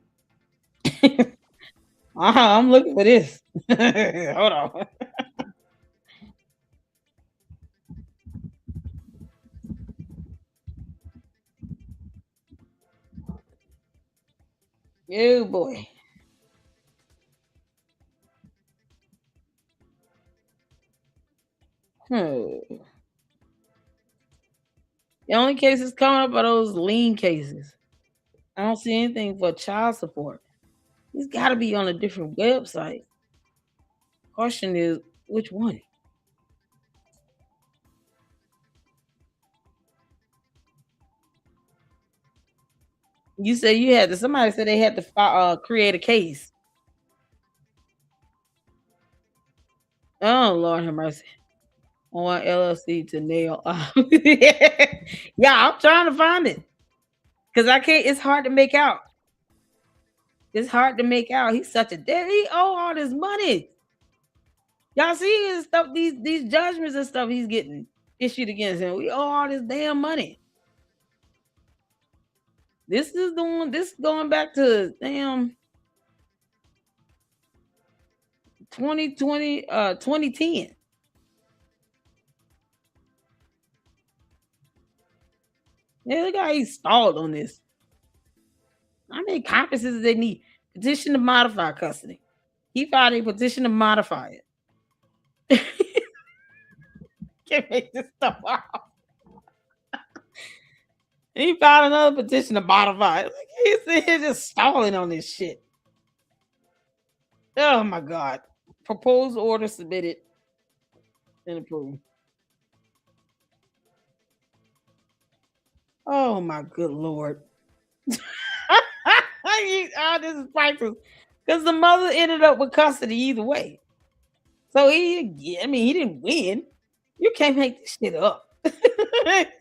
[SPEAKER 1] I'm looking for this. Hold on. Oh boy. Hmm. The only cases coming up are those lien cases. I don't see anything for child support. He's got to be on a different website. Question is, which one? You said you had to. Somebody said they had to create a case. Oh Lord have mercy. On LLC to nail. Yeah, I'm trying to find it because I can't. It's hard to make out. It's hard to make out. He's such a dead. He owe all this money. Y'all see his stuff, these judgments and stuff he's getting issued against him. We owe all this damn money. This is the one. This going back to damn 2020, 2010. Yeah, look how he stalled on this. How many conferences they need? Petition to modify custody. He filed a petition to modify it. Can't make this stuff up. He filed another petition to modify it. Like, he's sitting here just stalling on this shit. Oh my god. Proposed order submitted and approved. Oh my good lord. This is priceless. Because the mother ended up with custody either way. So I mean, he didn't win. You can't make this shit up.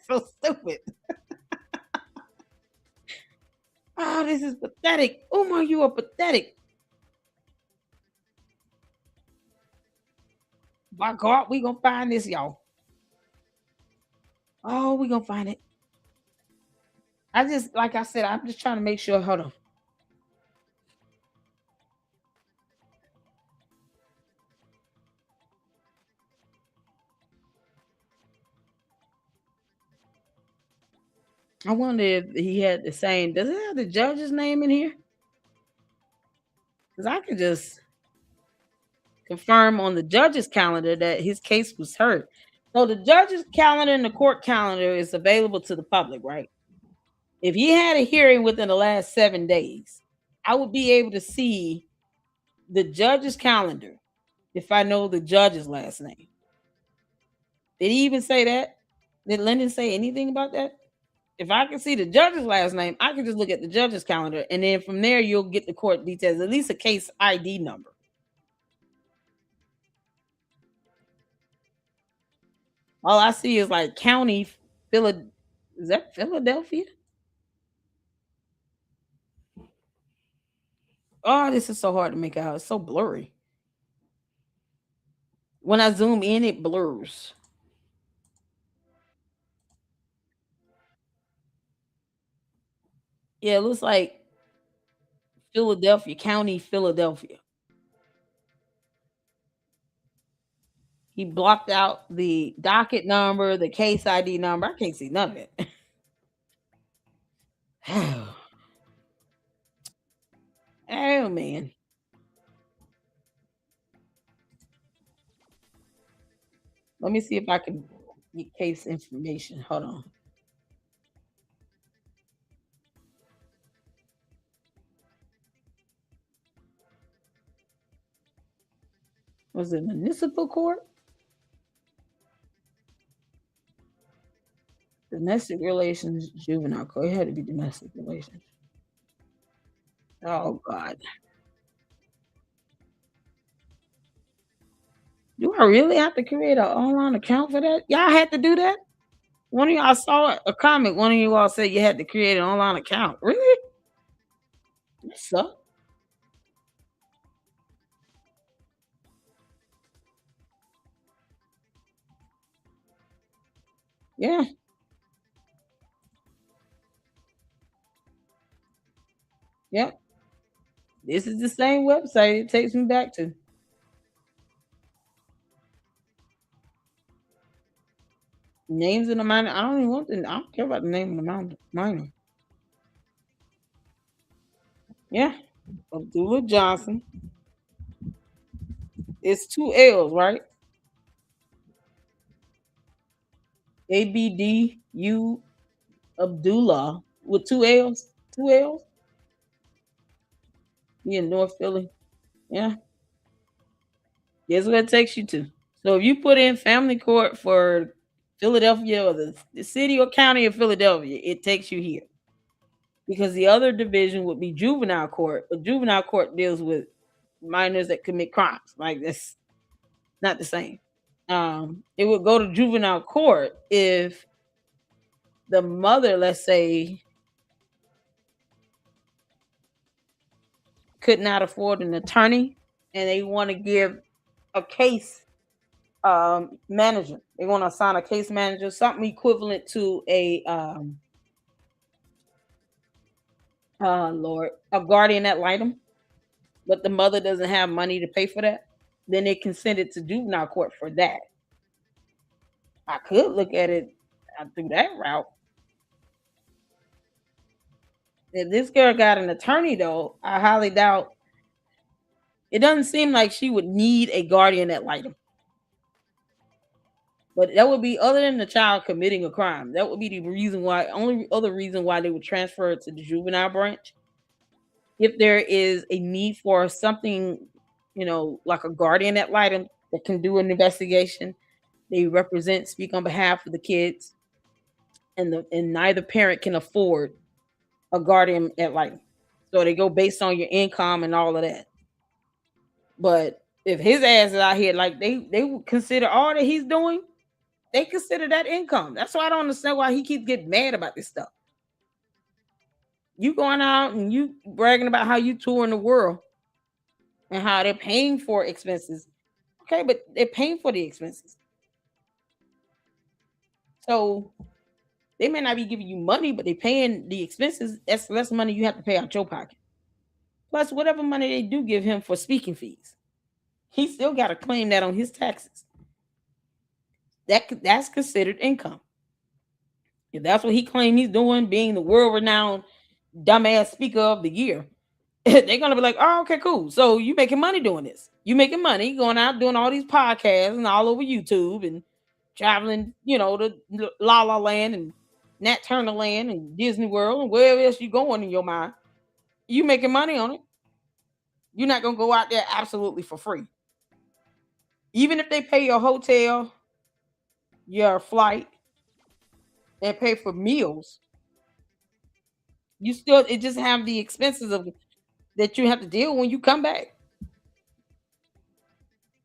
[SPEAKER 1] So stupid. Oh, this is pathetic. Umar, you are pathetic. By God, we gonna find this, y'all. Oh, we gonna find it. I just, like I said, I'm just trying to make sure. Hold on. I wonder if he had the same. Does it have the judge's name in here? Because I could just confirm on the judge's calendar that his case was heard. So the judge's calendar and the court calendar is available to the public, right? If he had a hearing within the last 7 days, I would be able to see the judge's calendar if I know the judge's last name. Did he even say that? Did Lyndon say anything about that? If I can see the judge's last name, I can just look at the judge's calendar, and then from there you'll get the court details, at least a case ID number. All I see is like county Philadelphia. Is that Philadelphia? Oh, this is so hard to make out. It's so blurry. When I zoom in, it blurs. Yeah, it looks like Philadelphia, County Philadelphia. He blocked out the docket number, the case ID number. I can't see none of it. Oh man. Let me see if I can get case information. Hold on. Was it municipal court? Domestic relations, juvenile court. It had to be domestic relations. Oh God. Do I really have to create an online account for that? Y'all had to do that? One of y'all saw a comment. One of you all said you had to create an online account. Really? That sucks. Yeah. Yep. This is the same website it takes me back to. Names of the minor. I don't even want the. I don't care about the name of the minor. Yeah. Abdullah Johnson. It's two L's, right? ABDU Abdullah with two L's. Two L's. You in North Philly. Yeah. Guess what it takes you to. So if you put in family court for Philadelphia or the city or county of Philadelphia, it takes you here. Because the other division would be juvenile court, but juvenile court deals with minors that commit crimes. Like that's not the same. It would go to juvenile court if the mother, let's say, could not afford an attorney, and they want to give a case manager. They want to assign a case manager, something equivalent to a Lord, a guardian ad litem, but the mother doesn't have money to pay for that. Then they can send it to juvenile court for that. I could look at it through that route. If this girl got an attorney, though, I highly doubt. It doesn't seem like she would need a guardian ad litem. But that would be other than the child committing a crime. That would be the reason why, only other reason why they would transfer it to the juvenile branch. If there is a need for something, like a guardian ad litem that can do an investigation, they represent, speak on behalf of the kids, and neither parent can afford a guardian ad litem. So they go based on your income and all of that. But if his ass is out here, like they would consider all that he's doing, they consider that income. That's why I don't understand why he keeps getting mad about this stuff. You going out and you bragging about how you touring the world and how they're paying for expenses. Okay, but they're paying for the expenses. So they may not be giving you money, but they're paying the expenses. That's less money you have to pay out your pocket. Plus, whatever money they do give him for speaking fees, he still got to claim that on his taxes. That's considered income. If that's what he claimed he's doing, being the world-renowned dumbass speaker of the year, they're gonna be like, "Oh, okay, cool. So you making money doing this? You making money going out doing all these podcasts and all over YouTube and traveling, to La La Land and Nat Turner Land and Disney World and wherever else you going in your mind. You making money on it. You're not gonna go out there absolutely for free. Even if they pay your hotel, your flight, and pay for meals, you still it just have the expenses of that you have to deal when you come back.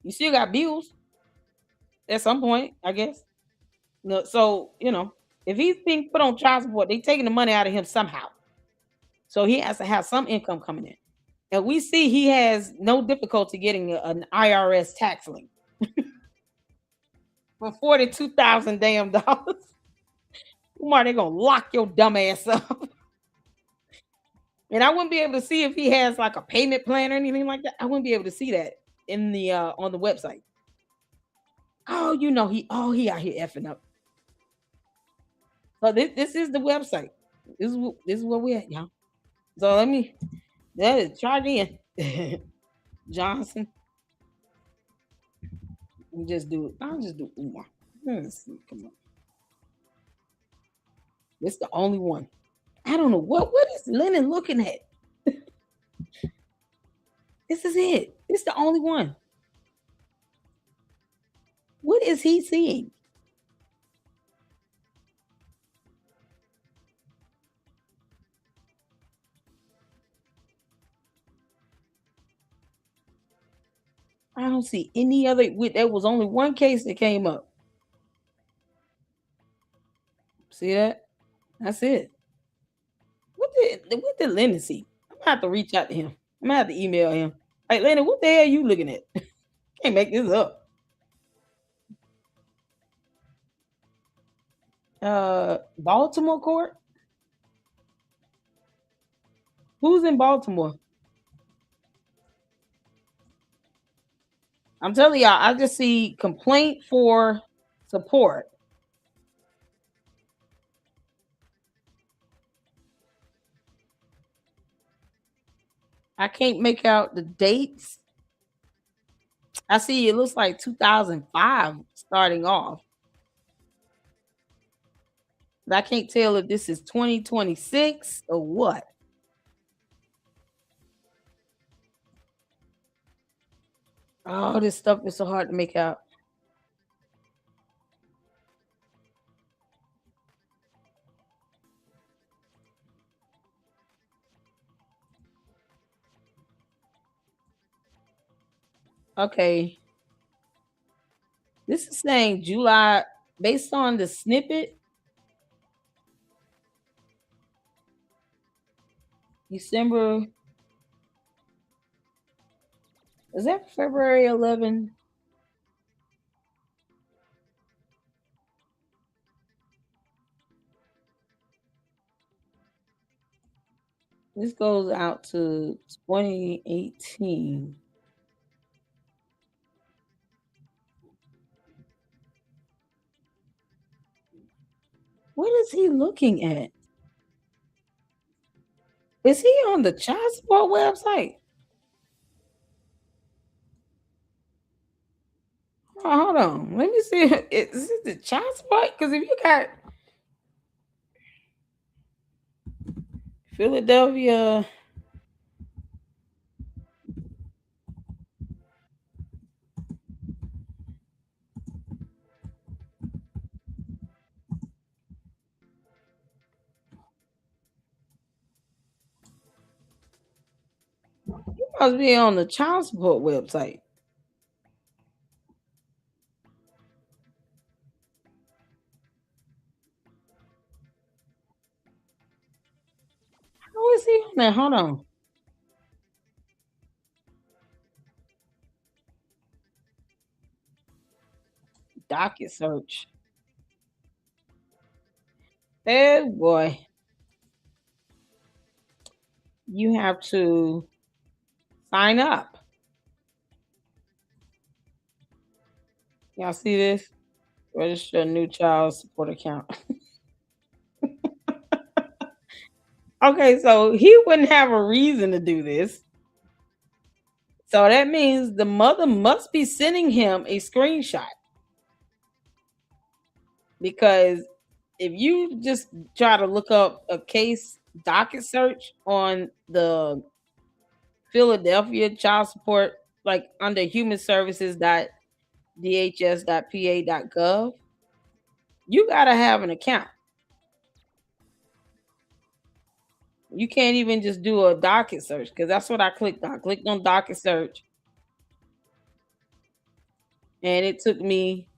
[SPEAKER 1] You still got bills at some point, I guess. No, so if he's being put on child support, they taking the money out of him somehow. So he has to have some income coming in. And we see he has no difficulty getting an IRS tax lien for $42,000 damn dollars. Umar, they gonna lock your dumb ass up. And I wouldn't be able to see if he has like a payment plan or anything like that. I wouldn't be able to see that in the on the website. Oh, he out here effing up. So this is the website. This is where we at, y'all. So try again. Johnson. I'll just do Umar. Let's see. Come on. It's the only one. I don't know what is Lennon looking at. This is it. It's the only one. What is he seeing? I don't see any other. There was only one case that came up. See that? That's it. What did Lennon see? I'm gonna have to reach out to him. I'm gonna have to email him. Like Lennon, what the hell are you looking at? Can't make this up. Baltimore court. Who's in Baltimore? I'm telling y'all, I just see complaint for support. I can't make out the dates. I see it looks like 2005 starting off. But I can't tell if this is 2026 or what. Oh, this stuff is so hard to make out. Okay. This is saying July based on the snippet. December Is that February 11? This goes out to 2018. What is he looking at? Is he on the child support website? Oh, hold on. Let me see. Is it the child support? Because if you got Philadelphia, you must be on the child support website. How is he on there? Hold on. Docket search. Oh boy. You have to sign up. Y'all see this? Register a new child support account. Okay, so he wouldn't have a reason to do this. So that means the mother must be sending him a screenshot because if you just try to look up a case docket search on the Philadelphia child support, like under human services.dhs.pa.gov, you got to have an account. You can't even just do a docket search because that's what I clicked on. I clicked on docket search and it took me,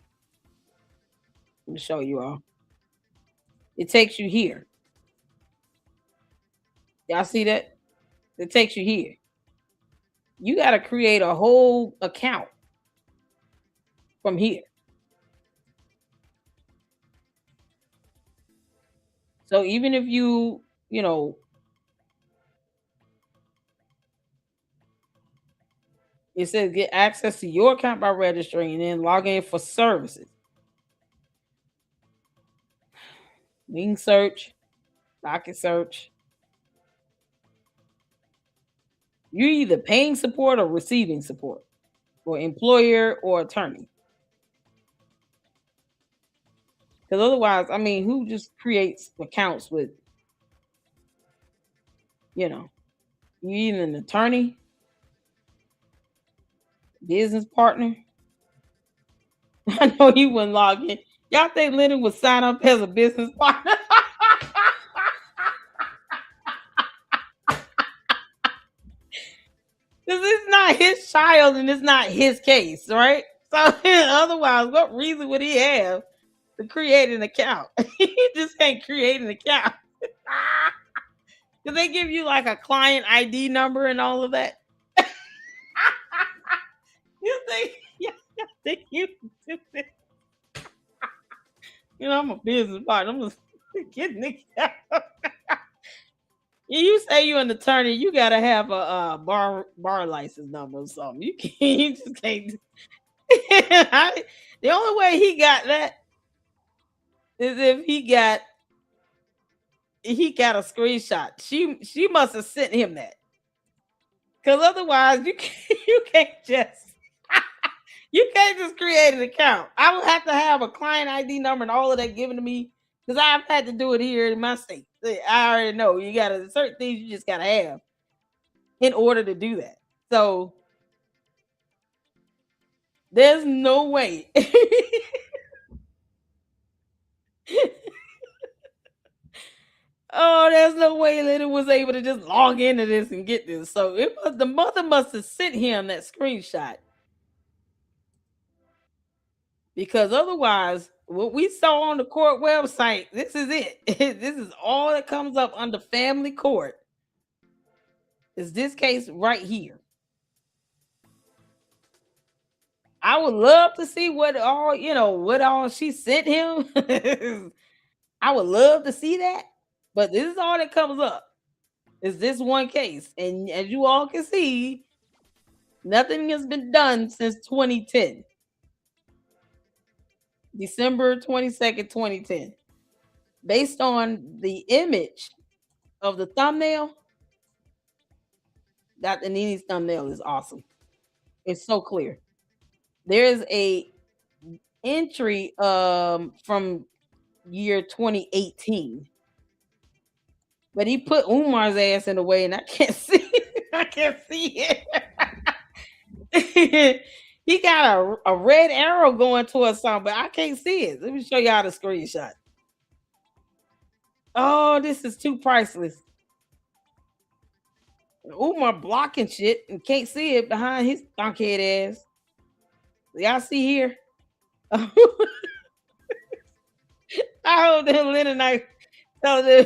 [SPEAKER 1] let me show you all. It takes you here. Y'all see that? It takes you here. You got to create a whole account from here. So even if you know, it says get access to your account by registering and then log in for services. Wing search, docket search. You're either paying support or receiving support for employer or attorney. Because otherwise, I mean, who just creates accounts with, you know, you either an attorney, business partner. I know you wouldn't log in. Y'all think Leonard would sign up as a business partner? This is not his child and it's not his case, right? So otherwise, what reason would he have to create an account? He just can't create an account. Because they give you like a client ID number and all of that. You think, yeah, you think you do this? You know, I'm a business partner. I'm just getting the account. You say you're an attorney, you gotta have a bar license number or something. You can't, you just can't. The only way he got that is if he got a screenshot. She must have sent him that. Because otherwise you can't, you can't just you can't just create an account. I would have to have a client ID number and all of that given to me because I've had to do it here in my state. I already know you gotta certain things you just gotta have in order to do that. So there's no way. Oh, there's no way that it was able to just log into this and get this. So the mother must have sent him that screenshot because otherwise, what we saw on the court website, this is it. This is all that comes up under family court. Is this case right here? I would love to see what all she sent him. I would love to see that, but this is all that comes up. Is this one case, and as you all can see, nothing has been done since 2010, December 22nd, 2010. Based on the image of the thumbnail, Dr. Nini's thumbnail is awesome. It's so clear. There's a entry from year 2018, but he put Umar's ass in the way, and I can't see. I can't see it. He got a red arrow going towards something, but I can't see it. Let me show y'all the screenshot. Oh, this is too priceless. Umar blocking shit and can't see it behind his donkhead ass. Y'all see here? I hope them Lennon I tell them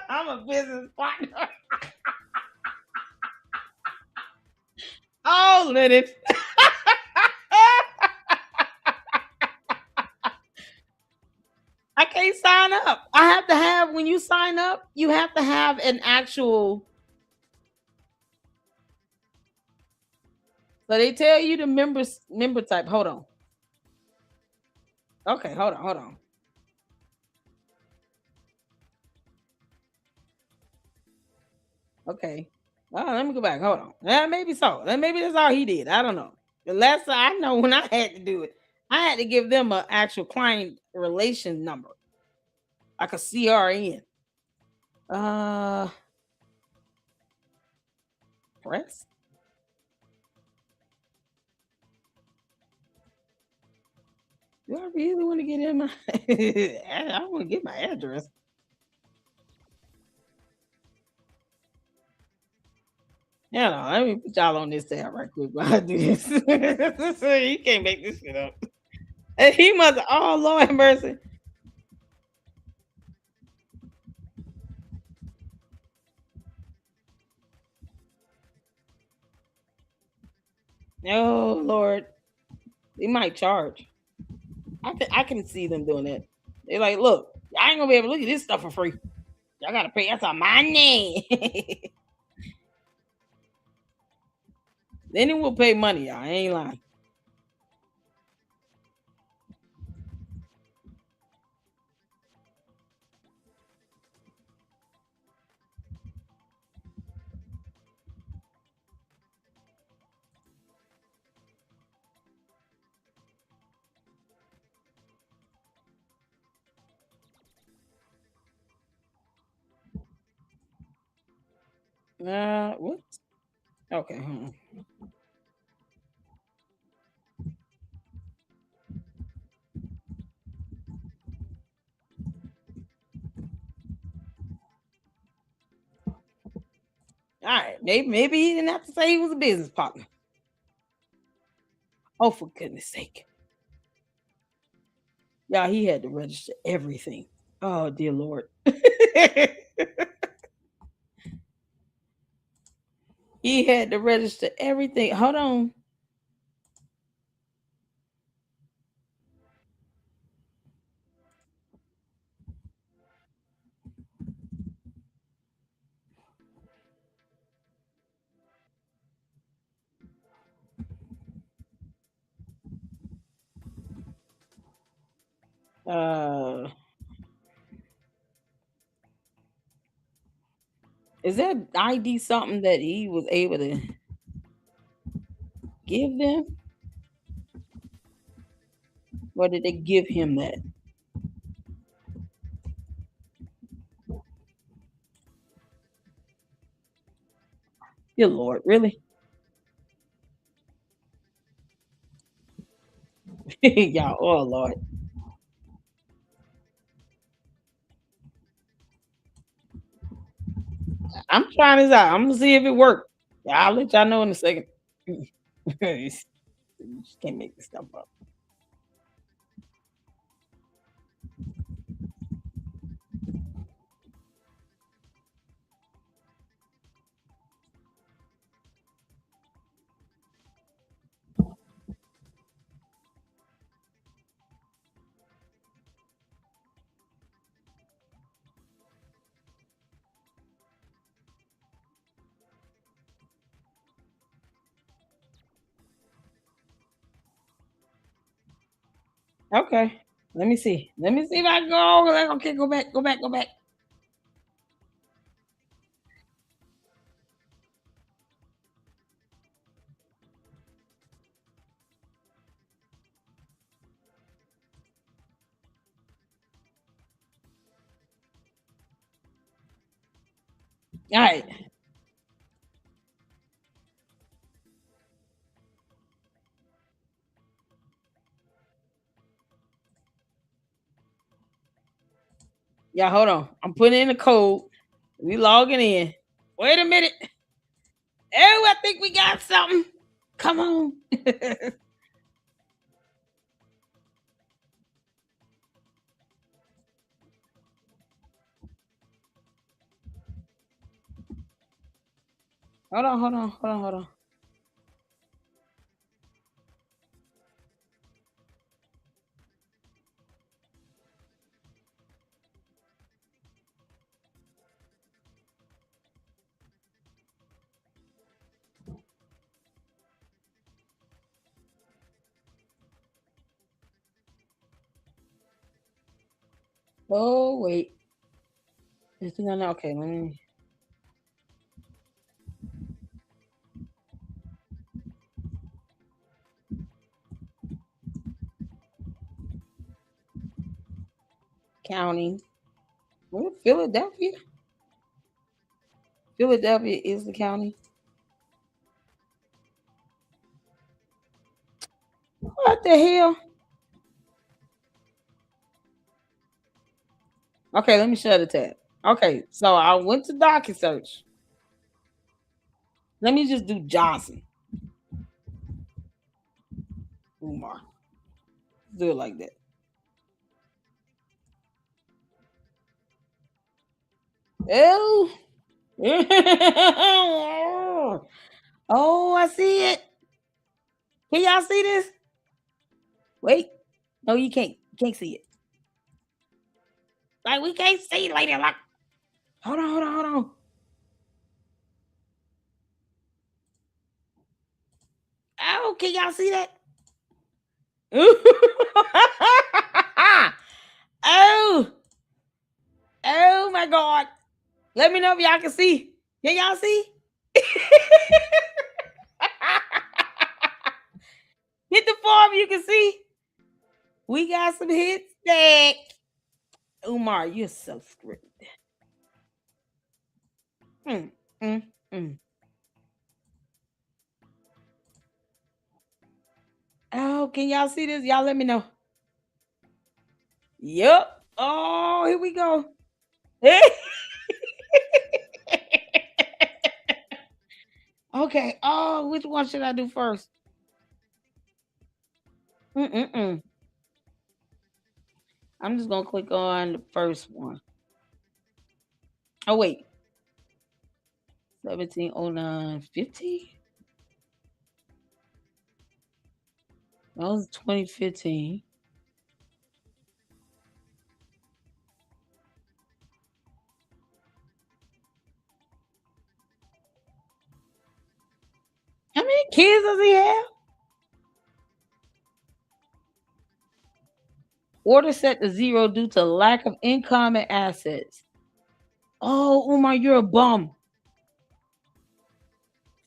[SPEAKER 1] I'm a business partner. Oh, Lennon. I can't sign up. I have to have when you sign up, you have to have an actual. So they tell you the member type. Hold on. Okay, hold on. Okay. Let me go back. Hold on. Yeah, maybe so. Maybe that's all he did. I don't know. The last time I know when I had to do it, I had to give them an actual client relation number, like a CRN. Uh, press. Do I really want to get in my? I want to get my address. Yeah, no, let me put y'all on this tab right quick while I do this. You can't make this shit up. And he must. Oh Lord have mercy. Oh Lord, they might charge. I can see them doing that. They're like, look, I ain't gonna be able to look at this stuff for free. Y'all gotta pay. That's on my name. Then it will pay money, y'all. I ain't lying. What? Okay. All right. Maybe he didn't have to say he was a business partner. Oh, for goodness sake. Y'all, he had to register everything. Oh, dear Lord. He had to register everything. Hold on. Uh, is that ID something that he was able to give them? Or did they give him that? Dear Lord, really? Y'all, oh Lord. I'm trying this out. I'm gonna see if it worked. Yeah, I'll let y'all know in a second. You just can't make this stuff up. Okay. Let me see. Let me see if I can go. Okay, go back, go back, go back. All right. Yeah, hold on. I'm putting in the code. We logging in. Wait a minute. Oh, I think we got something. Come on. Hold on, hold on, hold on, hold on. Oh, wait. No, okay, let me. County. What? Philadelphia? Philadelphia is the county. What the hell? Okay, let me shut the tab. Okay, so I went to docket search. Let me just do Johnson. Umar. Do it like that. Oh. Oh, I see it. Can y'all see this? Wait. No, you can't. You can't see it. Like we can't see, lady. Like, hold on, hold on, hold on. Oh, can y'all see that? Oh, oh my God. Let me know if y'all can see. Can y'all see? Hit the form you can see. We got some hits back. Umar, you're so scripted. Mm, mm, mm. Oh, can y'all see this? Y'all let me know. Yep. Oh, here we go. Okay. Oh, which one should I do first? Mm-mm-mm. I'm just gonna click on the first one. Oh wait, 170950. That was 2015. How many kids does he have? Order set to zero due to lack of income and assets. Oh, Umar, you're a bum.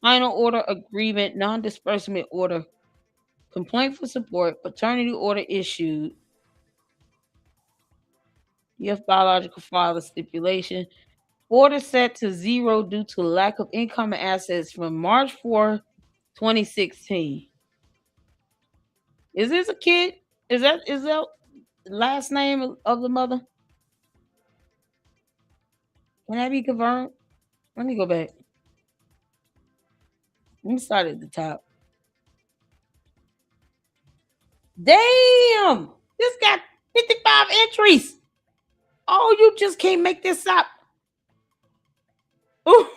[SPEAKER 1] Final order agreement, non-disbursement order, complaint for support, paternity order issued. Yes, biological father stipulation. Order set to zero due to lack of income and assets from March 4th, 2016. Is this a kid? Is that last name of the mother? Can that be confirmed? Let me go back. Let me start at the top. Damn! This got 55 entries. Oh, you just can't make this up. Ooh.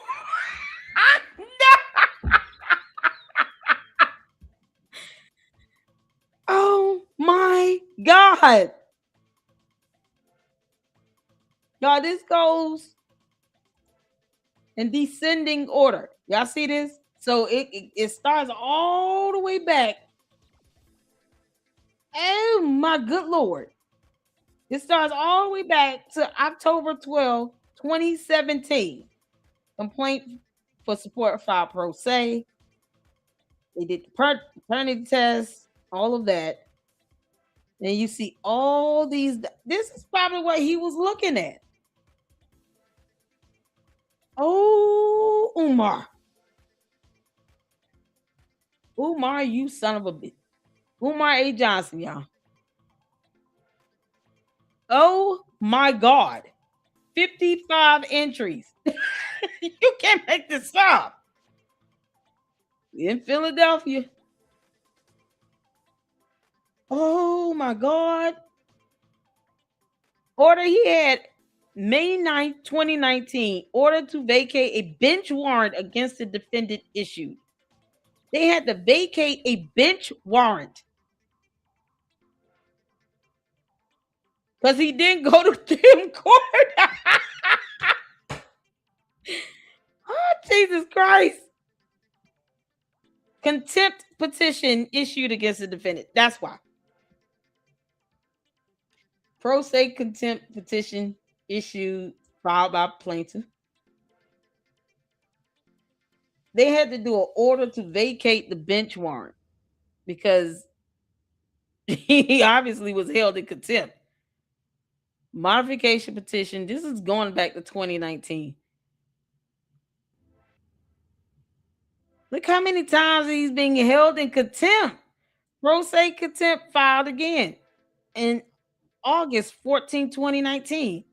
[SPEAKER 1] Oh my God. Y'all, this goes in descending order. Y'all see this? So it starts all the way back Oh my good lord. It starts all the way back to October 12th, 2017. Complaint for support filed pro se. They did the paternity test, all of that. And you see all these. This is probably what he was looking at. Oh, Umar. Umar, you son of a bitch. Umar A. Johnson, y'all. Oh my God. 55 entries. You can't make this up. In Philadelphia. Oh my God. Order he had May 9th, 2019. Order to vacate a bench warrant against the defendant issued. They had to vacate a bench warrant because he didn't go to them court. Oh, Jesus Christ. Contempt petition issued against the defendant. That's why. Pro se contempt petition issued filed by plaintiff. They had to do an order to vacate the bench warrant because he obviously was held in contempt. Modification petition. This is going back to 2019. Look how many times he's being held in contempt. Pro se contempt filed again in August 14, 2019.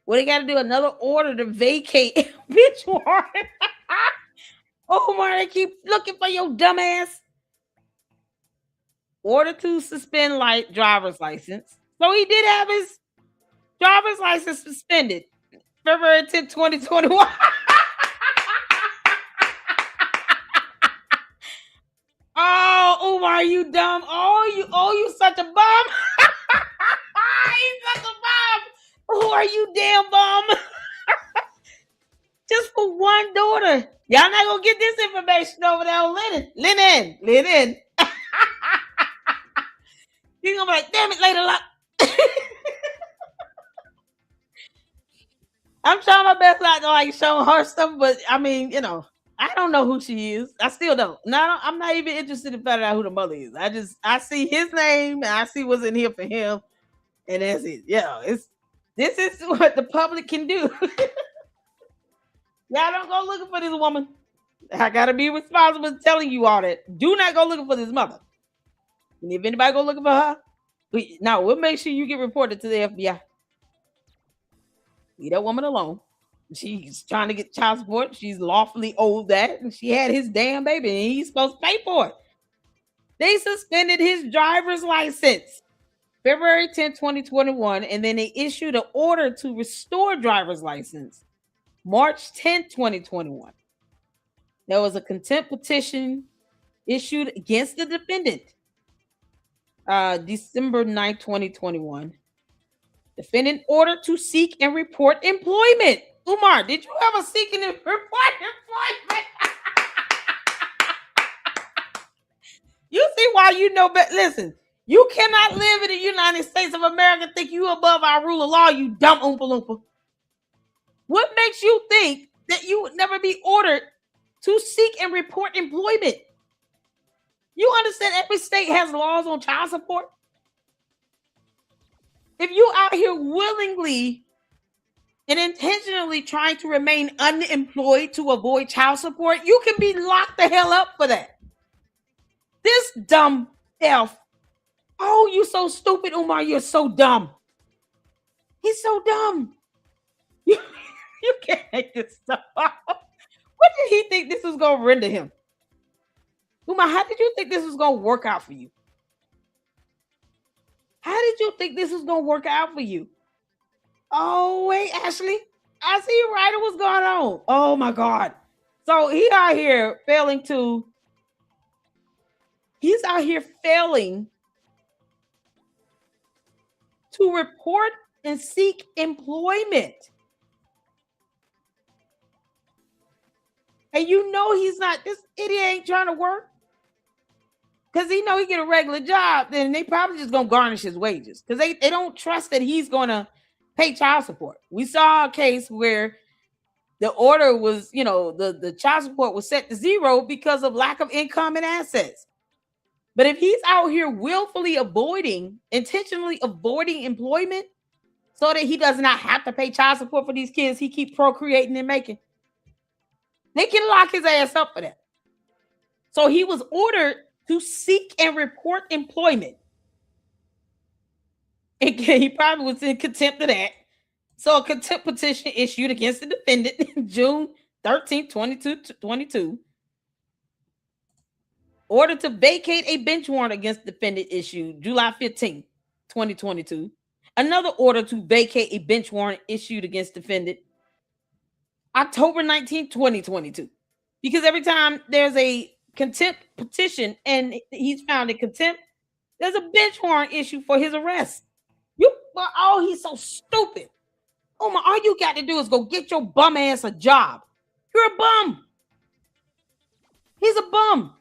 [SPEAKER 1] Well, they got to do another order to vacate bench warrant. Oh, Umar, they keep looking for your dumbass. Order to suspend driver's license. So he did have his driver's license suspended February 10th, 2021. Oh, Umar, you dumb. You such a bum. He's such a bum. Who are you, damn bum? Just for one daughter. Y'all not gonna get this information over there on Lennon. He's gonna be like, damn it, later luck. I'm trying my best not to like show her stuff, but I mean, I don't know who she is. I still don't. No, I'm not even interested in finding out who the mother is. I see his name and I see what's in here for him, and that's it. Yeah, this is what the public can do. Y'all don't go looking for this woman. I gotta be responsible for telling you all that. Do not go looking for this mother. And if anybody go looking for her, we'll make sure you get reported to the FBI. Leave that woman alone. She's trying to get child support. She's lawfully owed that. And she had his damn baby and he's supposed to pay for it. They suspended his driver's license February 10, 2021. And then they issued an order to restore driver's license March 10, 2021. There was a contempt petition issued against the defendant December 9, 2021. Defendant ordered to seek and report employment. Umar, did you ever seek and report employment? You see why you know better. Listen, you cannot live in the United States of America and think you above our rule of law, you dumb Oompa Loompa. What makes you think that you would never be ordered to seek and report employment? You understand every state has laws on child support? If you out here willingly and intentionally trying to remain unemployed to avoid child support, you can be locked the hell up for that. This dumb elf. Oh, you so stupid, Umar. You're so dumb. He's so dumb. You can't make this stuff up. What did he think this was going to render him? Umar, how did you think this was going to work out for you? How did you think this was going to work out for you? Oh, wait, Ashley. I see right what's going on. Oh, my God. So he's out here failing to report and seek employment. And you know he's not, this idiot ain't trying to work. because he get a regular job, then they probably just gonna garnish his wages because they don't trust that he's gonna pay child support. We saw a case where the order was, the child support was set to zero because of lack of income and assets. But if he's out here willfully intentionally avoiding employment so that he does not have to pay child support for these kids he keep procreating and making, they can lock his ass up for that. So he was ordered to seek and report employment. And he probably was in contempt of that. So a contempt petition issued against the defendant June 13, 2022. Order to vacate a bench warrant against the defendant issued July 15, 2022. Another order to vacate a bench warrant issued against defendant October 19, 2022. Because every time there's a contempt petition and he's found in contempt, there's a bench warrant issued for his arrest. He's so stupid. Umar, all you got to do is go get your bum ass a job. You're a bum. He's a bum.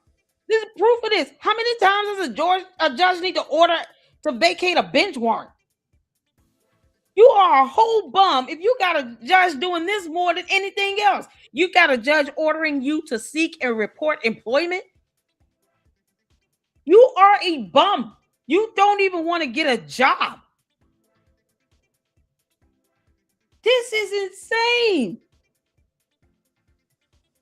[SPEAKER 1] There's proof of this. How many times does a judge need to order to vacate a bench warrant? You are a whole bum if you got a judge doing this more than anything else. You got a judge ordering you to seek and report employment. You are a bum. You don't even want to get a job. This is insane.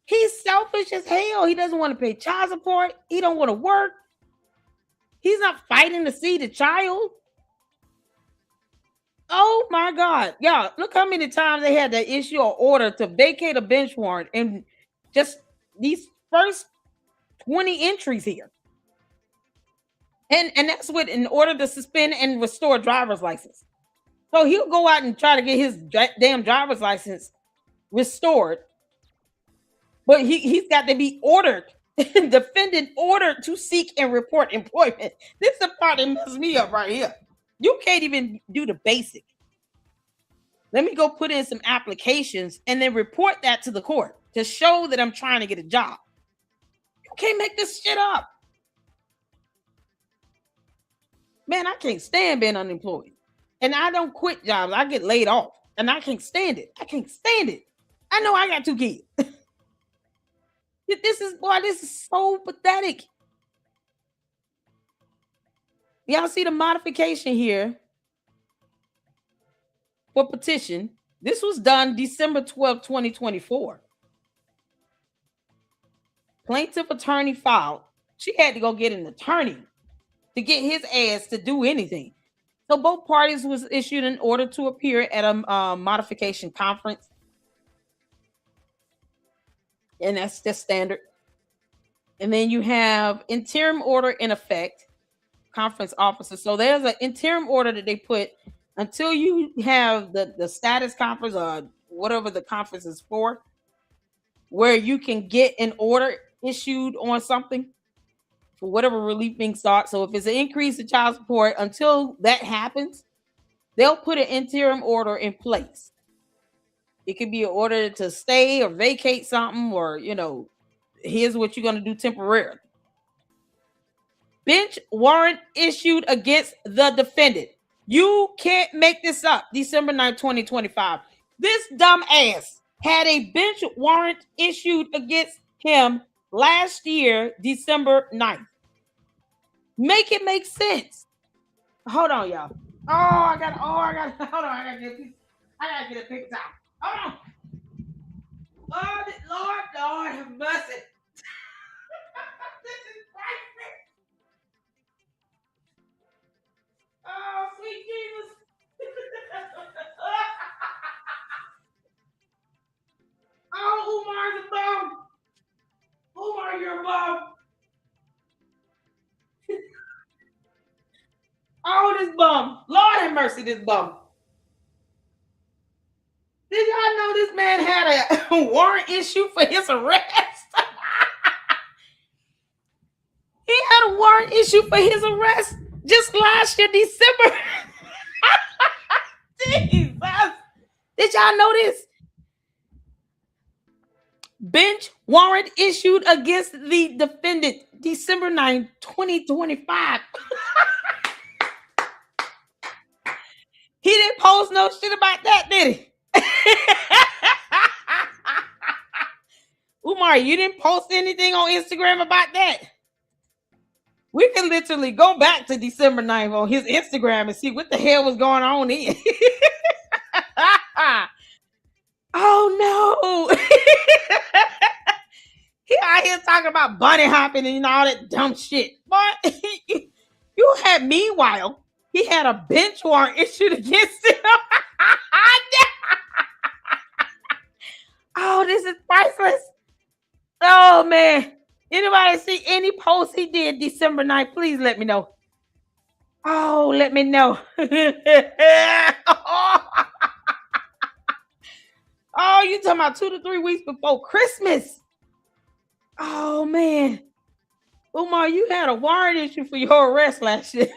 [SPEAKER 1] He's selfish as hell. He doesn't want to pay child support. He don't want to work. He's not fighting to see the child. Oh my God. Yeah, look how many times they had to issue an order to vacate a bench warrant in just these first 20 entries here. And that's what in order to suspend and restore a driver's license. So he'll go out and try to get his damn driver's license restored. But he's got to be ordered, defendant ordered to seek and report employment. This is the part that messes me up right here. You can't even do the basic. Let me go put in some applications and then report that to the court to show that I'm trying to get a job. You can't make this shit up. Man, I can't stand being unemployed. And I don't quit jobs. I get laid off. And I can't stand it. I can't stand it. I know I got 2 kids. This is so pathetic. Y'all see the modification here for petition. This was done December 12, 2024. Plaintiff attorney filed. She had to go get an attorney to get his ass to do anything. So both parties was issued an order to appear at a modification conference. And that's the standard. And then you have interim order in effect, conference officer. So there's an interim order that they put until you have the status conference or whatever the conference is for, where you can get an order issued on something for whatever relief being sought. So if it's an increase in child support, until that happens, they'll put an interim order in place. It could be an order to stay or vacate something, or, here's what you're going to do temporarily. Bench warrant issued against the defendant. You can't make this up. December 9, 2025. This dumb ass had a bench warrant issued against him last year, December 9th. Make it make sense. Hold on, y'all. I gotta get a picture. Hold on. Lord have mercy. This is crazy. Oh, sweet Jesus. Oh, Umar's a bum. Umar, you're a bum. Oh, this bum. Lord have mercy, this bum. Did y'all know this man had a warrant issued for his arrest? He had a warrant issued for his arrest just last year, December. Jesus. Did y'all know this? Bench warrant issued against the defendant December 9th, 2025. He didn't post no shit about that, did he? Umar, you didn't post anything on Instagram about that? We can literally go back to December 9th on his Instagram and see what the hell was going on in. Oh no. He out here talking about bunny hopping and all that dumb shit. But you had, meanwhile, he had a bench warrant issued against him. Oh, this is priceless. Oh man. Anybody see any posts he did December 9th? Please let me know. Oh, let me know. Oh, you talking about 2 to 3 weeks before Christmas? Oh man. Umar, you had a warrant issue for your arrest last year.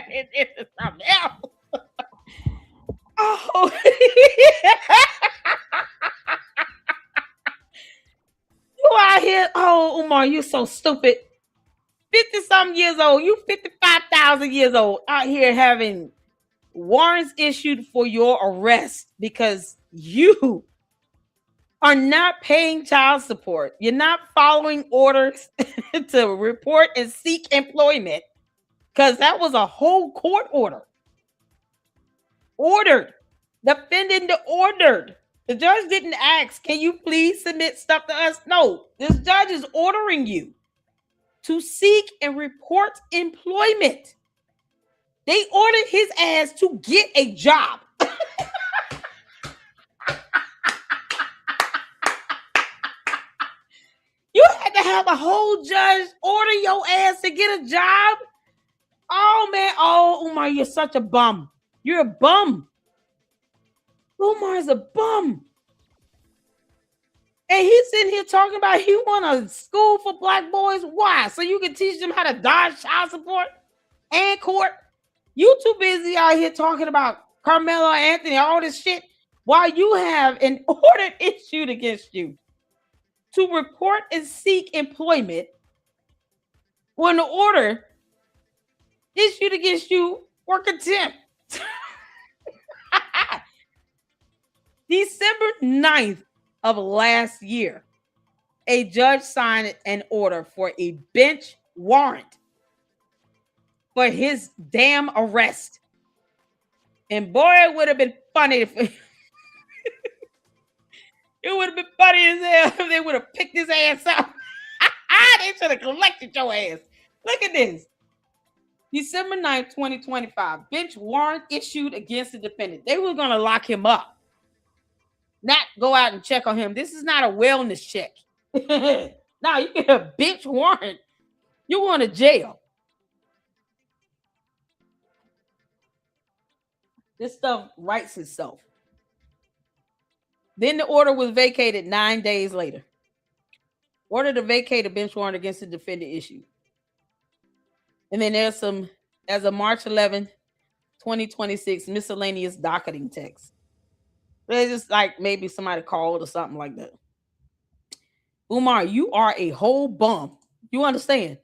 [SPEAKER 1] This is something else. Oh. You out here. Oh, Umar, you so stupid. 50-something years old. You 55,000 years old out here having warrants issued for your arrest because you are not paying child support. You're not following orders to report and seek employment because that was a whole court order. Ordered. Defending the ordered. The judge didn't ask, can you please submit stuff to us? No, this judge is ordering you to seek and report employment. They ordered his ass to get a job. You had to have a whole judge order your ass to get a job. Oh man, oh Umar, you're such a bum. You're a bum. Umar's a bum. And he's sitting here talking about he want a school for black boys. Why? So you can teach them how to dodge child support and court. You too busy out here talking about Carmelo Anthony, all this shit, while you have an order issued against you to report and seek employment when the order issued against you for contempt. December 9th of last year, a judge signed an order for a bench warrant for his damn arrest. And boy, it would have been funny if it would have been funny as hell if they would have picked his ass up. They should have collected your ass. Look at this. December 9th, 2025, bench warrant issued against the defendant. They were going to lock him up, not go out and check on him. This is not a wellness check. Now you get a bench warrant. You want to jail. This stuff writes itself. Then the order was vacated 9 days later. Order to vacate a bench warrant against the defendant issued. And then there's some, as of March 11, 2026, miscellaneous docketing text. It's just like maybe somebody called or something like that. Umar, you are a whole bum. You understand?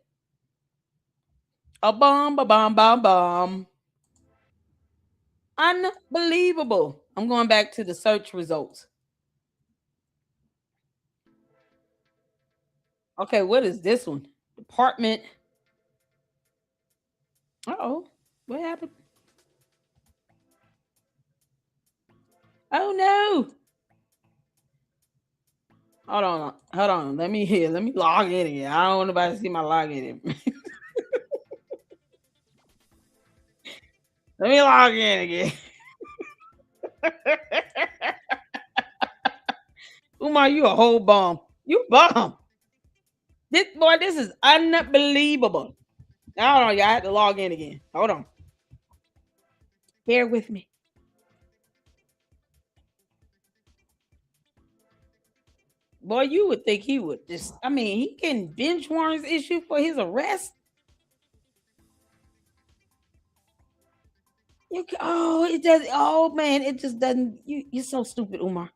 [SPEAKER 1] A bum, a bum, bum, bum. Unbelievable. I'm going back to the search results. Okay, what is this one? Department. Uh-oh. What happened? Oh no. Hold on. Let me log in again. I don't want nobody to see my login. Let me log in again. Umar, you a whole bum. You bum. This is unbelievable. Hold on, y'all. I had to log in again. Hold on. Bear with me. Boy, you would think he would just, I mean, he getting bench warrants issued for his arrest. It does. Oh man, it just doesn't. You're so stupid, Umar.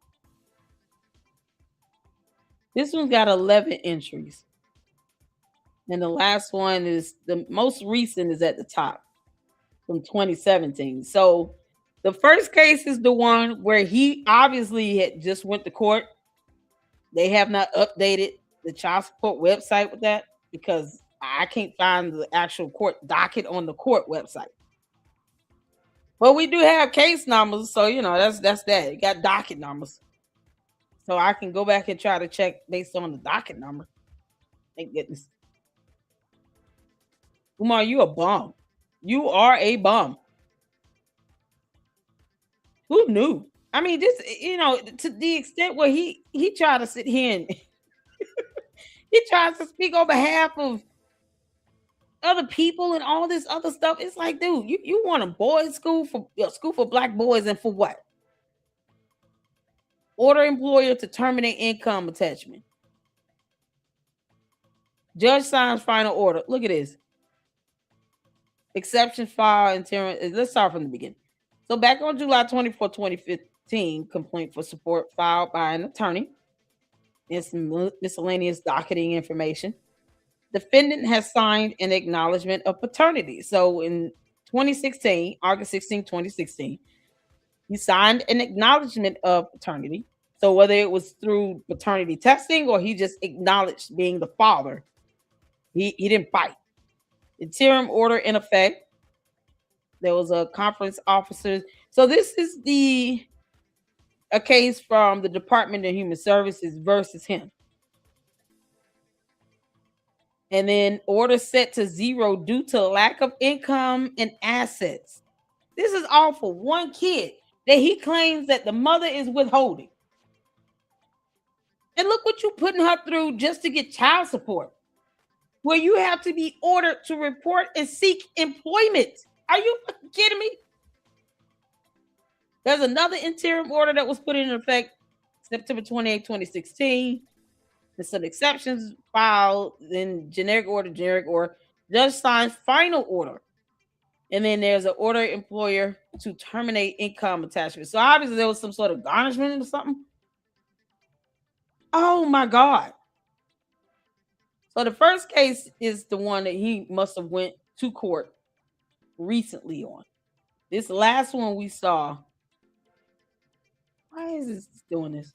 [SPEAKER 1] This one's got 11 entries. And the last one is the most recent is at the top from 2017. So the first case is the one where he obviously had just went to court. They have not updated the child support website with that because I can't find the actual court docket on the court website. But we do have case numbers, so that's that. It got docket numbers. So I can go back and try to check based on the docket number. Thank goodness. Umar, you a bum. You are a bum. Who knew? I mean, this, to the extent where he tried to sit here and he tries to speak on behalf of other people and all this other stuff. It's like, dude, you want a boys' school for black boys, and for what? Order employer to terminate income attachment. Judge signs final order. Look at this. Exception file interim. Let's start from the beginning. So back on July 24, 2015, complaint for support filed by an attorney. And some miscellaneous docketing information. Defendant has signed an acknowledgement of paternity. So in 2016, August 16, 2016, he signed an acknowledgement of paternity. So whether it was through paternity testing or he just acknowledged being the father, he didn't fight. Interim order in effect. There was a conference officer. So this is a case from the Department of Human Services versus him. And then order set to 0 due to lack of income and assets. This is all for one kid that he claims that the mother is withholding. And look what you're putting her through just to get child support, where you have to be ordered to report and seek employment. Are you kidding me? There's another interim order that was put in effect September 28, 2016. There's some exceptions filed, then generic order. Judge signs final order. And then there's an order employer to terminate income attachment. So obviously there was some sort of garnishment or something. Oh my God. So the first case is the one that he must have went to court recently on. This last one we saw. Why is this doing this?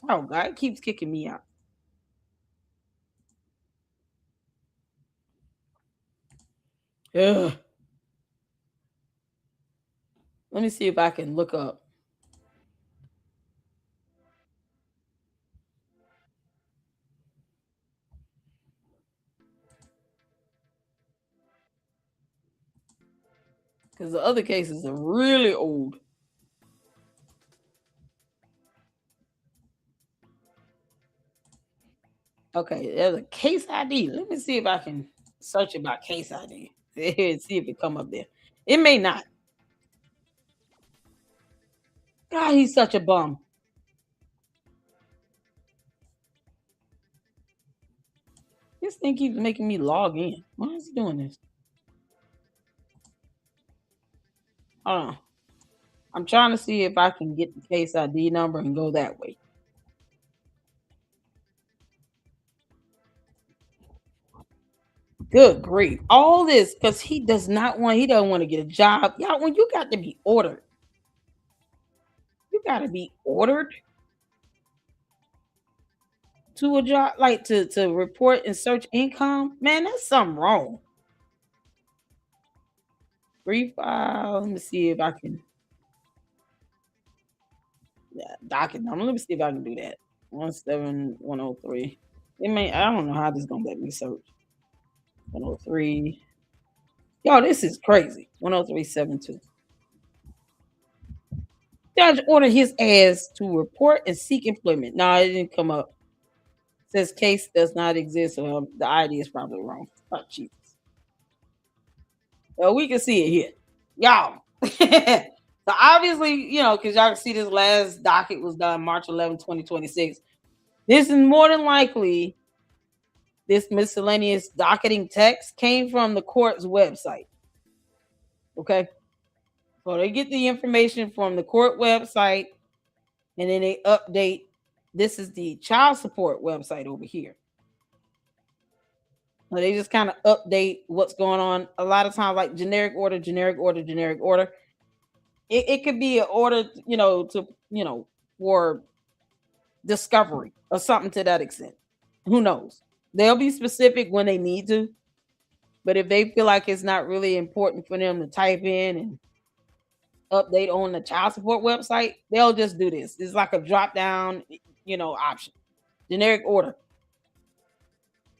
[SPEAKER 1] Oh God, it keeps kicking me out. Ugh. Let me see if I can look up. Because the other cases are really old. Okay, there's a case ID. Let me see if I can search it by case ID. See if it come up there. It may not. God, he's such a bum. This thing keeps making me log in. Why is he doing this? Hold on. I'm trying to see if I can get the case ID number and go that way. Good grief. All this because he doesn't want to get a job. Y'all, when you got to be ordered, you got to be ordered to a job, like to report and search income. Man, that's something wrong. Brief file. Let me see if I can. Yeah, docket number. Let me see if I can do that. 17103. It may. I don't know how this is gonna let me search. 103. Yo, this is crazy. 10372. Judge ordered his ass to report and seek employment. No, it didn't come up. It says case does not exist. So the ID is probably wrong. Oh, Jesus. Well, we can see it here. Y'all. So obviously, because y'all can see this last docket was done March 11, 2026. This is more than likely this miscellaneous docketing text came from the court's website. Okay. So they get the information from the court website and then they update This is the child support website over here. They just kind of update what's going on. A lot of times, like generic order, generic order, generic order. It could be an order, for discovery or something to that extent. Who knows? They'll be specific when they need to, but if they feel like it's not really important for them to type in and update on the child support website, they'll just do this. It's like a drop down, option. Generic order.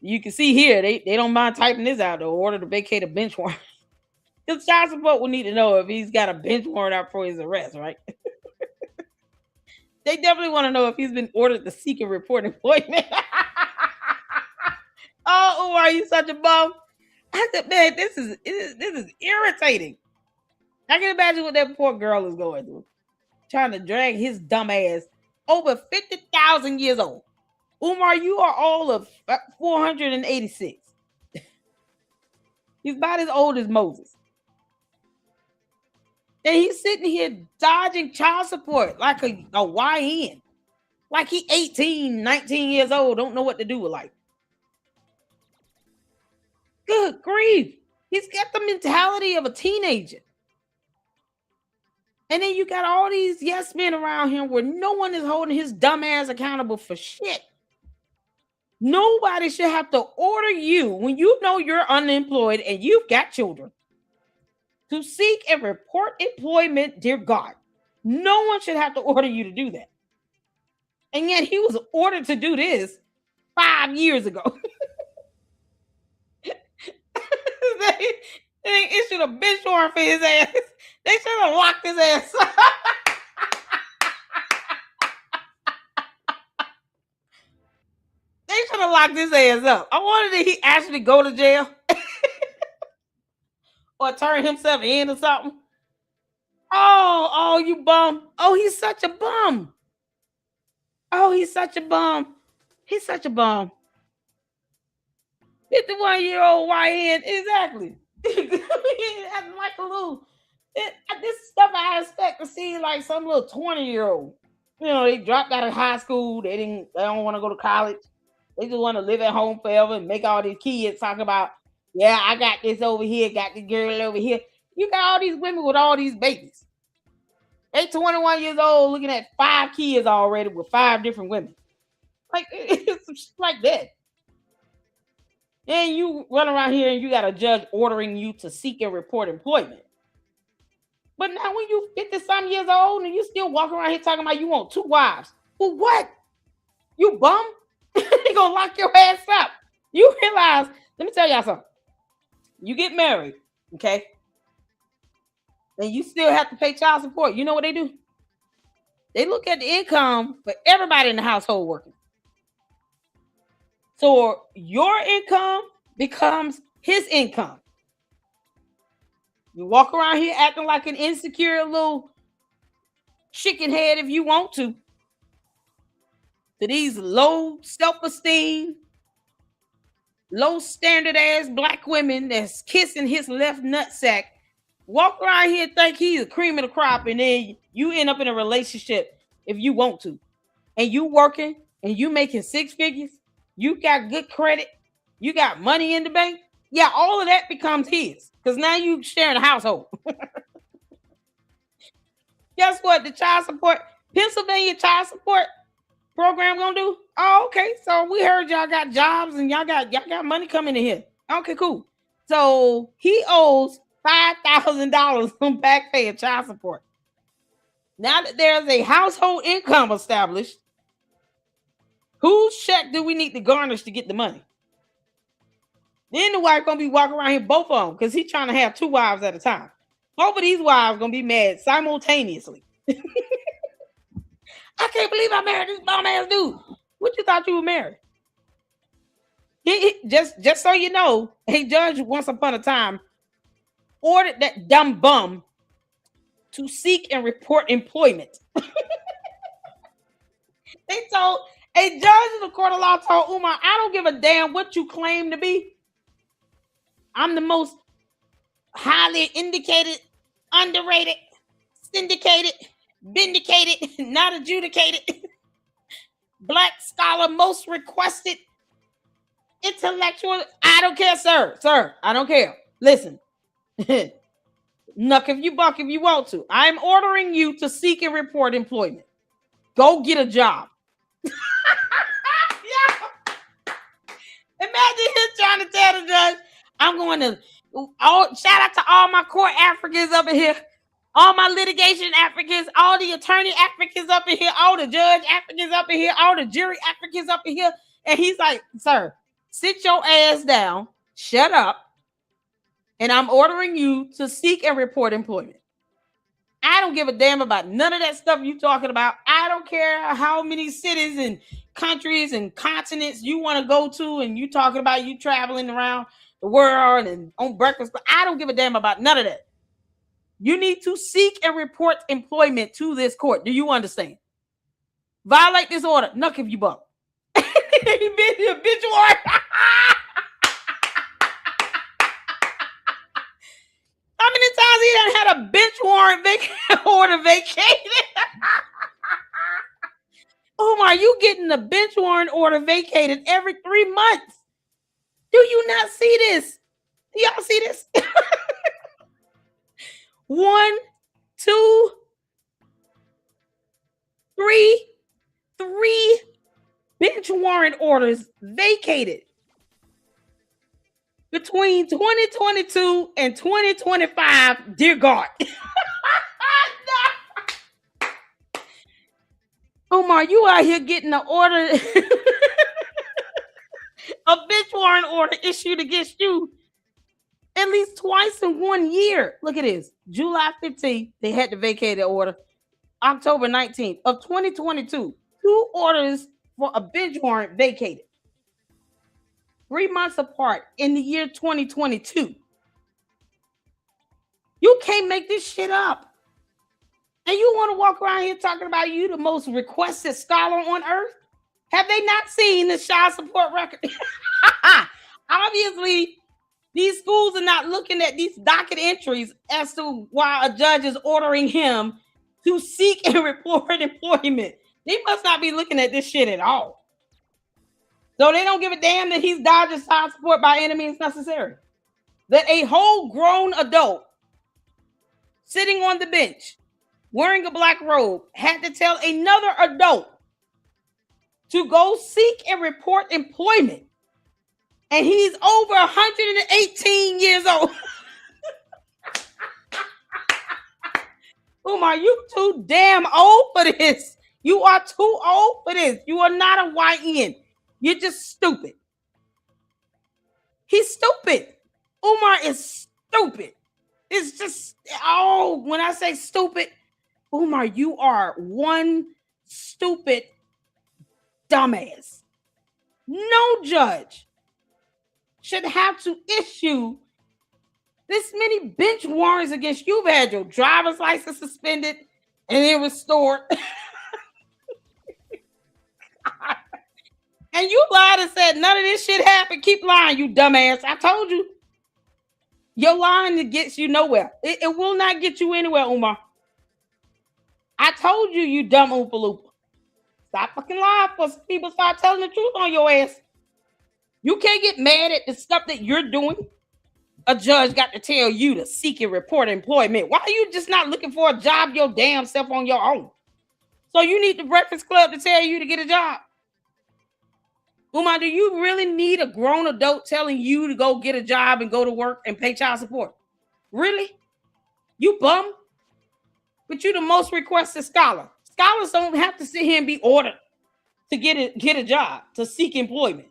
[SPEAKER 1] You can see here they don't mind typing this out. The order to vacate a bench warrant. Because child support will need to know if he's got a bench warrant out for his arrest, right? They definitely want to know if he's been ordered to seek and report employment. Oh, Umar, you such a bum. I said, man, this is irritating. I can imagine what that poor girl is going through. Trying to drag his dumb ass over 50,000 years old. Umar, you are all of 486. He's about as old as Moses. And he's sitting here dodging child support like a YN. Like he 18, 19 years old, don't know what to do with life. Good grief. He's got the mentality of a teenager. And then you got all these yes men around him where no one is holding his dumb ass accountable for shit. Nobody should have to order you when you know you're unemployed and you've got children to seek and report employment, dear God. No one should have to order you to do that. And yet he was ordered to do this 5 years ago. They issued a bench warrant for his ass. They should have locked his ass up. They should have locked his ass up. I wonder did he actually go to jail? Or turn himself in or something? Oh, you bum. Oh, he's such a bum. Oh, he's such a bum. He's such a bum. 51-year-old YN, exactly. Like a little, this is stuff I expect to see like some little 20-year-old. They dropped out of high school. They don't want to go to college. They just want to live at home forever and make all these kids talk about, yeah, I got this over here, got this girl over here. You got all these women with all these babies. They 21 years old looking at 5 kids already with 5 different women. Like, it's like that. And you run around here and you got a judge ordering you to seek and report employment. But now when you 50-some years old and you still walking around here talking about you want 2 wives. Well, what? You bum? They gonna lock your ass up. You realize, let me tell y'all something. You get married, okay? And you still have to pay child support. You know what they do? They look at the income for everybody in the household working. So your income becomes his income. You walk around here acting like an insecure little chicken head if you want to these low self-esteem, low standard ass black women that's kissing his left nutsack. Walk around here think he's a cream of the crop, and then you end up in a relationship if you want to. And you working and you making 6 figures. You got good credit. You got money in the bank. Yeah, all of that becomes his because now you sharing a household. Guess what? The child support, Pennsylvania child support program gonna do? Oh, okay. So we heard y'all got jobs and y'all got money coming in here. Okay, cool. So he owes $5,000 on back pay of child support. Now that there's a household income established, whose check do we need to garnish to get the money? Then the wife gonna be walking around here, both of them, because he's trying to have 2 wives at a time. Both of these wives gonna be mad simultaneously. I can't believe I married this bum ass dude. What you thought you were married? He just so you know, a judge once upon a time ordered that dumb bum to seek and report employment. They told a judge in the court of law told Umar, I don't give a damn what you claim to be. I'm the most highly indicated, underrated, syndicated, vindicated, not adjudicated Black scholar most requested intellectual. I don't care, sir. Sir, I don't care. Listen. Nuck if you buck if you want to. I'm ordering you to seek and report employment. Go get a job. Yeah. Imagine him trying to tell the judge, I'm going to shout out to all my court Africans up in here, all my litigation Africans, all the attorney Africans up in here, all the judge Africans up in here, all the jury Africans up in here. And he's like, sir, sit your ass down, shut up, and I'm ordering you to seek and report employment. I don't give a damn about none of that stuff you talking about. I don't care how many cities and countries and continents you want to go to, and you talking about you traveling around the world and on breakfast. I don't give a damn about none of that. You need to seek and report employment to this court. Do you understand? Violate this order. Nuck if you buck. Bitch warrant. How many times he done had a bench warrant order vacated? Umar, you getting the bench warrant order vacated every 3 months. Do you not see this? Do y'all see this? 1, 2, 3 bench warrant orders vacated between 2022 and 2025, dear God. Umar, you out here getting an order, a bench warrant order issued against you at least twice in 1 year. Look at this. July 15th, they had to vacate the order. October 19th of 2022, 2 orders for a bench warrant vacated. 3 months apart in the year 2022. You can't make this shit up. And you want to walk around here talking about you the most requested scholar on earth? Have they not seen the child support record? Obviously, these schools are not looking at these docket entries as to why a judge is ordering him to seek and report employment. They must not be looking at this shit at all. So they don't give a damn that he's dodging child support by any means necessary. That a whole grown adult sitting on the bench wearing a black robe had to tell another adult to go seek and report employment. And he's over 118 years old. Umar, you too damn old for this. You are too old for this. You are not a YN. You're just stupid. He's stupid. Umar is stupid. It's just, when I say stupid, Umar, you are one stupid dumbass. No judge should have to issue this many bench warrants against you. You've had your driver's license suspended and then restored. And you lied and said none of this shit happened. Keep lying, you dumbass. I told you. Your lying gets you nowhere. It will not get you anywhere, Umar. I told you, you dumb Oompa Loompa. Stop fucking lying for people start telling the truth on your ass. You can't get mad at the stuff that you're doing. A judge got to tell you to seek and report employment. Why are you just not looking for a job your damn self on your own? So you need the Breakfast Club to tell you to get a job. Umar, do you really need a grown adult telling you to go get a job and go to work and pay child support? Really? You bum? But you the most requested scholar. Scholars don't have to sit here and be ordered to get a job, to seek employment.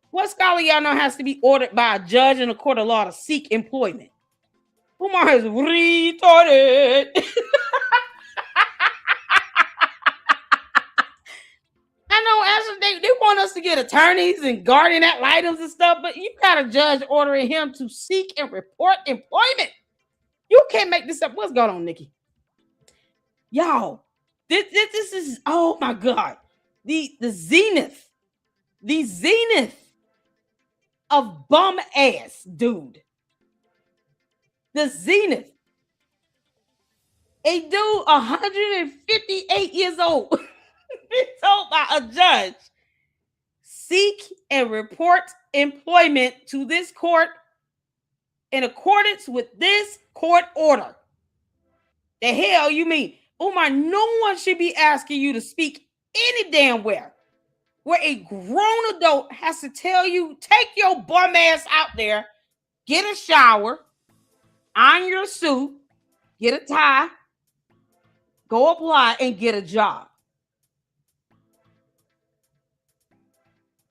[SPEAKER 1] What scholar y'all know has to be ordered by a judge in a court of law to seek employment? Umar is retarded. I know they want us to get attorneys and guardian ad litems and stuff, but you got a judge ordering him to seek and report employment. You can't make this up. What's going on, Nikki? Y'all, this is, oh my God, the zenith of bum ass, dude. The zenith. A dude 158 years old Been told by a judge, seek and report employment to this court in accordance with this court order. The hell you mean? Umar, no one should be asking you to speak any damn where a grown adult has to tell you, take your bum ass out there, get a shower, iron your suit, get a tie, go apply, and get a job.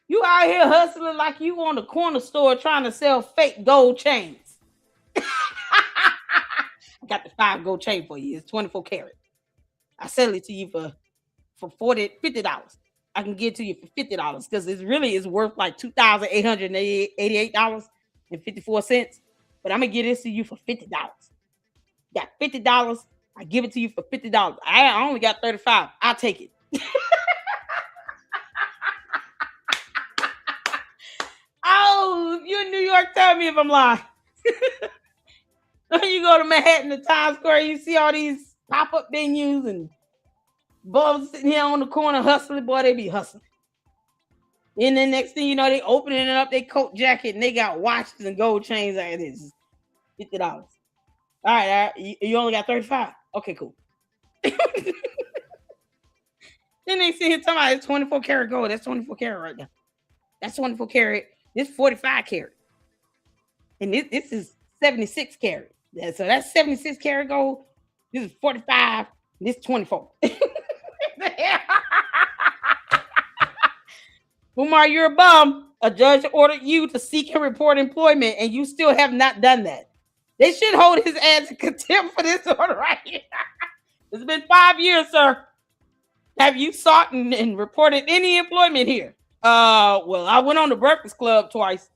[SPEAKER 1] You out here hustling like you on the corner store trying to sell fake gold chains. I got the 5 gold chain for you. It's 24 karat. I sell it to you for $50. I can get it to you for $50 because it really is worth like $2,888.54. But I'm gonna get this to you for $50. You got $50. I give it to you for $50. I only got 35. I'll take it. Oh, if you're in New York, tell me if I'm lying. When you go to Manhattan to Times Square, you see all these pop-up venues and bums sitting here on the corner hustling. Boy, they be hustling. And then next thing you know, they opening up their coat jacket and they got watches and gold chains. Like this, $50. All right, you only got 35. Okay, cool. Then they see him talking about it's 24 karat gold. That's 24 karat right now. That's 24 karat. This 45 karat. And this is 76 karat. So that's 76 karat gold. This is 45. This 24. Umar, you're a bum. A judge ordered you to seek and report employment, and you still have not done that. They should hold his ass in contempt for this order right here. It's been 5 years, sir. Have you sought and reported any employment here? Well, I went on the Breakfast Club twice.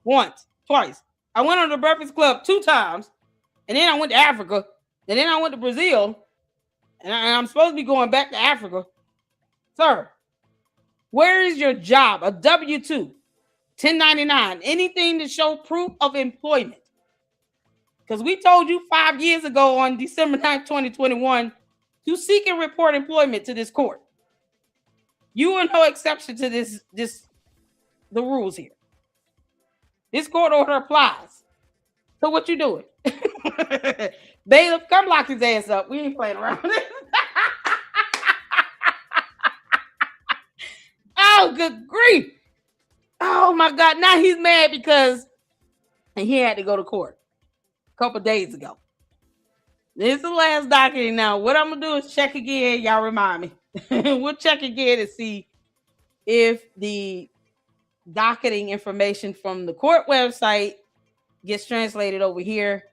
[SPEAKER 1] Twice. I went on the Breakfast Club 2 times, and then I went to Africa, and then I went to Brazil, and I'm supposed to be going back to Africa. Sir, where is your job? A W-2, 1099, anything to show proof of employment. Because we told you 5 years ago on December 9th, 2021, to seek and report employment to this court. You are no exception to the rules here. This court order applies. So what you doing? Bailiff, come lock his ass up. We ain't playing around with this. Oh, good grief. Oh my God. Now he's mad because he had to go to court a couple days ago. This is the last document now. What I'm gonna do is check again. Y'all remind me. We'll check again to see if the docketing information from the court website gets translated over here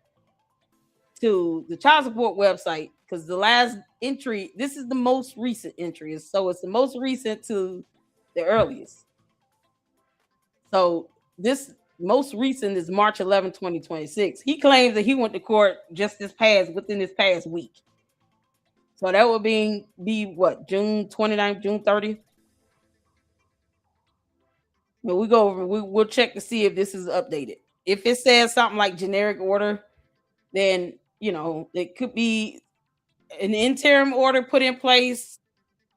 [SPEAKER 1] to the child support website, because the last entry, this is the most recent entry, so it's the most recent to the earliest. So this most recent is March 11, 2026. He claims that he went to court just within this past week. So that would be what, June 29th, June 30th? But we'll check to see if this is updated. If it says something like generic order, then, it could be an interim order put in place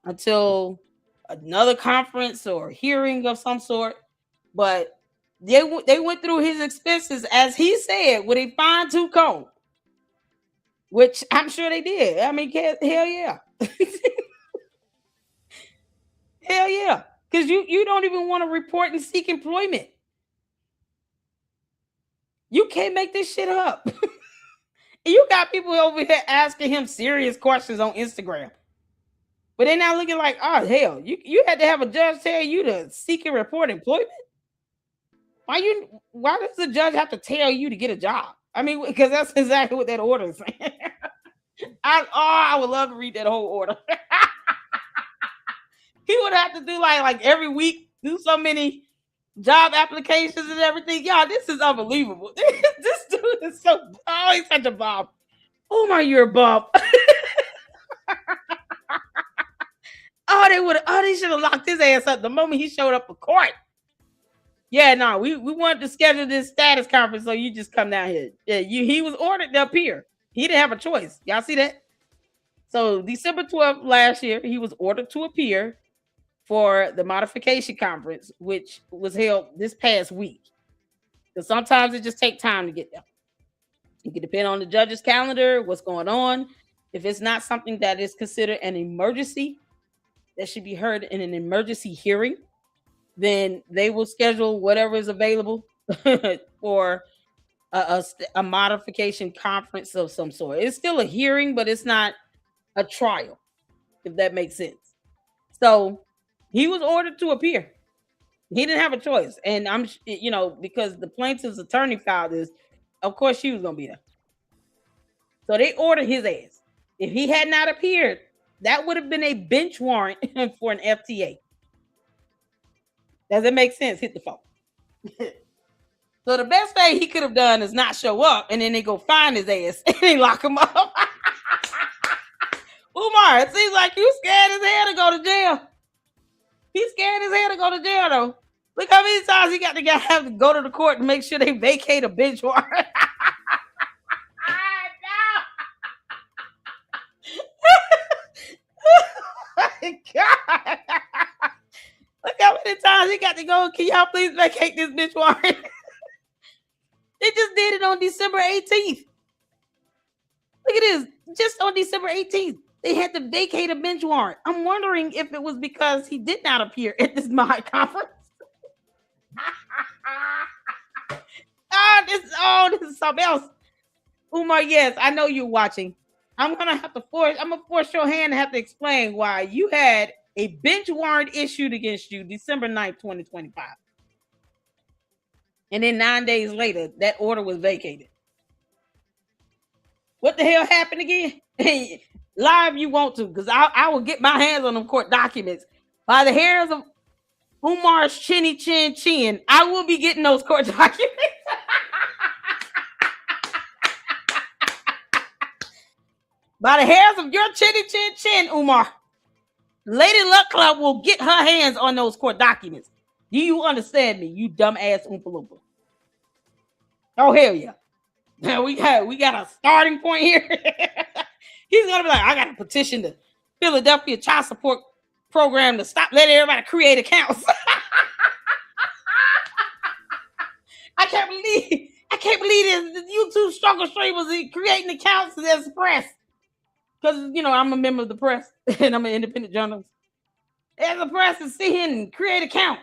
[SPEAKER 1] until another conference or hearing of some sort. But they went through his expenses, as he said, with a fine-tooth comb, which I'm sure they did. I mean, hell yeah. Hell yeah. Because you don't even want to report and seek employment. You can't make this shit up. You got people over here asking him serious questions on Instagram. But they're not looking like, oh, hell, you had to have a judge tell you to seek and report employment? Why does the judge have to tell you to get a job? I mean, because that's exactly what that order is saying. I would love to read that whole order. He would have to do like every week, do so many job applications and everything. Y'all, this is unbelievable. This dude is he's such a bomb. Oh my, you're a bomb. They should have locked his ass up the moment he showed up for court. Yeah, no, we wanted to schedule this status conference, so you just come down here. Yeah, he was ordered to appear. He didn't have a choice. Y'all see that? So December 12th last year, he was ordered to appear for the modification conference, which was held this past week. Because sometimes it just takes time to get there. It can depend on the judge's calendar, what's going on. If it's not something that is considered an emergency that should be heard in an emergency hearing, then they will schedule whatever is available for a modification conference of some sort. It's still a hearing, but it's not a trial, if that makes sense. So he was ordered to appear. He didn't have a choice. And because the plaintiff's attorney filed this, of course she was going to be there. So they ordered his ass. If he had not appeared, that would have been a bench warrant for an FTA. Does it make sense? Hit the phone. So the best thing he could have done is not show up, and then they go find his ass and they lock him up. Umar, it seems like you scared as hell to go to jail. He's scared as hell to go to jail, though. Look how many times he got to have to go to the court and make sure they vacate a bench warrant. My God. Look how many times he got to go. Can y'all please vacate this bench warrant? They just did it on December 18th. Look at this. Just on December 18th, they had to vacate a bench warrant. I'm wondering if it was because he did not appear at this mod conference. This is something else. Umar, yes, I know you're watching. I'm gonna force your hand to have to explain why you had a bench warrant issued against you December 9th, 2025. And then 9 days later, that order was vacated. What the hell happened again? Live you want to, because I will get my hands on them court documents. By the hairs of Umar's chinny chin chin, I will be getting those court documents. By the hairs of your chinny chin chin, Umar, Lady Luck Club will get her hands on those court documents. Do you understand me, you dumb ass Oompa Loompa? Oh, hell yeah. We got a starting point here. He's gonna be like, I got to petition the Philadelphia child support program to stop letting everybody create accounts. I can't believe this YouTube struggle streamers creating accounts as press. Because I'm a member of the press and I'm an independent journalist. As a press is sitting and create accounts.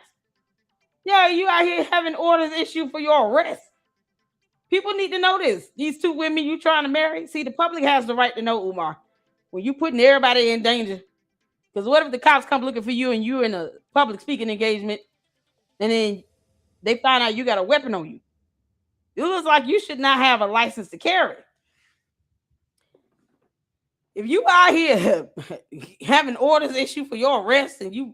[SPEAKER 1] Yeah, you out here having orders issued for your arrest. People need to know this. These two women you trying to marry. See, the public has the right to know, Umar. When you putting everybody in danger. Because what if the cops come looking for you and you're in a public speaking engagement and then they find out you got a weapon on you? It looks like you should not have a license to carry. If you out here having orders issued for your arrest and you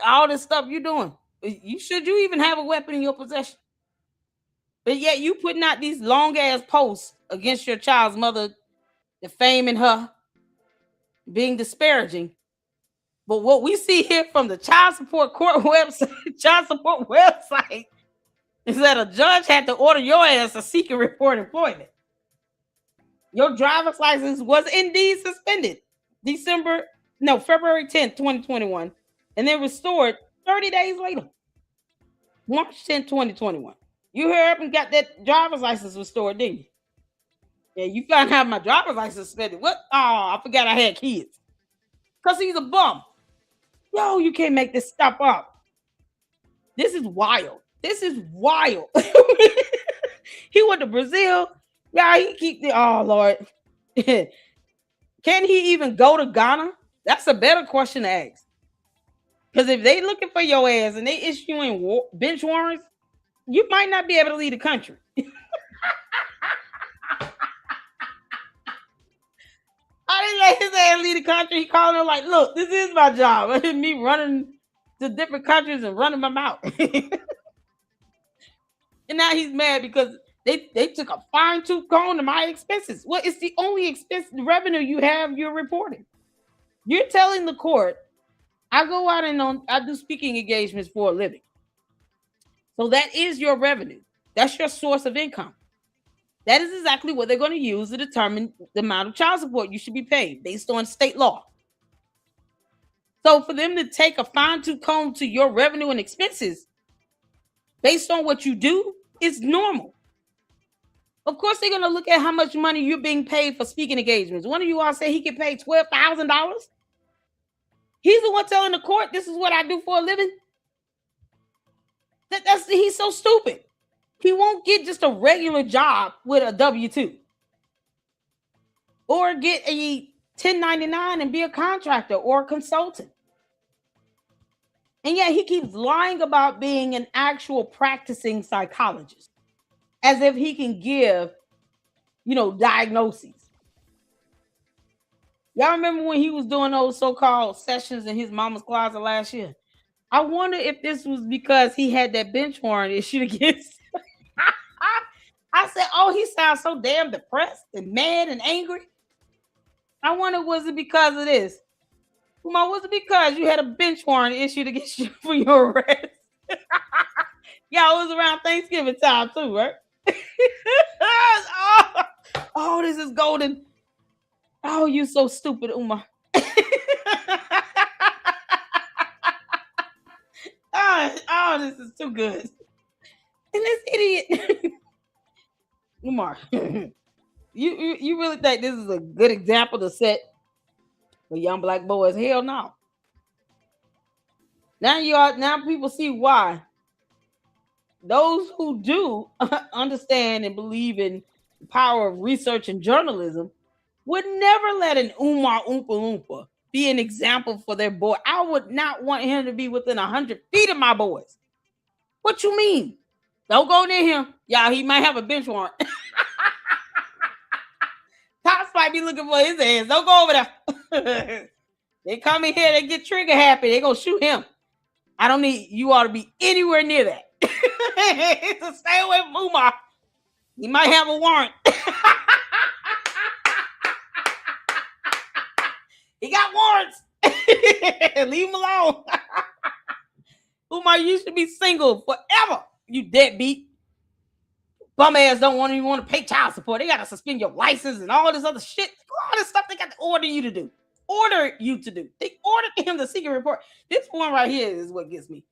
[SPEAKER 1] all this stuff you doing, you even have a weapon in your possession? But yet you putting out these long ass posts against your child's mother, defaming her, being disparaging. But what we see here from the child support website is that a judge had to order your ass to seek and report employment. Your driver's license was indeed suspended February 10th, 2021, and then restored 30 days later, March 10th, 2021. You heard up and got that driver's license restored, didn't you? Yeah, you found out my driver's license suspended. What? Oh, I forgot I had kids. Because he's a bum. Yo, you can't make this stuff up. This is wild. He went to Brazil. Yeah, he keep the. Oh, Lord. Can he even go to Ghana? That's a better question to ask. Because if they looking for your ass and they issuing bench warrants, you might not be able to leave the country. I didn't let his ass leave the country. He called him like, look, this is my job. Me running to different countries and running my mouth. And now he's mad because they took a fine-tooth comb to my expenses. Well, it's the only expense revenue you have you're reporting. You're telling the court, I go out and I do speaking engagements for a living. So that is your revenue. That's your source of income. That is exactly what they're going to use to determine the amount of child support you should be paid based on state law. So for them to take a fine-tooth comb to your revenue and expenses based on what you do is normal. Of course, they're going to look at how much money you're being paid for speaking engagements. One of you all say he get paid $12,000. He's the one telling the court, this is what I do for a living. He's so stupid. He won't get just a regular job with a W-2 or get a 1099 and be a contractor or a consultant. And yet he keeps lying about being an actual practicing psychologist as if he can give, diagnoses. Y'all remember when he was doing those so-called sessions in his mama's closet last year? I wonder if this was because he had that bench warrant issue against. I said, oh, he sounds so damn depressed and mad and angry. I wonder, was it because of this? Umar, was it because you had a bench warrant issued against you for your arrest? Yeah, it was around Thanksgiving time too, right? Oh, this is golden. Oh, you so stupid, Umar. Oh, this is too good. And this idiot. Umar, you really think this is a good example to set for young black boys? Hell no. Now people see why those who do understand and believe in the power of research and journalism would never let an Umar Oompa Loompa be an example for their boy. I would not want him to be within 100 feet of my boys. What you mean? Don't go near him. Y'all, he might have a bench warrant. Cops might be looking for his ass. Don't go over there. They come in here, they get trigger happy. They gonna shoot him. I don't need you all to be anywhere near that. So stay away from Umar. He might have a warrant. He got warrants. Leave him alone. Umar, you should be single forever, you deadbeat. Bum ass don't even want to pay child support. They got to suspend your license and all this other shit. All this stuff they got to order you to do. They ordered him to seek a report. This one right here is what gets me.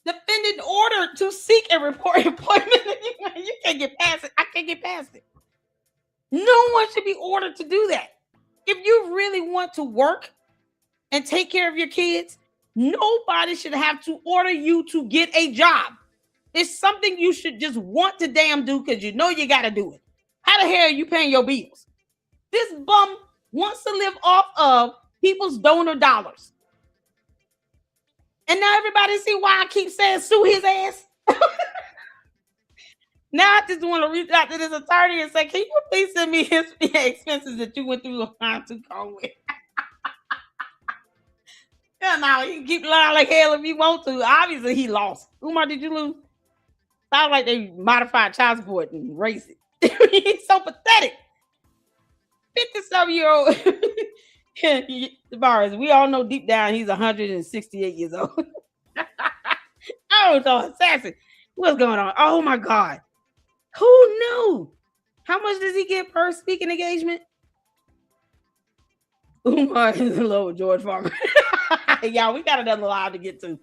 [SPEAKER 1] Defendant ordered to seek a report employment. You can't get past it. I can't get past it. No one should be ordered to do that. If you really want to work and take care of your kids, nobody should have to order you to get a job. It's something you should just want to damn do because you know you got to do it. How the hell are you paying your bills? This bum wants to live off of people's donor dollars. And now everybody see why I keep saying sue his ass. Now I just want to reach out to this attorney and say, can you please send me his expenses that you went through a fine-tooth comb with? Yeah, now you can keep lying like hell if you want to. Obviously, he lost. Umar, did you lose? Sounds like they modified child support and raised it. He's so pathetic. 57-year-old. Tavares, we all know deep down he's 168 years old. Oh, so assassin. What's going on? Oh my God. Who knew? How much does he get per speaking engagement? Umar is in love with George Farmer. Y'all, we got another live to get to.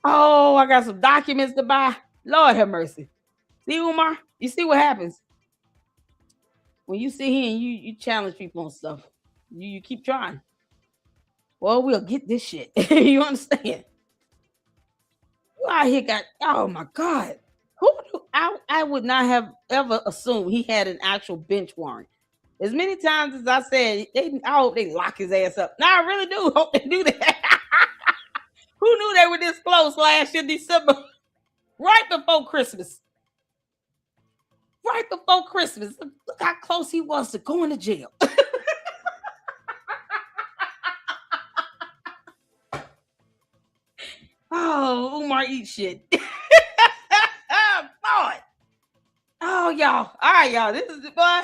[SPEAKER 1] Oh, I got some documents to buy. Lord have mercy. See, Umar, you see what happens when you sit here and you challenge people on stuff. You keep trying. Well, we'll get this shit. You understand? You out here got, oh my God. I would not have ever assumed he had an actual bench warrant. As many times as I said, I hope they lock his ass up. Now I really do hope they do that. Who knew they were this close last year, December? Right before Christmas. Right before Christmas. Look how close he was to going to jail. Oh, Umar eat shit. Lord. Oh, y'all. All right, y'all. This is the boy.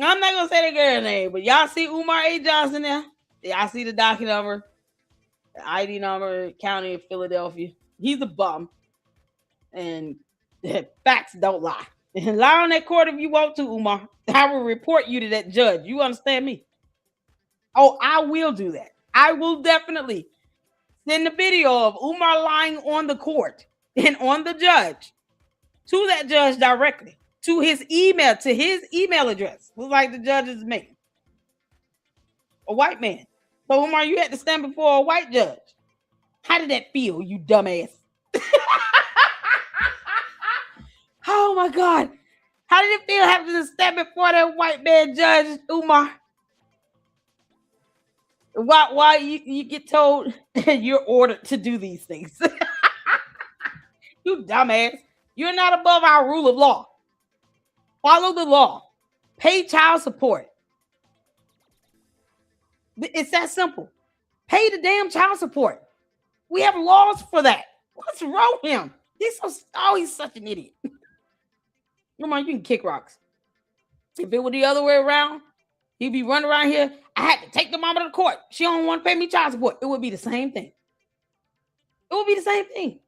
[SPEAKER 1] I'm not gonna say the girl name, but y'all see Umar A. Johnson there? Y'all see the docket number, the ID number, County of Philadelphia. He's a bum. And facts don't lie. Lie on that court if you want to, Umar. I will report you to that judge. You understand me? Oh, I will do that. I will definitely send the video of Umar lying on the court and on the judge to that judge directly, to his email address. Looks like the judge is making a white man. So Umar, you had to stand before a white judge. How did that feel, you dumbass? Oh my God. How did it feel having to stand before that white man judge, Umar? Why you get told you're ordered to do these things? You dumbass. You're not above our rule of law. Follow the law. Pay child support. It's that simple. Pay the damn child support. We have laws for that. What's wrong with him? He's such an idiot. Come on, you can kick rocks. If it were the other way around, he'd be running around here. I had to take the mama to the court. She don't want to pay me child support. It would be the same thing. It would be the same thing.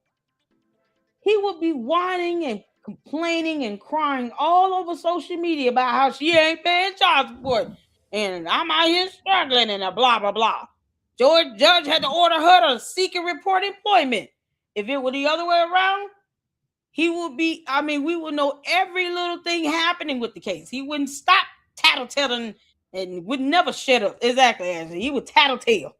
[SPEAKER 1] He would be whining and complaining and crying all over social media about how she ain't paying child support. And I'm out here struggling and blah, blah, blah. Judge had to order her to seek and report employment. If it were the other way around, he would be, we would know every little thing happening with the case. He wouldn't stop tattletelling and would never shut up. Exactly, Ashley. He would tattletale.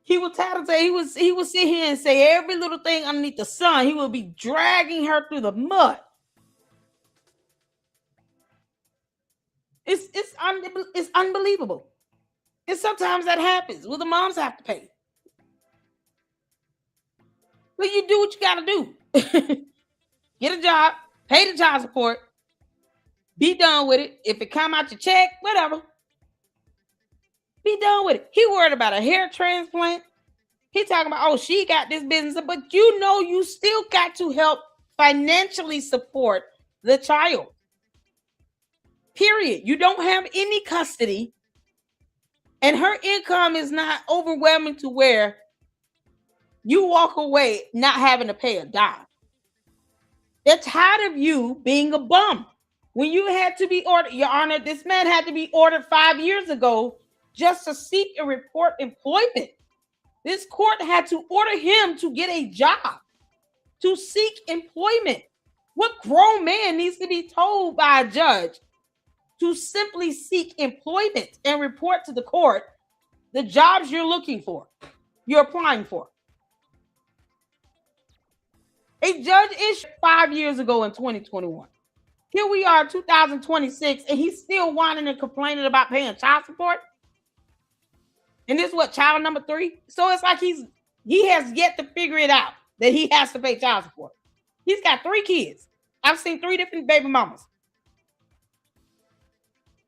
[SPEAKER 1] He would tattletale. He would sit here and say every little thing underneath the sun. He would be dragging her through the mud. It's unbelievable. And sometimes that happens. Well, the moms have to pay. Well, you do what you got to do. Get a job, pay the child support, be done with it. If it come out your check, whatever. Be done with it. He worried about a hair transplant. He talking about, oh, she got this business. But you still got to help financially support the child. Period. You don't have any custody. And her income is not overwhelming to where you walk away not having to pay a dime. They're tired of you being a bum. When you had to be ordered, Your Honor, this man had to be ordered 5 years ago just to seek and report employment. This court had to order him to get a job, to seek employment. What grown man needs to be told by a judge to simply seek employment and report to the court the jobs you're looking for, you're applying for? A judge issued 5 years ago in 2021. Here we are, 2026, and he's still whining and complaining about paying child support. And this is what, child number 3? So it's like he has yet to figure it out that he has to pay child support. He's got 3 kids. I've seen 3 different baby mamas.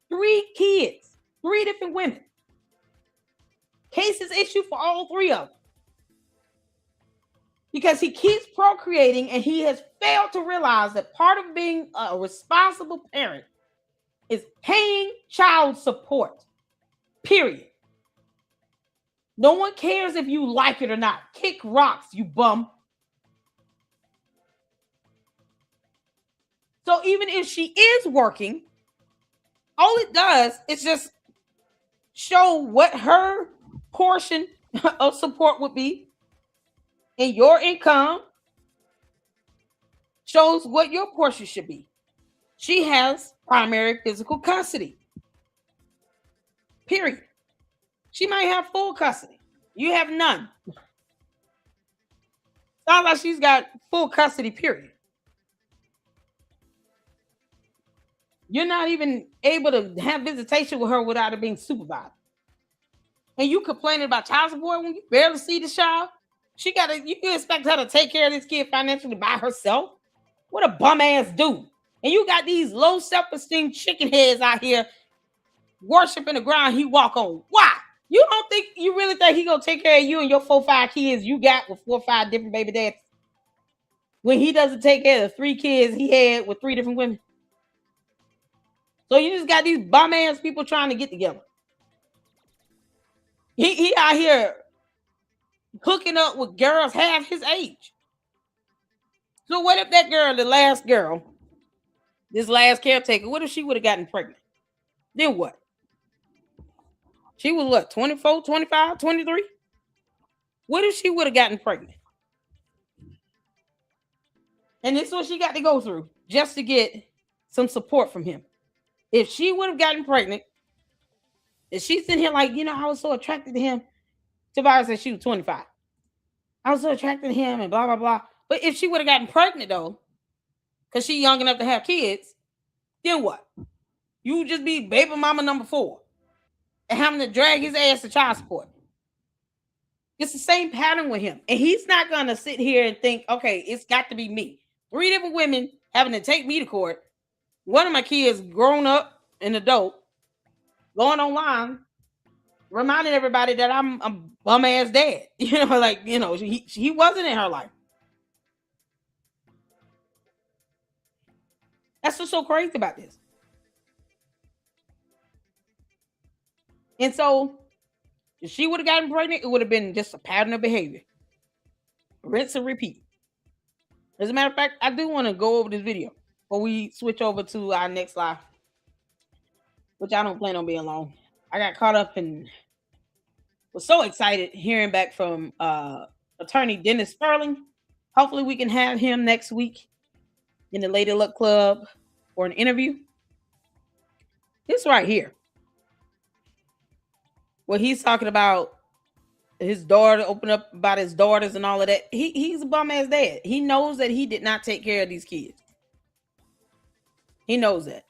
[SPEAKER 1] 3 kids, 3 different women. Cases issued for all 3 of them. Because he keeps procreating and he has failed to realize that part of being a responsible parent is paying child support. Period. No one cares if you like it or not. Kick rocks, you bum. So even if she is working, all it does is just show what her portion of support would be. And your income shows what your portion should be. She has primary physical custody. Period. She might have full custody. You have none. Sounds like she's got full custody, period. You're not even able to have visitation with her without it being supervised. And you complaining about child support when you barely see the child? You expect her to take care of this kid financially by herself? What a bum ass dude. And you got these low self-esteem chicken heads out here worshiping the ground he walk on. Why? You really think he gonna take care of you and your 4 or 5 kids you got with 4 or 5 different baby dads when he doesn't take care of the 3 kids he had with 3 different women? So you just got these bum ass people trying to get together. He out here hooking up with girls half his age. So what if that girl, the last girl, this last caretaker, what if she would have gotten pregnant? Then what? She was what, 24, 25, 23? What if she would have gotten pregnant? And this is what she got to go through just to get some support from him. If she would have gotten pregnant, if she's in here like, I was so attracted to him. Tavares said she was 25. I was so attracted to him and blah, blah, blah. But if she would have gotten pregnant, though, because she's young enough to have kids, then what? You would just be baby mama number 4 and having to drag his ass to child support. It's the same pattern with him. And he's not going to sit here and think, okay, it's got to be me. 3 different women having to take me to court. One of my kids grown up, an adult, going online, reminding everybody that I'm a bum ass dad. He wasn't in her life. That's what's so crazy about this. And so, if she would have gotten pregnant, it would have been just a pattern of behavior. Rinse and repeat. As a matter of fact, I do want to go over this video before we switch over to our next live, which I don't plan on being long. I got caught up and was so excited hearing back from attorney Dennis Sterling. Hopefully we can have him next week in the Lady Luck Club for an interview. This right here, what he's talking about, his daughter, open up about his daughters and all of that. He's a bum ass dad. He knows that he did not take care of these kids. He knows that.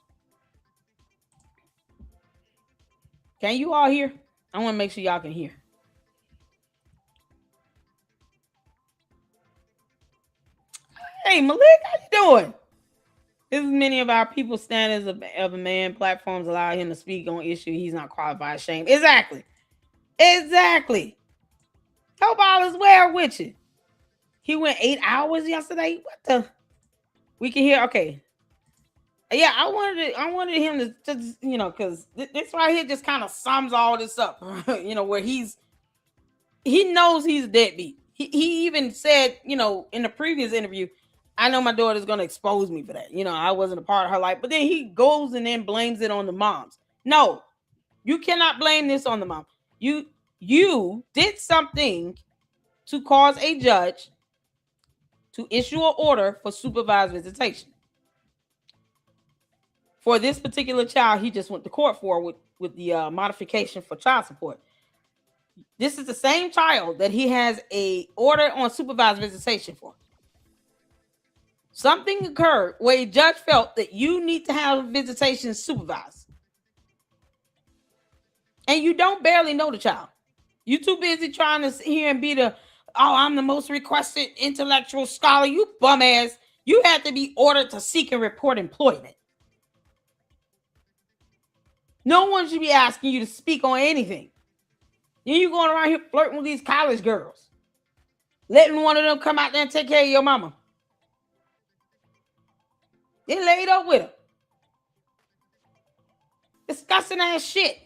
[SPEAKER 1] Can you all hear? I want to make sure y'all can hear. Hey, Malik, how you doing? This is many of our people standards of a man. Platforms allow him to speak on issue he's not qualified. Shame. Exactly. Hope all is well with you. He went 8 hours yesterday. What the? We can hear. Okay. Yeah, I wanted him to just, because this right here just kind of sums all this up. Where he knows he's a deadbeat. He even said, in the previous interview, I know my daughter's going to expose me for that. I wasn't a part of her life. But then he goes and then blames it on the moms. No, you cannot blame this on the mom. You did something to cause a judge to issue an order for supervised visitation. For this particular child, he just went to court for with the modification for child support. This is the same child that he has a order on supervised visitation for. Something occurred where a judge felt that you need to have visitation supervised. And you don't barely know the child. You're too busy trying to sit here and be I'm the most requested intellectual scholar. You bum ass. You had to be ordered to seek and report employment. No one should be asking you to speak on anything. Then you going around here flirting with these college girls. Letting one of them come out there and take care of your mama. They laid up with her. Disgusting ass shit.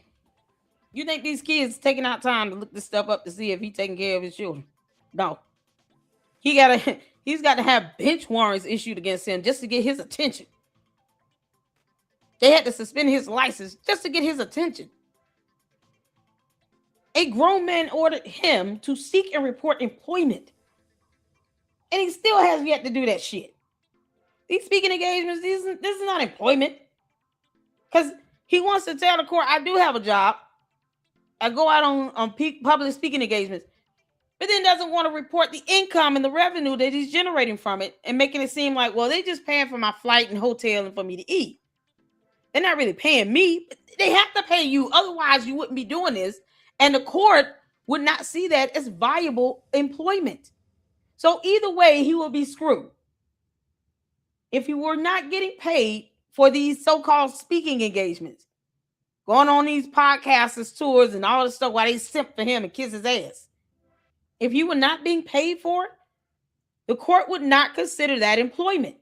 [SPEAKER 1] You think these kids taking out time to look this stuff up to see if he's taking care of his children? No. He's got to have bench warrants issued against him just to get his attention. They had to suspend his license just to get his attention. A grown man ordered him to seek and report employment. And he still has yet to do that shit. These speaking engagements, this is not employment. Because he wants to tell the court, I do have a job. I go out on public speaking engagements. But then doesn't want to report the income and the revenue that he's generating from it and making it seem like, well, they just paying for my flight and hotel and for me to eat. They're not really paying me. But they have to pay you. Otherwise, you wouldn't be doing this. And the court would not see that as viable employment. So either way, he will be screwed. If he were not getting paid for these so-called speaking engagements, going on these podcasters tours and all this stuff while they simp for him and kiss his ass. If you were not being paid for it, the court would not consider that employment.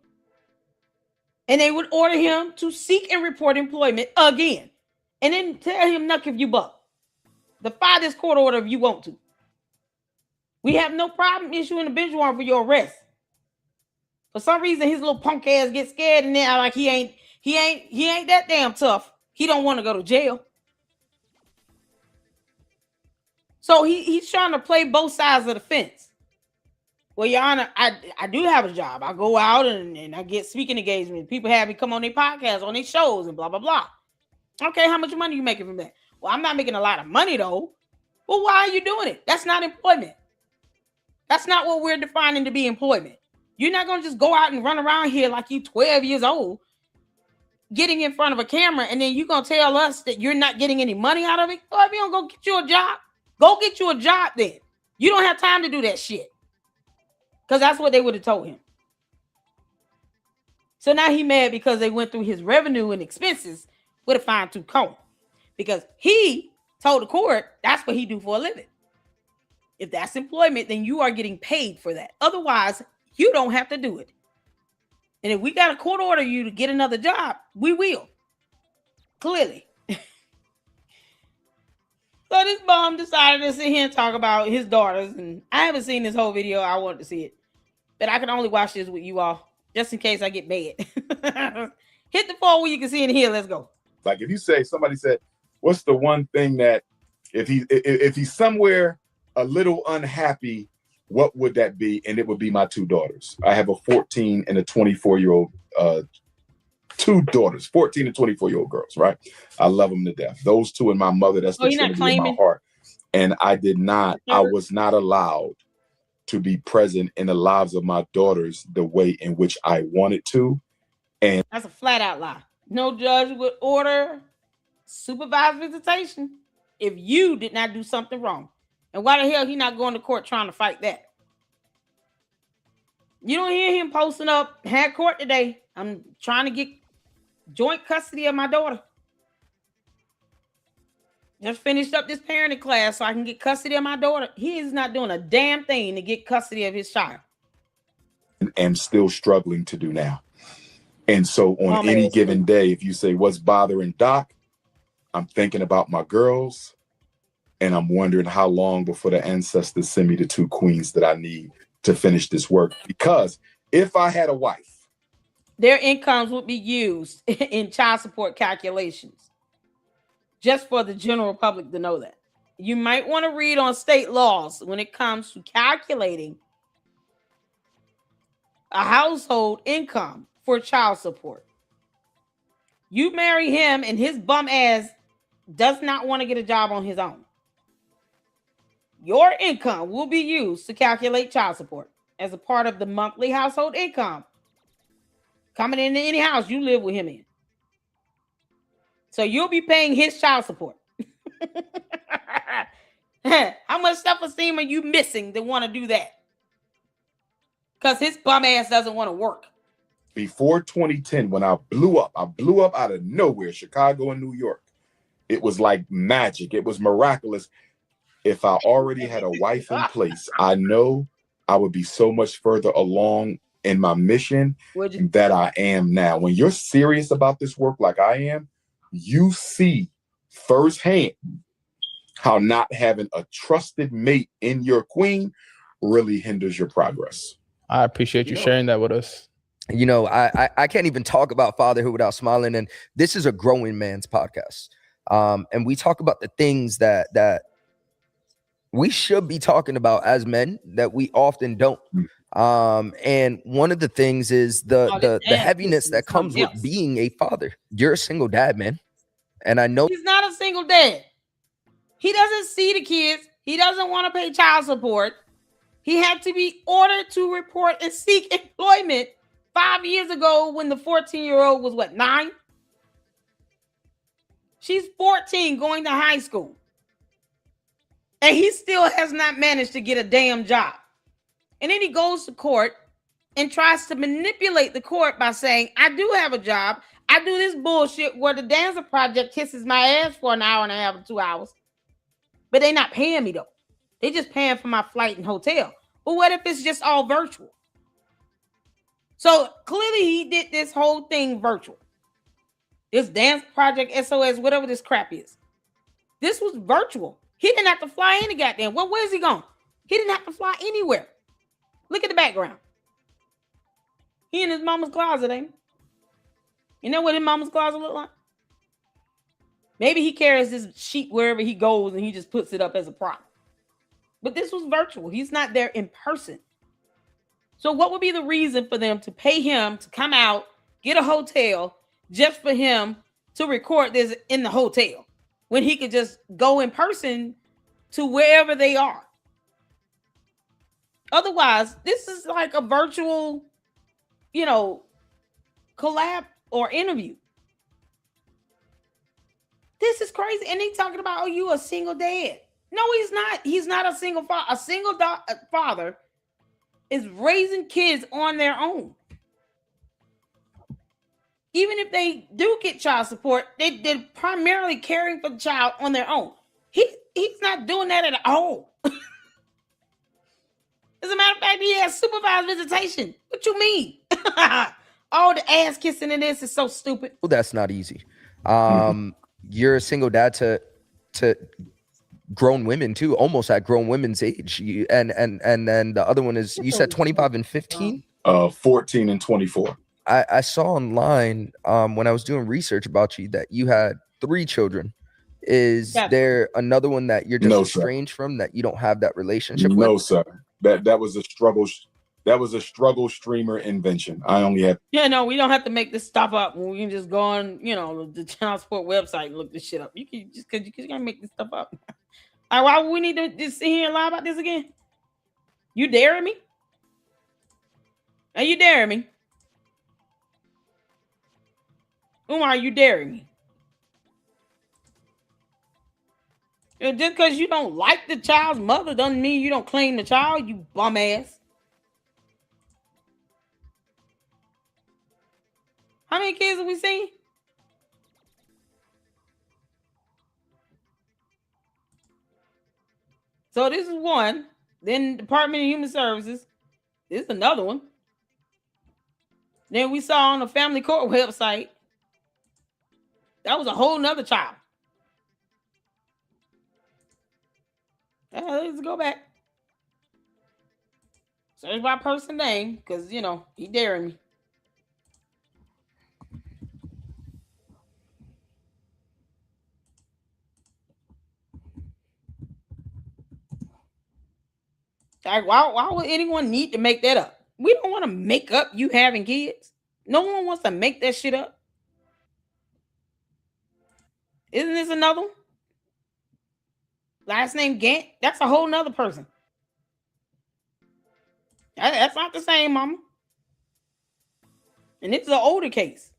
[SPEAKER 1] And they would order him to seek and report employment again. And then tell him, knuck if you buck. Defy this court order if you want to. We have no problem issuing a bench warrant for your arrest. For some reason, his little punk ass gets scared and then like he ain't that damn tough. He don't want to go to jail. So he's trying to play both sides of the fence. Well, Your Honor, I do have a job. I go out and I get speaking engagements. People have me come on their podcasts, on their shows, and blah, blah, blah. Okay, how much money are you making from that? Well, I'm not making a lot of money, though. Well, why are you doing it? That's not employment. That's not what we're defining to be employment. You're not going to just go out and run around here like you 12 years old, getting in front of a camera, and then you're going to tell us that you're not getting any money out of it? Well, if you don't go get you a job, go get you a job then. You don't have time to do that shit. Because that's what they would have told him. So now he mad because they went through his revenue and expenses with a fine-tooth comb. Because he told the court that's what he do for a living. If that's employment, then you are getting paid for that. Otherwise, you don't have to do it. And if we got a court order you to get another job, we will. Clearly. So this bum decided to sit here and talk about his daughters. And I haven't seen this whole video. I wanted to see it. But I can only watch this with you all. Just in case I get mad. Hit the phone where you can see it here. Let's go.
[SPEAKER 2] Like if you say, somebody said, what's the one thing that if he's somewhere a little unhappy, what would that be? And it would be my two daughters. I have a 14 and a 24-year-old, two daughters, 14 and 24-year-old girls, right? I love them to death. Those two and my mother, that's the Trinity in my heart. And I was not allowed to be present in the lives of my daughters the way in which I wanted to. And
[SPEAKER 1] that's a flat out lie. No judge would order supervised visitation if you did not do something wrong. And why the hell he not going to court trying to fight that? You don't hear him posting up, had court today. I'm trying to get joint custody of my daughter. Just finished up this parenting class so I can get custody of my daughter. He is not doing a damn thing to get custody of his child.
[SPEAKER 2] And still struggling to do now. And so on any given day, if you say, what's bothering Doc? I'm thinking about my girls. And I'm wondering how long before the ancestors send me the two queens that I need to finish this work. Because if I had a wife,
[SPEAKER 1] their incomes would be used in child support calculations. Just for the general public to know that. You might want to read on state laws when it comes to calculating a household income for child support. You marry him and his bum ass does not want to get a job on his own. Your income will be used to calculate child support as a part of the monthly household income coming into any house you live with him in. So you'll be paying his child support. How much self-esteem are you missing to want to do that? Because his bum ass doesn't want to work.
[SPEAKER 2] Before 2010, when I blew up out of nowhere, Chicago and New York. It was like magic. It was miraculous. If I already had a wife in place, I know I would be so much further along in my mission that I am now. When you're serious about this work like I am, you see firsthand how not having a trusted mate in your queen really hinders your progress.
[SPEAKER 3] I appreciate you sharing that with us.
[SPEAKER 4] You know, I can't even talk about fatherhood without smiling. And this is a growing man's podcast. And we talk about the things that we should be talking about as men that we often don't. And one of the things is the heaviness that comes with being a father. You're a single dad, man. And I know
[SPEAKER 1] he's not a single dad. He doesn't see the kids. He doesn't want to pay child support. He had to be ordered to report and seek employment 5 years ago when the 14-year-old was 9? She's 14 going to high school. And he still has not managed to get a damn job. And then he goes to court and tries to manipulate the court by saying, I do have a job. I do this bullshit where the Dancer Project kisses my ass for an hour and a half or 2 hours. But they're not paying me though. They're just paying for my flight and hotel. But what if it's just all virtual? So clearly he did this whole thing virtual. This Dance Project SOS, whatever this crap is. This was virtual. He didn't have to fly any goddamn. Well, where's he going? He didn't have to fly anywhere. Look at the background. He in his mama's closet, ain't he? You know what his mama's closet look like? Maybe he carries this sheet wherever he goes and he just puts it up as a prop. But this was virtual. He's not there in person. So what would be the reason for them to pay him to come out, get a hotel, just for him to record this in the hotel when he could just go in person to wherever they are? Otherwise, this is like a virtual, collab or interview. This is crazy. And he's talking about, oh, you a single dad. No, he's not. He's not a single father. A single father is raising kids on their own. Even if they do get child support, they're primarily caring for the child on their own. He's not doing that at all. As a matter of fact, he has supervised visitation. What you mean? All the ass kissing in this is so stupid.
[SPEAKER 4] Well, that's not easy. You're a single dad to grown women too, almost at grown women's age. And then the other one is, you said 25 and 15?
[SPEAKER 2] 14 and 24.
[SPEAKER 4] I saw online when I was doing research about you that you had 3 children. Is there another one that you're just estranged from, that you don't have that relationship with?
[SPEAKER 2] No, sir. That was a struggle. That was a struggle streamer invention. I only have.
[SPEAKER 1] Yeah, no, we don't have to make this stuff up. We can just go on, the child support website and look this shit up. You can just because you can't make this stuff up. All right, why would we need to just sit here and lie about this again? You daring me? Are you daring me? Umar, are you daring me? Just because you don't like the child's mother doesn't mean you don't claim the child, you bum ass. How many kids have we seen? So this is one. Then Department of Human Services. This is another one. Then we saw on the family court website. That was a whole nother child. Let's go back. Search by person name, because he daring me. Like, why would anyone need to make that up? We don't want to make up you having kids. No one wants to make that shit up. Isn't this another one? Last name Gant? That's a whole nother person. That's not the same mama. And it's an older case.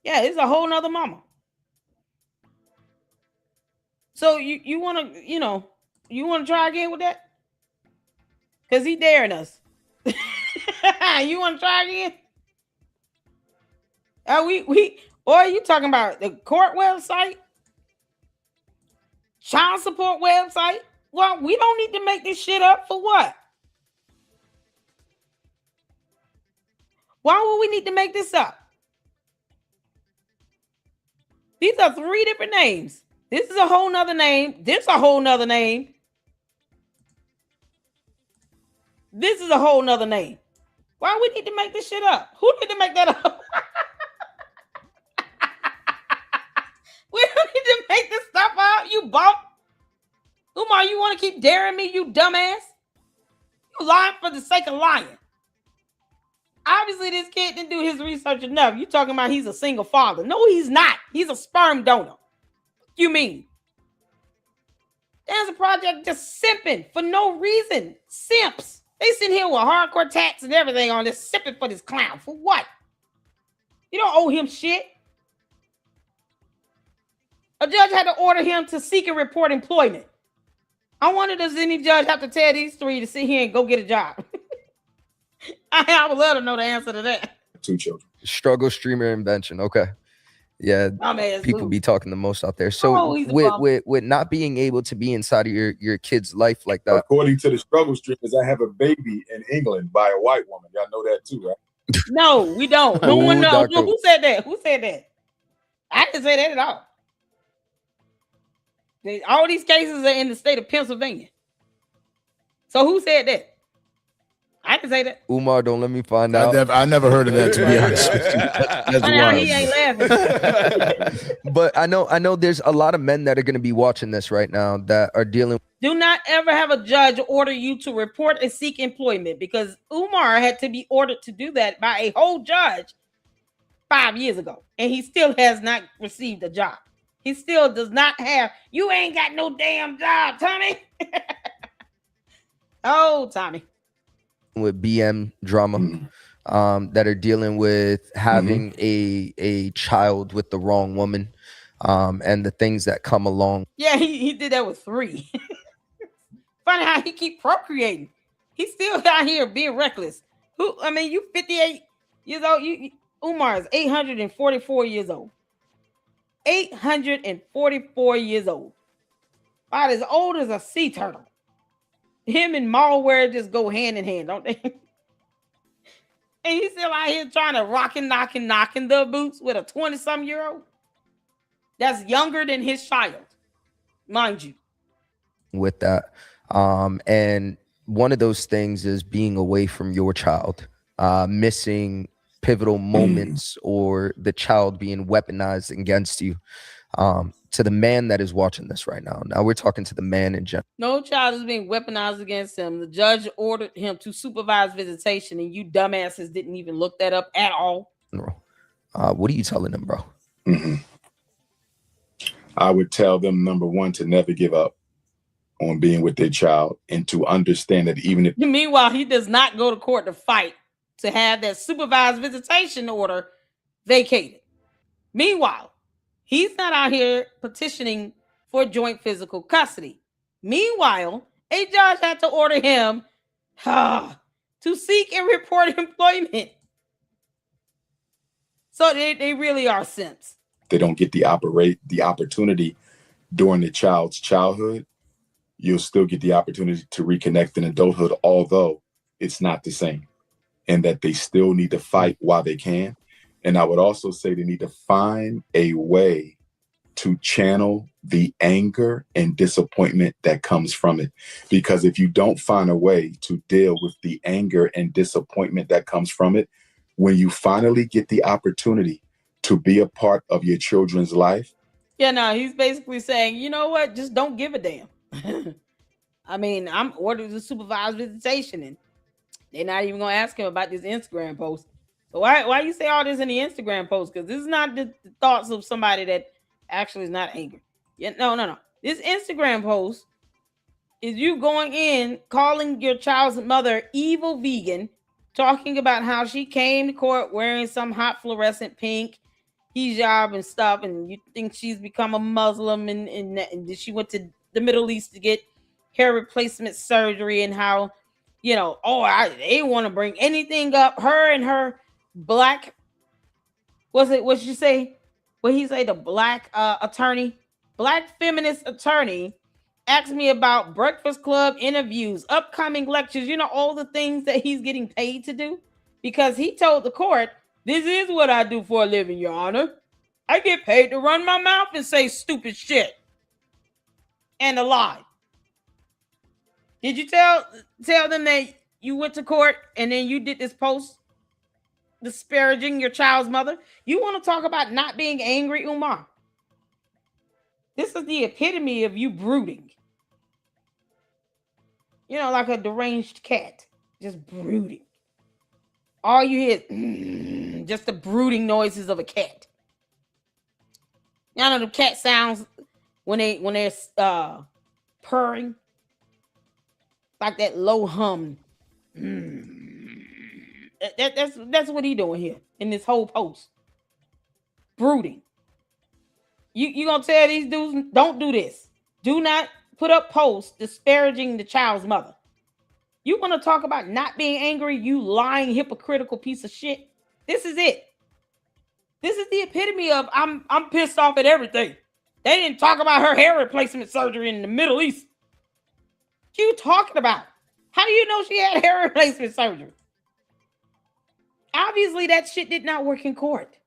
[SPEAKER 1] Yeah, it's a whole nother mama. So you want to, you want to try again with that? Because he daring us. You want to try again? Or are you talking about the court website? Child support website? Well, we don't need to make this shit up for what? Why would we need to make this up? These are 3 different names. This is a whole nother name. This is a whole nother name. This is a whole nother name. Why we need to make this shit up? Who need to make that up? We don't need to make this stuff up, you bump. Umar, you want to keep daring me, you dumbass? You lying for the sake of lying. Obviously, this kid didn't do his research enough. You talking about he's a single father. No, he's not. He's a sperm donor. You mean? There's a project just simping for no reason. Simps. They sitting here with hardcore tats and everything on this, simping for this clown. For what? You don't owe him shit. A judge had to order him to seek and report employment. I wonder, does any judge have to tell these 3 to sit here and go get a job? I would love to know the answer to that.
[SPEAKER 2] 2 children.
[SPEAKER 4] Struggle streamer invention. Okay. Yeah. People be talking the most out there. So with not being able to be inside of your kid's life like that.
[SPEAKER 2] According to the struggle streamers, I have a baby in England by a white woman. Y'all know that too, right?
[SPEAKER 1] No, we don't. No one knows. No, who said that? Who said that? I didn't say that at all. All these cases are in the state of Pennsylvania. So who said that? I didn't say that.
[SPEAKER 4] Umar, don't let me find out.
[SPEAKER 5] I never heard of that, to be honest with you. That's
[SPEAKER 1] But now
[SPEAKER 5] wild.
[SPEAKER 1] he ain't laughing.
[SPEAKER 4] But I know there's a lot of men that are going to be watching this right now that are dealing.
[SPEAKER 1] Do not ever have a judge order you to report and seek employment, because Umar had to be ordered to do that by a whole judge 5 years ago, and he still has not received a job. He still does not have. You ain't got no damn job, Tommy. Oh, Tommy.
[SPEAKER 4] With BM drama, that are dealing with having a child with the wrong woman, and the things that come along.
[SPEAKER 1] Yeah, he did that with 3. Funny how he keep procreating. He's still out here being reckless. You 58 years old. Umar is 844 years old. 844 years old. About as old as a sea turtle. Him and malware just go hand in hand, don't they? And he's still out here trying to knocking the boots with a 20-some-year-old that's younger than his child, mind you.
[SPEAKER 4] With that, and one of those things is being away from your child, missing pivotal moments, or the child being weaponized against you. To the man that is watching this right now. Now we're talking to the man in general.
[SPEAKER 1] No child is being weaponized against him. The judge ordered him to supervise visitation, and you dumbasses didn't even look that up at all.
[SPEAKER 4] What are you telling them, bro?
[SPEAKER 2] I would tell them, number one, to never give up on being with their child, and to understand that even if...
[SPEAKER 1] Meanwhile, he does not go to court to fight to have that supervised visitation order vacated. Meanwhile, he's not out here petitioning for joint physical custody. Meanwhile, a judge had to order him to seek and report employment. So they really are simps.
[SPEAKER 2] They don't get the opportunity during the child's childhood. You'll still get the opportunity to reconnect in adulthood, although it's not the same, and that they still need to fight while they can. And I would also say they need to find a way to channel the anger and disappointment that comes from it. Because if you don't find a way to deal with the anger and disappointment that comes from it, when you finally get the opportunity to be a part of your children's life.
[SPEAKER 1] Yeah, no, he's basically saying, you know what? Just don't give a damn. I'm ordered to supervise visitation, and they're not even going to ask him about this Instagram post. So why you say all this in the Instagram post? Because this is not the thoughts of somebody that actually is not angry. Yeah, no. This Instagram post is you going in, calling your child's mother evil vegan, talking about how she came to court wearing some hot fluorescent pink hijab and stuff, and you think she's become a Muslim, and she went to the Middle East to get hair replacement surgery, and how, they want to bring anything up. Her and her black, what she say? What he say? The black attorney, black feminist attorney, asked me about Breakfast Club interviews, upcoming lectures, all the things that he's getting paid to do, because he told the court, this is what I do for a living, Your Honor. I get paid to run my mouth and say stupid shit and a lie. Did you tell them that you went to court and then you did this post disparaging your child's mother? You want to talk about not being angry, Umar? This is the epitome of you brooding. Like a deranged cat, just brooding. All you hear is just the brooding noises of a cat. The cat sounds when they're purring, like that low hum. That's what he doing here in this whole post. Brooding. You gonna tell these dudes, don't do this. Do not put up posts disparaging the child's mother. You want to talk about not being angry, you lying, hypocritical piece of shit? This is it. This is the epitome of I'm pissed off at everything. They didn't talk about her hair replacement surgery in the Middle East. What you talking about? How do you know she had hair replacement surgery? Obviously, that shit did not work in court.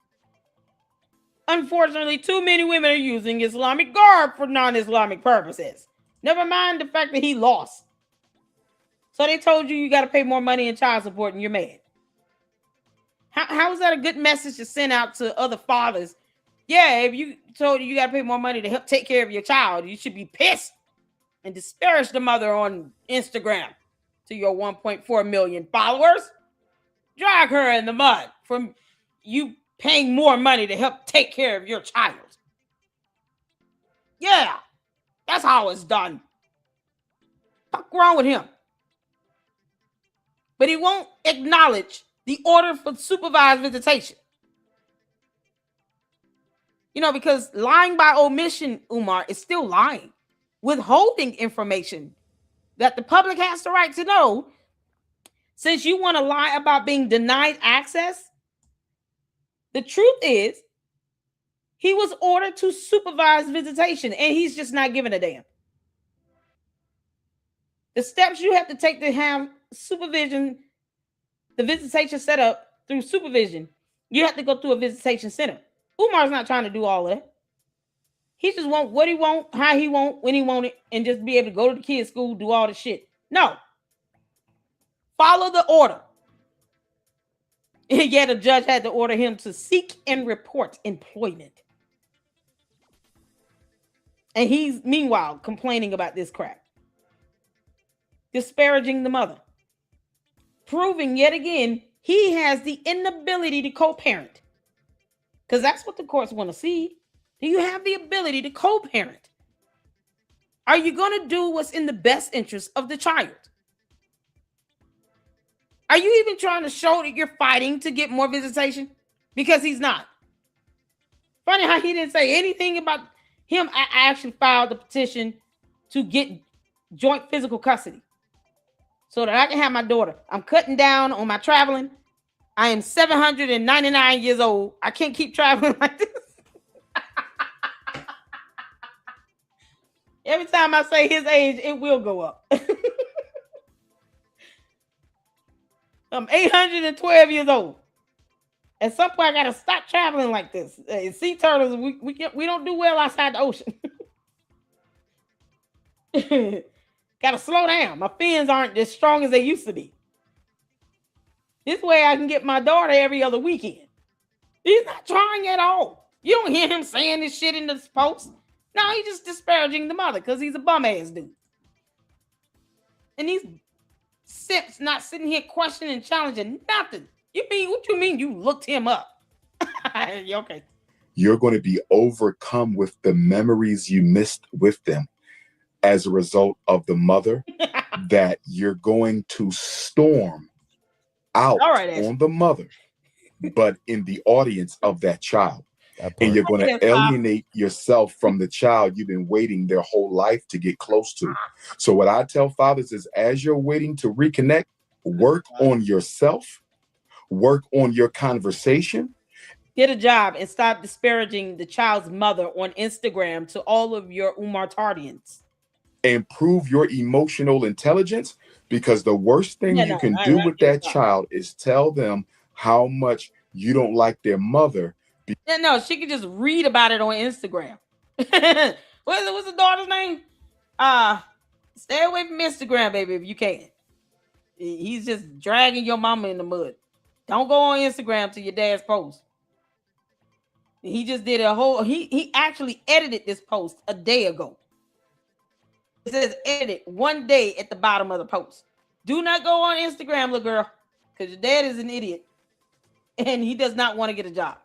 [SPEAKER 1] Unfortunately, too many women are using Islamic garb for non-Islamic purposes. Never mind the fact that he lost. So they told you got to pay more money in child support and you're mad. How is that a good message to send out to other fathers? Yeah, if you told you got to pay more money to help take care of your child, you should be pissed and disparage the mother on Instagram to your 1.4 million followers. Drag her in the mud from you paying more money to help take care of your child. Yeah, that's how it's done. What's wrong with him? But he won't acknowledge the order for supervised visitation. You know, because lying by omission, Umar, is still lying. Withholding information that the public has the right to know. Since you want to lie about being denied access, the truth is he was ordered to supervise visitation and he's just not giving a damn. The steps you have to take to have supervision, the visitation set up through supervision, you have to go through a visitation center. Umar's not trying to do all that. He just want what he want, how he want, when he want it, and just be able to go to the kids' school, do all the shit. No. Follow the order. And yet a judge had to order him to seek and report employment. And he's, meanwhile, complaining about this crap. Disparaging the mother. Proving yet again he has the inability to co-parent. Because that's what the courts want to see. Do you have the ability to co-parent? Are you going to do what's in the best interest of the child? Are you even trying to show that you're fighting to get more visitation? Because he's not. Funny how he didn't say anything about him. I actually filed the petition to get joint physical custody so that I can have my daughter. I'm cutting down on my traveling. I am 799 years old. I can't keep traveling like this. Every time I say his age, it will go up. I'm 812 years old. At some point, I gotta stop traveling like this. Sea turtles, we don't do well outside the ocean. Gotta slow down. My fins aren't as strong as they used to be. This way, I can get my daughter every other weekend. He's not trying at all. You don't hear him saying this shit in this post. No, he's just disparaging the mother because he's a bum ass dude. And these simps not sitting here questioning, challenging nothing. What you mean you looked him up? Okay.
[SPEAKER 2] You're going to be overcome with the memories you missed with them as a result of the mother that you're going to storm out on the mother, but in the audience of that child. And you're going to alienate yourself from the child you've been waiting their whole life to get close to. So what I tell fathers is, as you're waiting to reconnect, work on yourself, work on your conversation.
[SPEAKER 1] Get a job and stop disparaging the child's mother on Instagram to all of your Umar Tardians.
[SPEAKER 2] Improve your emotional intelligence, because the worst thing you can do with that child is tell them how much you don't like their mother.
[SPEAKER 1] No, she can just read about it on Instagram. What's the daughter's name? Stay away from Instagram, baby, if you can. He's just dragging your mama in the mud. Don't go on Instagram to your dad's post. He just did a whole, he actually edited this post a day ago. It says edit one day at the bottom of the post. Do not go on Instagram, little girl, because your dad is an idiot and he does not want to get a job.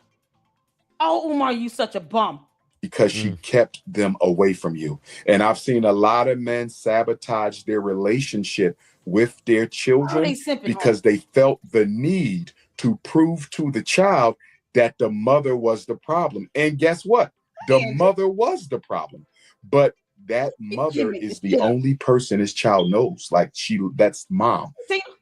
[SPEAKER 1] Oh, Umar, you such a bum.
[SPEAKER 2] Because she kept them away from you. And I've seen a lot of men sabotage their relationship with their children because they felt the need to prove to the child that the mother was the problem. And guess what? The mother was the problem. But that mother is the only person his child knows. Like that's mom.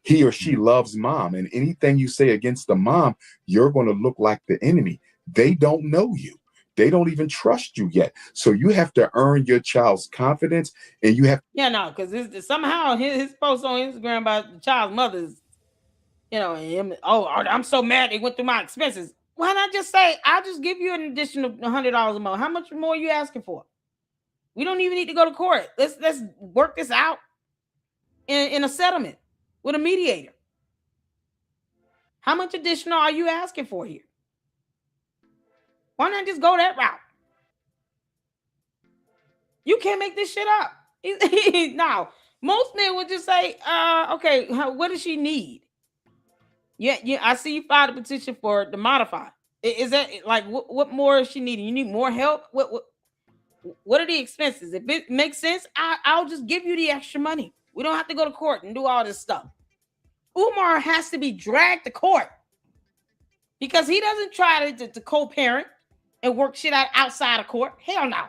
[SPEAKER 2] He or she loves mom. And anything you say against the mom, you're going to look like the enemy. They don't know you. They don't even trust you yet. So you have to earn your child's confidence, and you have.
[SPEAKER 1] Yeah, no, because somehow his post on Instagram about the child's mother's, him. Oh, I'm so mad they went through my expenses. Why not just say, I'll just give you an additional $100 a month? How much more are you asking for? We don't even need to go to court. Let's work this out. in a settlement with a mediator. How much additional are you asking for here? Why not just go that route? You can't make this shit up. Now, most men would just say, okay, what does she need? Yeah, I see you filed a petition for the modify. Is that like what more is she needing? You need more help? What are the expenses? If it makes sense, I'll just give you the extra money. We don't have to go to court and do all this stuff. Umar has to be dragged to court because he doesn't try to co-parent and work shit out outside of court. Hell no.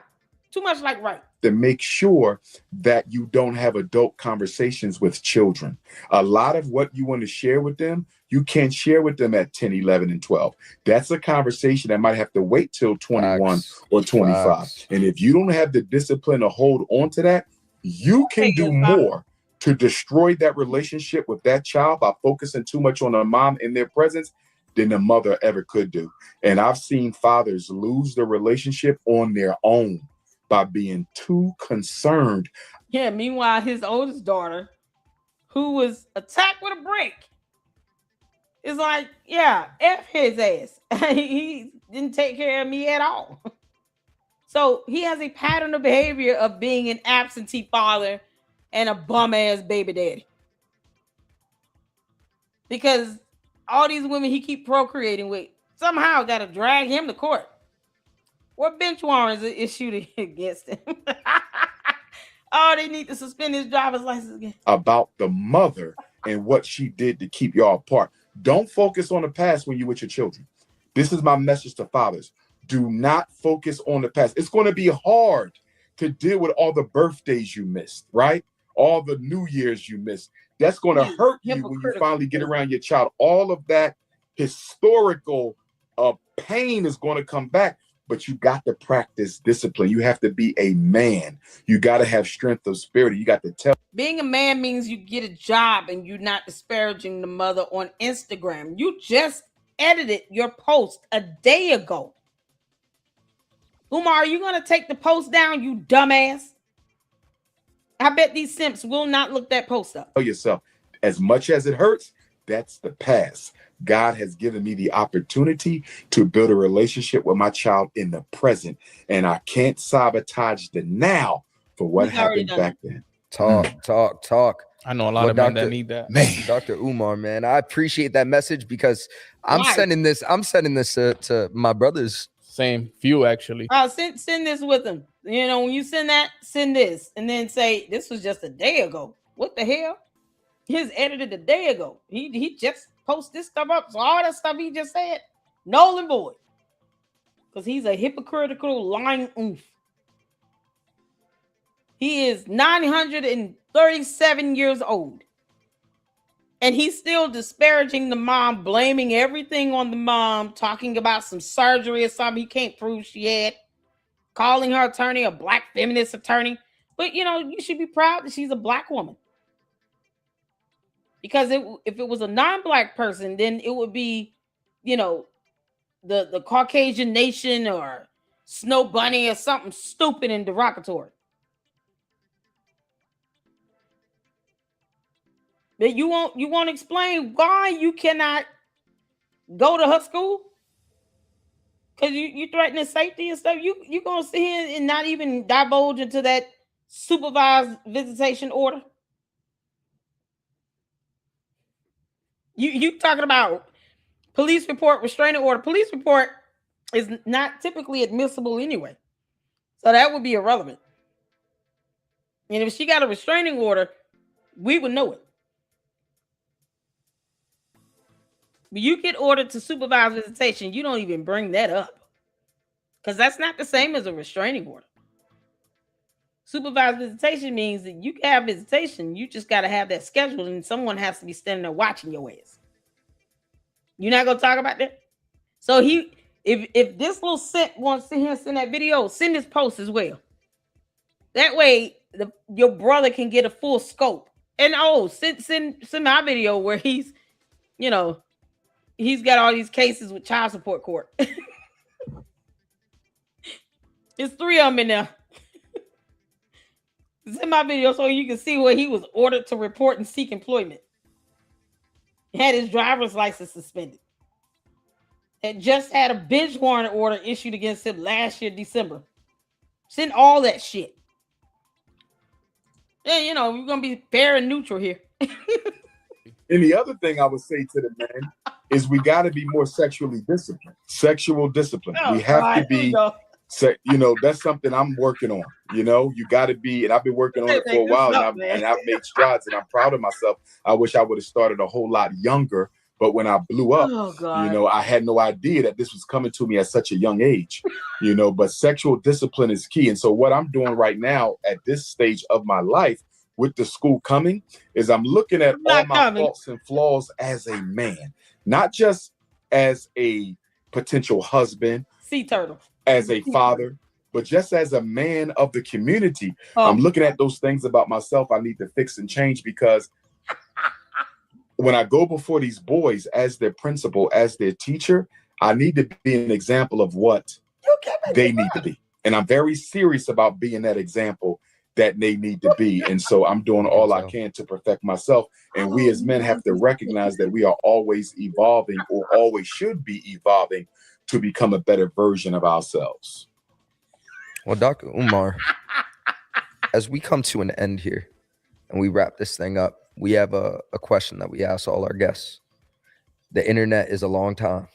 [SPEAKER 1] Too much like right.
[SPEAKER 2] To make sure that you don't have adult conversations with children. A lot of what you want to share with them, you can't share with them at 10, 11, and 12. That's a conversation that might have to wait till 21 or 25. And if you don't have the discipline to hold on to that, you can do more to destroy that relationship with that child by focusing too much on the mom in their presence than the mother ever could do. And I've seen fathers lose the relationship on their own by being too concerned.
[SPEAKER 1] Yeah, meanwhile, his oldest daughter, who was attacked with a brick, is like, yeah, F his ass. He didn't take care of me at all. So he has a pattern of behavior of being an absentee father and a bum-ass baby daddy. Because all these women he keep procreating with somehow got to drag him to court. What bench warrants is issued against him? Oh, they need to suspend his driver's license again.
[SPEAKER 2] About the mother and what she did to keep y'all apart. Don't focus on the past when you're with your children. This is my message to fathers. Do not focus on the past. It's going to be hard to deal with all the birthdays you missed, right? All the New Year's you missed. That's going to hurt you when you finally get around your child. All of that historical pain is going to come back. But you got to practice discipline. You have to be a man. You got to have strength of spirit. You got to tell.
[SPEAKER 1] Being a man means you get a job and you're not disparaging the mother on Instagram. You just edited your post a day ago. Umar, are you going to take the post down, you dumbass? I bet these simps will not look that post up.
[SPEAKER 2] Tell yourself, as much as it hurts, that's the past. God has given me the opportunity to build a relationship with my child in the present, and I can't sabotage the now for what happened back then.
[SPEAKER 4] Talk.
[SPEAKER 3] I know a lot of men that need that.
[SPEAKER 5] Man,
[SPEAKER 4] Dr. Umar, man, I appreciate that message because I'm sending this to my brothers.
[SPEAKER 3] Same few actually.
[SPEAKER 1] Send this with them. You know, when you send that, send this, and then say this was just a day ago. What the hell? His edited a day ago. He just posted this stuff up. So all that stuff he just said, null and void. Because he's a hypocritical lying oof. He is 937 years old. And he's still disparaging the mom, blaming everything on the mom, talking about some surgery or something he can't prove she had, calling her attorney a black feminist attorney. But, you know, you should be proud that she's a black woman. Because if it was a non-black person, then it would be, you know, the Caucasian nation or Snow Bunny or something stupid and derogatory. But you won't explain why you cannot go to her school? Because you threatening safety and stuff. You gonna sit here and not even divulge into that supervised visitation order? You talking about police report, restraining order. Police report is not typically admissible anyway. So that would be irrelevant. And if she got a restraining order, we would know it. But you get ordered to supervise visitation, you don't even bring that up. Because that's not the same as a restraining order. Supervised visitation means that you can have visitation, you just got to have that scheduled, and someone has to be standing there watching your ass. You're not gonna talk about that? So if this little simp wants to sit here and send that video, send this post as well. That way your brother can get a full scope. And send my video where he's, you know, he's got all these cases with child support court. There's 3 of them in there. Send my video so you can see where he was ordered to report and seek employment. He had his driver's license suspended. Had just had a bench warrant order issued against him last year, December. Send all that shit. Yeah, you know, we're gonna be fair and neutral here.
[SPEAKER 2] And the other thing I would say to the men is we got to be more sexually disciplined. Sexual discipline.
[SPEAKER 1] Oh,
[SPEAKER 2] we have
[SPEAKER 1] God,
[SPEAKER 2] to be, you know, that's something I'm working on. You know, you got to be, and I've been working on it for a while, and I've made strides, and I'm proud of myself. I wish I would have started a whole lot younger, but when I blew up, you know, I had no idea that this was coming to me at such a young age, you know, but sexual discipline is key. And so what I'm doing right now at this stage of my life with the school coming is I'm looking at all my faults and flaws as a man, not just as a potential husband,
[SPEAKER 1] sea turtle,
[SPEAKER 2] as a father, but just as a man of the community. I'm looking at those things about myself I need to fix and change, because when I go before these boys as their principal, as their teacher, I need to be an example of what they need to be. And I'm very serious about being that example that they need to be. And so I'm doing all I can to perfect myself. And we as men have to recognize that we are always evolving, or always should be evolving, to become a better version of ourselves.
[SPEAKER 4] Well, Dr. Umar, as we come to an end here and we wrap this thing up, we have a question that we ask all our guests. The internet is a long time.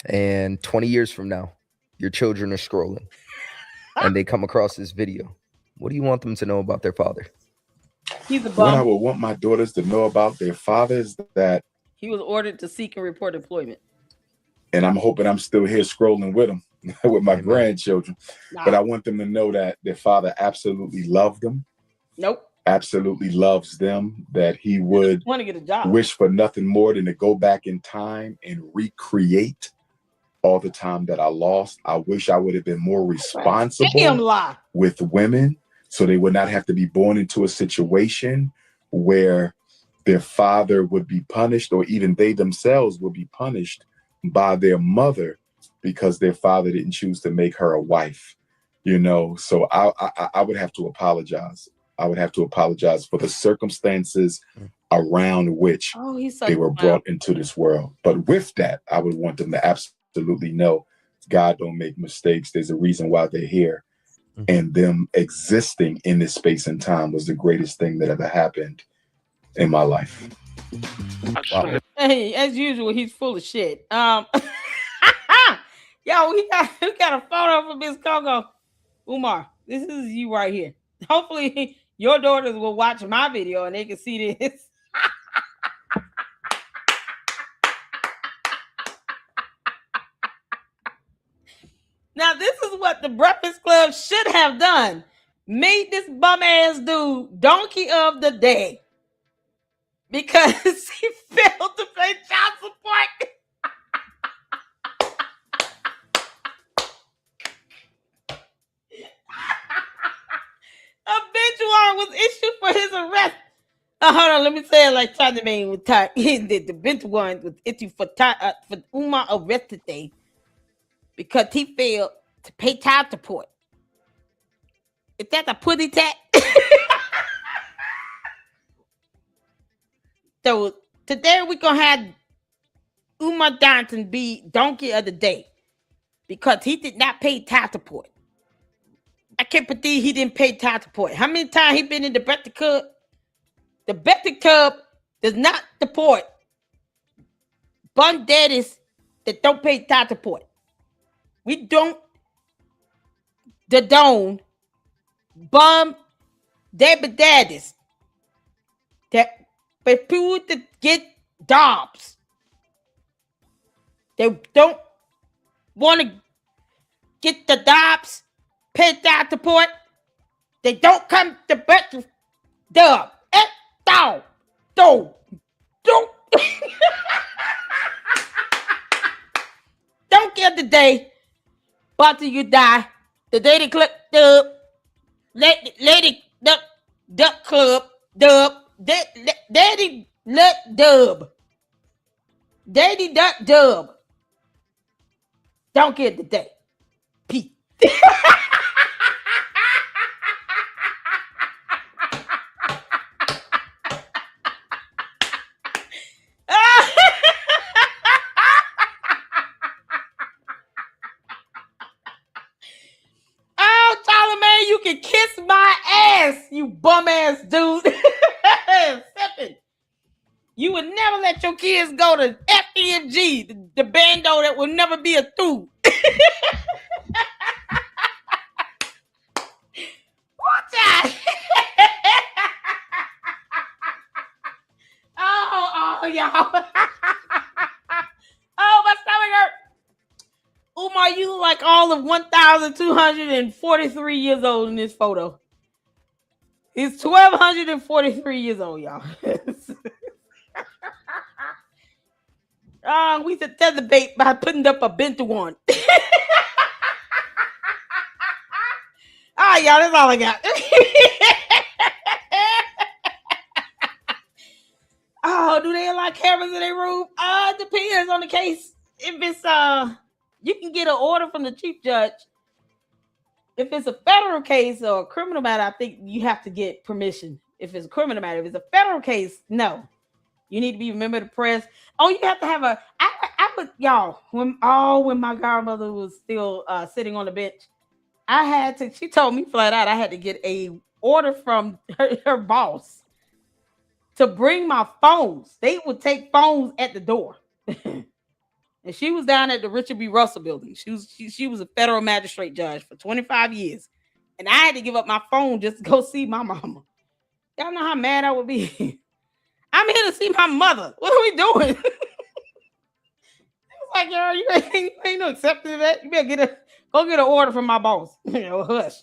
[SPEAKER 4] And 20 years from now, your children are scrolling and they come across this video. What do you want them to know about their father?
[SPEAKER 1] He's a bum.
[SPEAKER 2] What I would want my daughters to know about their father is that
[SPEAKER 1] he was ordered to seek and report employment.
[SPEAKER 2] And I'm hoping I'm still here scrolling with them, with my grandchildren. But I want them to know that their father absolutely loved them. Absolutely loves them, that he would
[SPEAKER 1] want to get a job.
[SPEAKER 2] Wish for nothing more than to go back in time and recreate all the time that I lost. I wish I would have been more responsible with women, so they would not have to be born into a situation where their father would be punished, or even they themselves would be punished by their mother because their father didn't choose to make her a wife. You know, so I would have to apologize. I would have to apologize for the circumstances around which they were brought into this world. But with that, I would want them to absolutely know God don't make mistakes. There's a reason why they're here. And them existing in this space and time was the greatest thing that ever happened in my life.
[SPEAKER 1] Wow. Hey, as usual, he's full of shit. Yo, we got a photo from Miss Coco. Umar, this is you right here. Hopefully your daughters will watch my video and they can see this. Now, this is what the Breakfast Club should have done. Made this bum ass dude donkey of the day because he failed to pay child support. A bench warrant was issued for his arrest. Hold on, let me say it like China Man with Ty. The bench warrant was issued for Umar arrest today because he failed to pay child support. Is that a putty tat? So today we're gonna have Umar Johnson be donkey of the day because he did not pay child support. I can't believe he didn't pay child support. How many times he been in the Breakfast Club? The Breakfast Club does not support bum daddies that don't pay child support. We don't bum daddies that refuse to get jobs. They don't want to get the jobs, pay child support. They don't come to breakfast. Don't don't get the day, but till you die. The day they click dub, lady duck club dub, daddy nut dub, daddy duck dub. Don't get the day. Peace. can kiss my ass, you bum ass dude. You would never let your kids go to FEMG, the bando that will never be a through. Watch out. Oh, y'all. Oh, my stomach hurt. Umar, you look like all of 1,243 years old in this photo. He's 1,243 years old, y'all. We should tether bait by putting up a bento one. Y'all, that's all I got. Oh, do they like cameras in their room? It depends on the case. If it's you can get an order from the chief judge. If it's a federal case or a criminal matter, I think you have to get permission. If it's a criminal matter, if it's a federal case, no. You need to be a member of the press. Oh, you have to have a. I put y'all when my grandmother was still sitting on the bench. I had to. She told me flat out I had to get a order from her boss to bring my phones. They would take phones at the door. And she was down at the Richard B. Russell building. She was a federal magistrate judge for 25 years. And I had to give up my phone just to go see my mama. Y'all know how mad I would be. I'm here to see my mother. What are we doing? It was like, girl, you ain't no accepting of that. You better go get an order from my boss. Hush.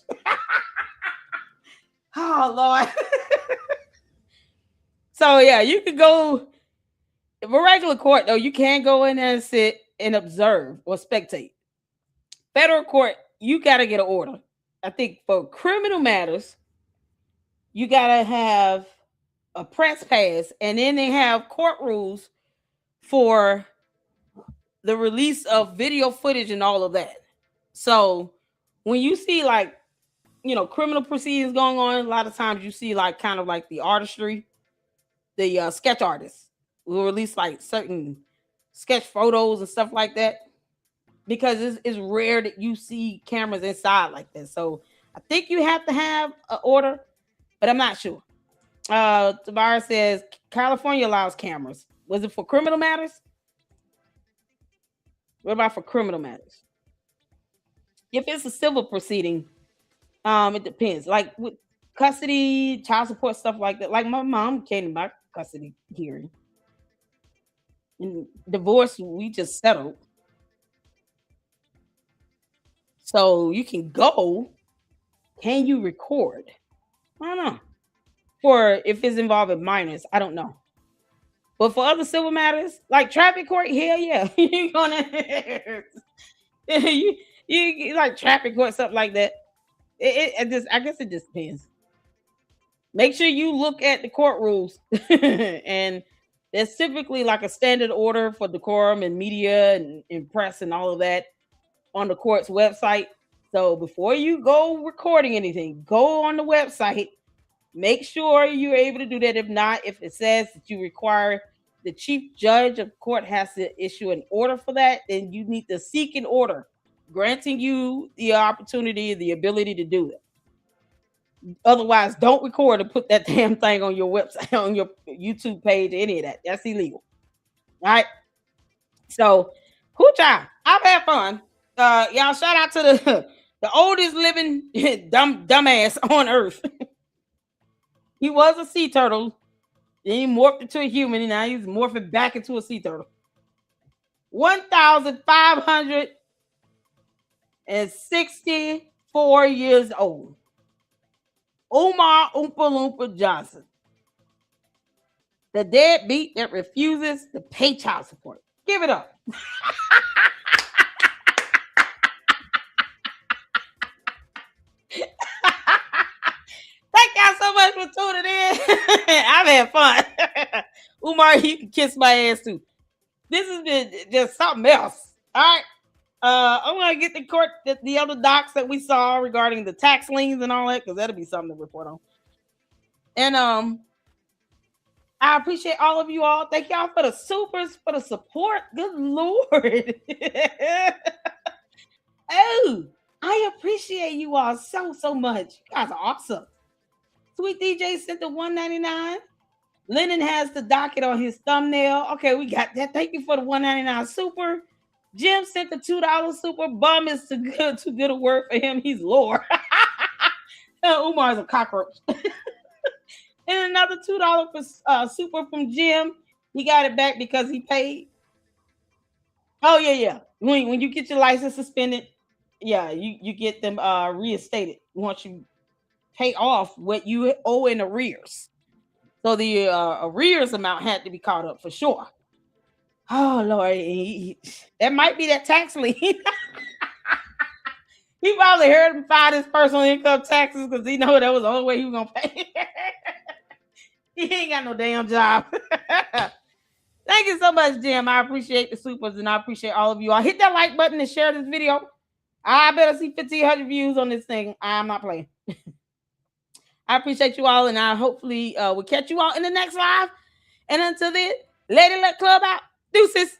[SPEAKER 1] Oh, Lord. So, yeah, you could go. If a regular court, though, you can't go in there and sit and observe or spectate. Federal court, you got to get an order. I think for criminal matters, you got to have a press pass, and then they have court rules for the release of video footage and all of that. So when you see criminal proceedings going on, a lot of times you see kind of like the artistry, the sketch artists will release certain sketch photos and stuff like that, because it's rare that you see cameras inside like this. So I think you have to have an order, but I'm not sure. Tabara says California allows cameras. Was it for criminal matters? What about for criminal matters? If it's a civil proceeding, it depends. Like with custody, child support, stuff like that. Like my mom came to my custody hearing. And divorce, we just settled. So you can go. Can you record? I don't know. For if it's involving minors, I don't know. But for other civil matters, like traffic court, hell yeah. You're gonna you like traffic court, something like that. I guess it just depends. Make sure you look at the court rules. And there's typically like a standard order for decorum and media and press and all of that on the court's website. So before you go recording anything, go on the website. Make sure you're able to do that. If not, if it says that you require the chief judge of court has to issue an order for that, then you need to seek an order granting you the opportunity, the ability to do it. Otherwise, don't record and put that damn thing on your website, on your YouTube page, any of that. That's illegal. All right. So, hoo-cha, I've had fun. Y'all shout out to the oldest living dumbass on earth. He was a sea turtle. Then he morphed into a human, and now he's morphing back into a sea turtle. 1,564 years old. Umar Oompa Loompa Johnson. The deadbeat that refuses to pay child support. Give it up. Thank y'all so much for tuning in. I've had fun. Umar, you can kiss my ass too. This has been just something else. All right. I'm gonna get the other docs that we saw regarding the tax liens and all that, because that'll be something to report on. And I appreciate all of you all. Thank y'all for the supers, for the support. Good Lord. Oh, I appreciate you all so much. You guys are awesome. Sweet DJ sent the $1.99. Lennon has the docket on his thumbnail. Okay, we got that. Thank you for the $1.99 super. Jim sent the $2 super. Bum is too good a word for him. He's Lord. Umar's a cockroach. And another $2 for super from Jim. He got it back because he paid. Oh yeah. When you get your license suspended, yeah, you get them reinstated once you pay off what you owe in arrears. So the arrears amount had to be caught up for sure. Oh Lord, that might be that tax lien. He probably heard him file his personal income taxes because he know that was the only way he was gonna pay. He ain't got no damn job. Thank you so much, Jim. I appreciate the supers and I appreciate all of you. I'll hit that like button and share this video. I better see 1,500 views on this thing. I'm not playing. I appreciate you all, and I hopefully will catch you all in the next live. And until then, Lady Let Club out. Deuces.